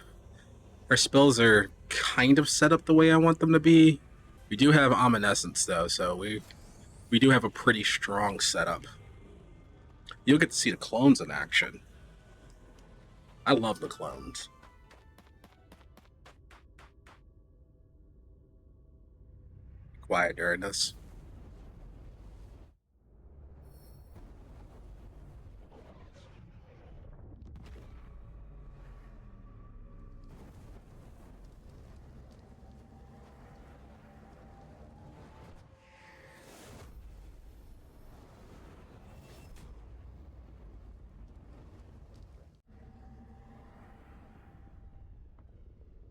Our spells are kind of set up the way I want them to be. We do have Omniscience, though, so we do have a pretty strong setup. You'll get to see the clones in action. I love the clones. Quiet during this.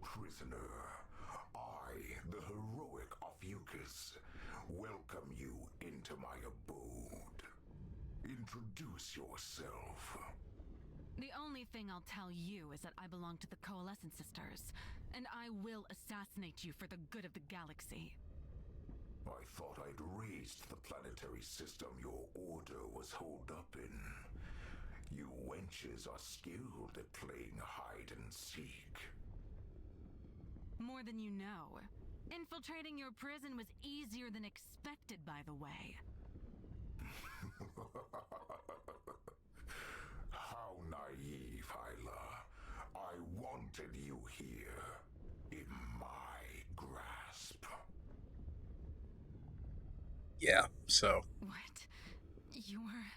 Prisoner, I, the heroic Ophiuchus, welcome you into my abode. Introduce yourself. The only thing I'll tell you is that I belong to the Coalescent Sisters, and I will assassinate you for the good of the galaxy. I thought I'd raised the planetary system your order was holed up in. You wenches are skilled at playing hide and seek. More than you know. Infiltrating your prison was easier than expected, by the way. How naive, Hyla. I wanted you here, in my grasp. Yeah, so... What? You were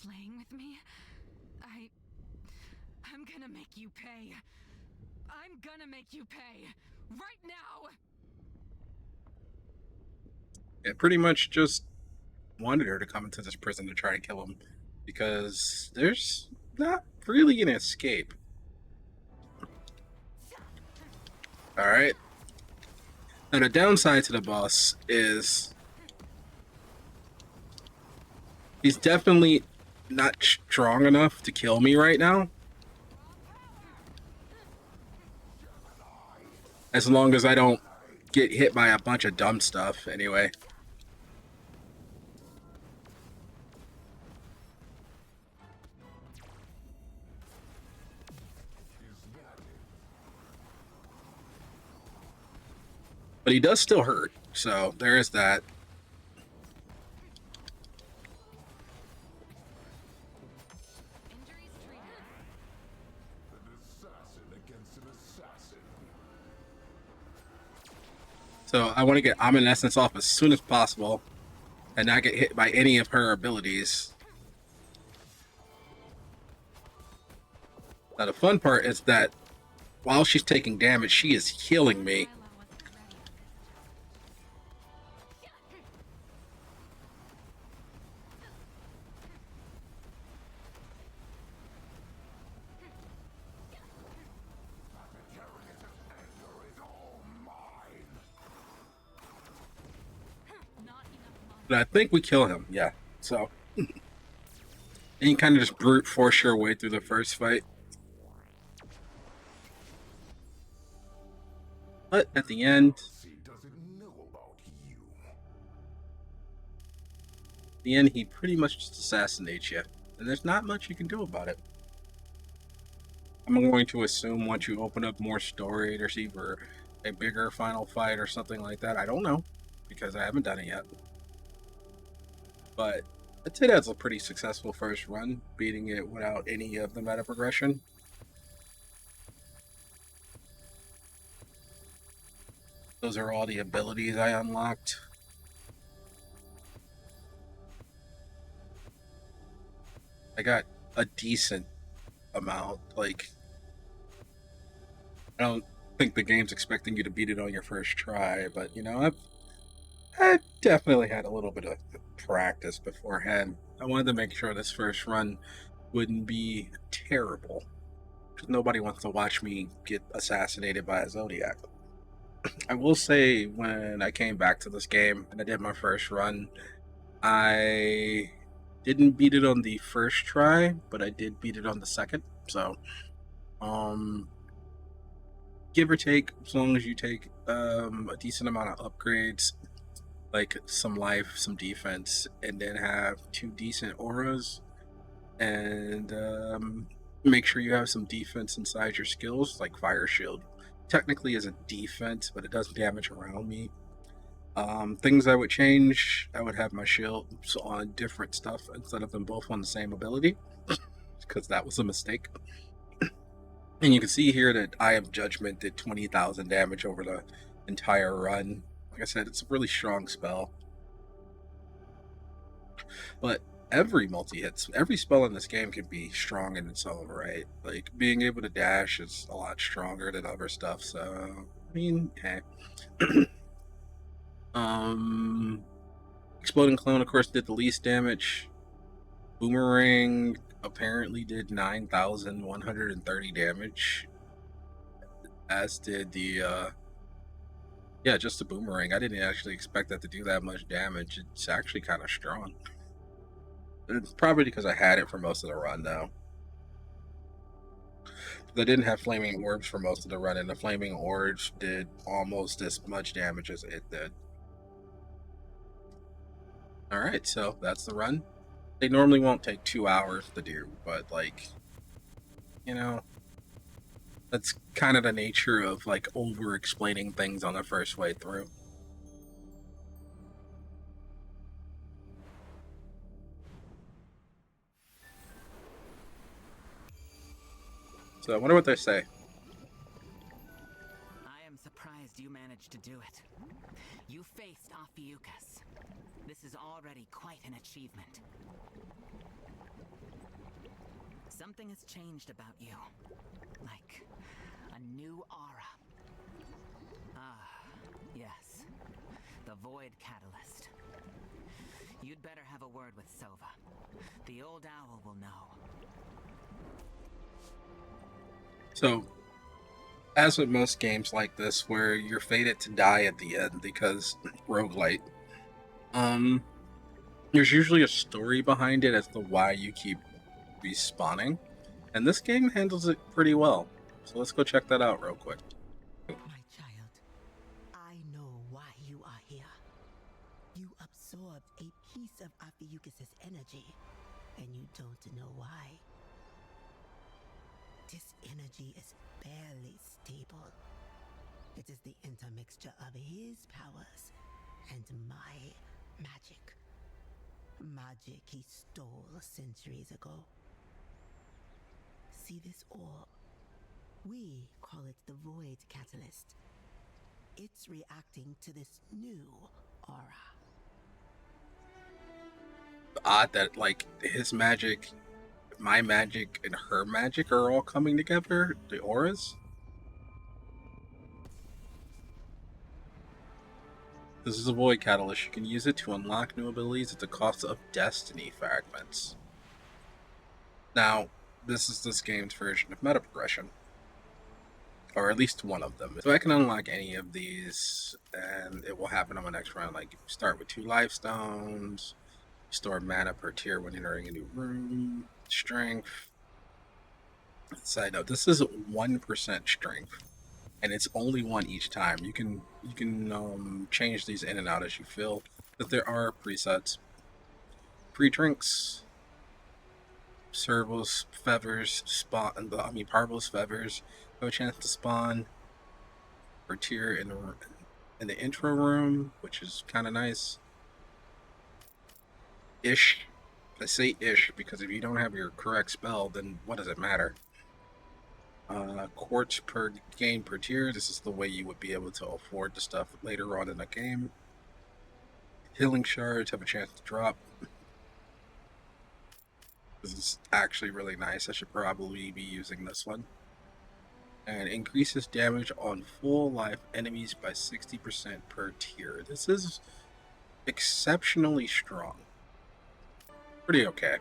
playing with me? I'm gonna make you pay. I'm gonna make you pay. Right now! Yeah, pretty much just wanted her to come into this prison to try and kill him. Because there's not really an escape. Alright. Now the downside to the boss is... he's definitely not strong enough to kill me right now. As long as I don't get hit by a bunch of dumb stuff, anyway. But he does still hurt, so there is that. So I want to get Omniscience off as soon as possible and not get hit by any of her abilities. Now the fun part is that while she's taking damage, she is healing me. But I think we kill him, yeah. So, and you kind of just brute force your way through the first fight. But at the end, he pretty much just assassinates you, and there's not much you can do about it. I'm going to assume once you open up more story to see for a bigger final fight or something like that. I don't know, because I haven't done it yet. But I'd say that's a pretty successful first run, beating it without any of the meta progression. Those are all the abilities I unlocked. I got a decent amount. Like, I don't think the game's expecting you to beat it on your first try, but you know, I definitely had a little bit of practice beforehand. I wanted to make sure this first run wouldn't be terrible, because nobody wants to watch me get assassinated by a Zodiac. I will say, when I came back to this game and I did my first run, I didn't beat it on the first try, but I did beat it on the second. So, give or take, as long as you take a decent amount of upgrades, like some life, some defense, and then have 2 decent auras, and make sure you have some defense inside your skills, like Fire Shield. Technically is a defense, but it does damage around me. Things I would change, I would have my shields on different stuff instead of them both on the same ability, because that was a mistake. And you can see here that Eye of Judgment did 20,000 damage over the entire run. Like I said, it's a really strong spell. But every multi-hit, every spell in this game can be strong in its own right. Like, being able to dash is a lot stronger than other stuff, so, I mean, hey. Exploding Clone, of course, did the least damage. Boomerang apparently did 9,130 damage, as did the yeah, just the boomerang. I didn't actually expect that to do that much damage. It's actually kind of strong. It's probably because I had it for most of the run, though. I didn't have flaming orbs for most of the run, and the flaming orbs did almost as much damage as it did. Alright, so that's the run. They normally won't take 2 hours to do, but, like, you know, that's kind of the nature of, like, over-explaining things on the first way through. So I wonder what they say. I am surprised you managed to do it. You faced Ophiuchus. This is already quite an achievement. Something has changed about you. Like a new aura. Ah, yes. The Void Catalyst. You'd better have a word with Sova. The old owl will know. So, as with most games like this, where you're fated to die at the end because roguelite, there's usually a story behind it as to why you keep respawning, and this game handles it pretty well. So let's go check that out real quick. My child, I know why you are here. You absorbed a piece of Ophiuchus' energy, and you don't know why. This energy is barely stable. It is the intermixture of his powers and my magic. Magic he stole centuries ago. See this orb? We call it the Void Catalyst. It's reacting to this new aura. Odd that, like, his magic, my magic, and her magic are all coming together, the auras. This is a Void Catalyst. You can use it to unlock new abilities at the cost of Destiny fragments. Now, this is this game's version of meta progression, or at least one of them. So I can unlock any of these, and it will happen on my next round. Like, start with 2 life stones, store mana per tier when entering a new room, strength. Side note: this is 1% strength, and it's only 1 each time. You can change these in and out as you feel, but there are presets. Free drinks. Serval's feathers spawn. Parvul's feathers have a chance to spawn per tier in the intro room, which is kind of nice. Ish. I say ish because if you don't have your correct spell, then what does it matter? Quartz per game per tier. This is the way you would be able to afford the stuff later on in the game. Healing shards have a chance to drop. This is actually really nice. I should probably be using this one. And increases damage on full life enemies by 60% per tier. This is exceptionally strong. Pretty okay.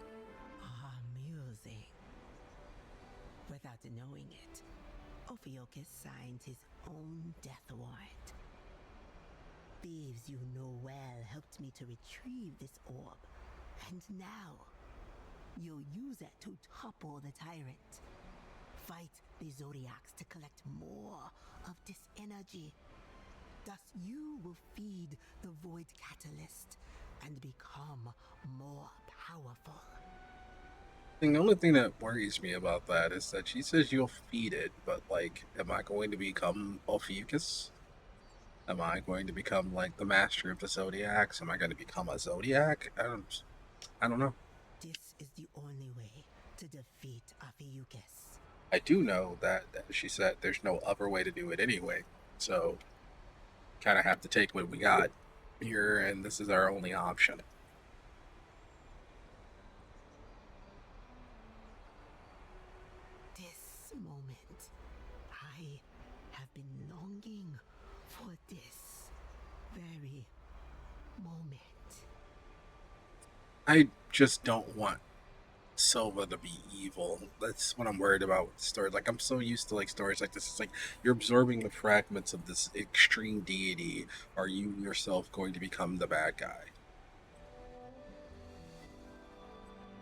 Amusing. Without knowing it, Ophiuchus signed his own death warrant. Thieves you know well helped me to retrieve this orb, and now you'll use it to topple the tyrant. Fight the Zodiacs to collect more of this energy. Thus you will feed the Void Catalyst and become more powerful. The only thing that worries me about that is that she says you'll feed it, but like, am I going to become Ophiuchus? Am I going to become like the master of the Zodiacs? Am I going to become a Zodiac? I don't know. This is the only way to defeat Ophiuchus. I do know that she said there's no other way to do it anyway. So, kind of have to take what we got here, and this is our only option. This moment, I have been longing for this very moment. I just don't want Silva to be evil. That's what I'm worried about with the story. Like, I'm so used to like stories like this. It's like you're absorbing the fragments of this extreme deity. Are you yourself going to become the bad guy?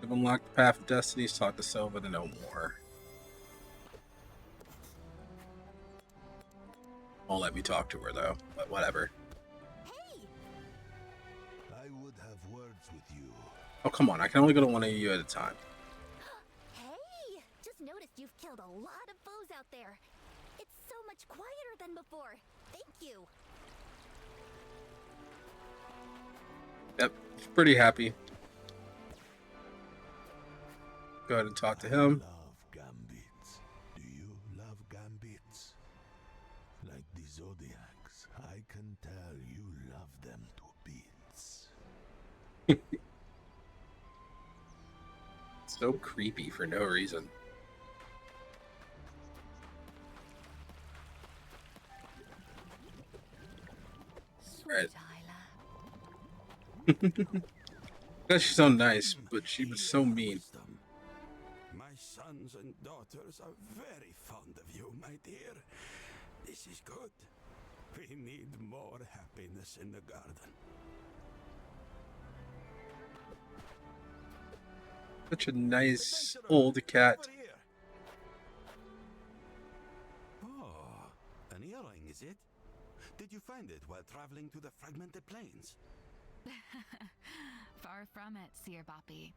You've unlocked the path of destinies. Talk to Silva to know more. Won't let me talk to her though. But whatever. I would have words with you. Oh, come on. I can only go to one of you at a time. Hey! Just noticed you've killed a lot of foes out there. It's so much quieter than before. Thank you. Yep. Pretty happy. Go ahead and talk to him. I love gambits. Do you love gambits? Like the Zodiacs, I can tell you love them to bits. So creepy for no reason. Right. She's so nice, but she was so mean. My sons and daughters are very fond of you, my dear. This is good. We need more happiness in the garden. Such a nice old cat. Oh, an earring, is it? Did you find it while traveling to the fragmented plains? Far from it, Seer Boppy.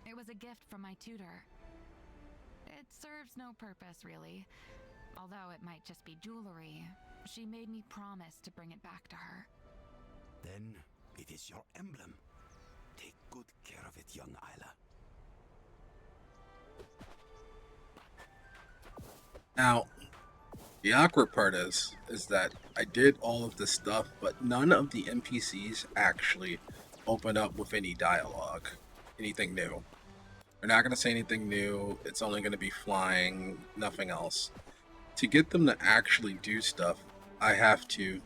It was a gift from my tutor. It serves no purpose, really. Although it might just be jewelry, she made me promise to bring it back to her. Then it is your emblem. Take good care of it, young Isla. Now, the awkward part is that I did all of this stuff, but none of the NPCs actually open up with any dialogue, anything new. They're not going to say anything new. It's only going to be flying, nothing else. To get them to actually do stuff, I have to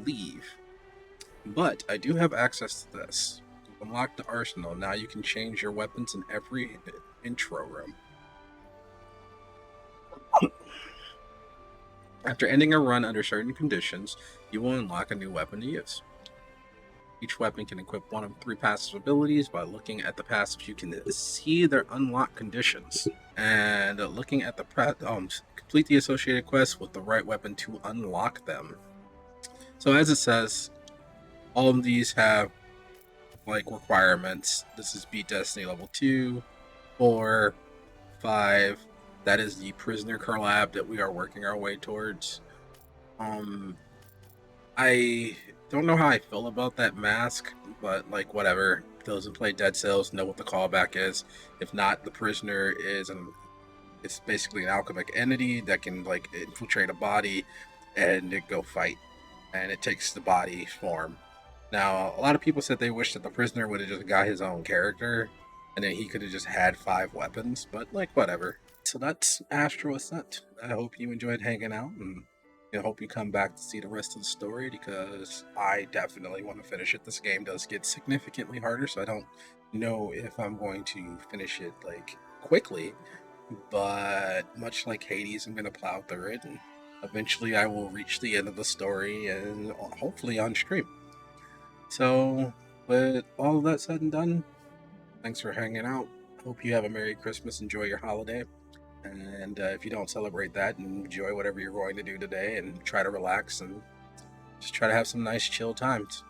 leave. But I do have access to this. You've unlocked the arsenal. Now you can change your weapons in every intro room. After ending a run under certain conditions, you will unlock a new weapon to use. Each weapon can equip one of 3 passive abilities. By looking at the passives, you can see their unlock conditions. And looking at the complete the associated quests with the right weapon to unlock them. So as it says, all of these have like requirements. This is beat Destiny level 2, 4, 5. That is the prisoner collab that we are working our way towards. I don't know how I feel about that mask, but like whatever. Those who play Dead Cells know what the callback is. If not, the prisoner is it's basically an alchemic entity that can like infiltrate a body and it go fight, and it takes the body form. Now, a lot of people said they wish that the prisoner would have just got his own character, and then he could have just had 5 weapons. But like whatever. So that's Astral Ascent. I hope you enjoyed hanging out, and I hope you come back to see the rest of the story because I definitely want to finish it. This game does get significantly harder, so I don't know if I'm going to finish it like quickly. But much like Hades, I'm going to plow through it, and eventually I will reach the end of the story and hopefully on stream. So, with all of that said and done, thanks for hanging out. Hope you have a Merry Christmas. Enjoy your holiday. And if you don't celebrate that, enjoy whatever you're going to do today and try to relax and just try to have some nice chill times.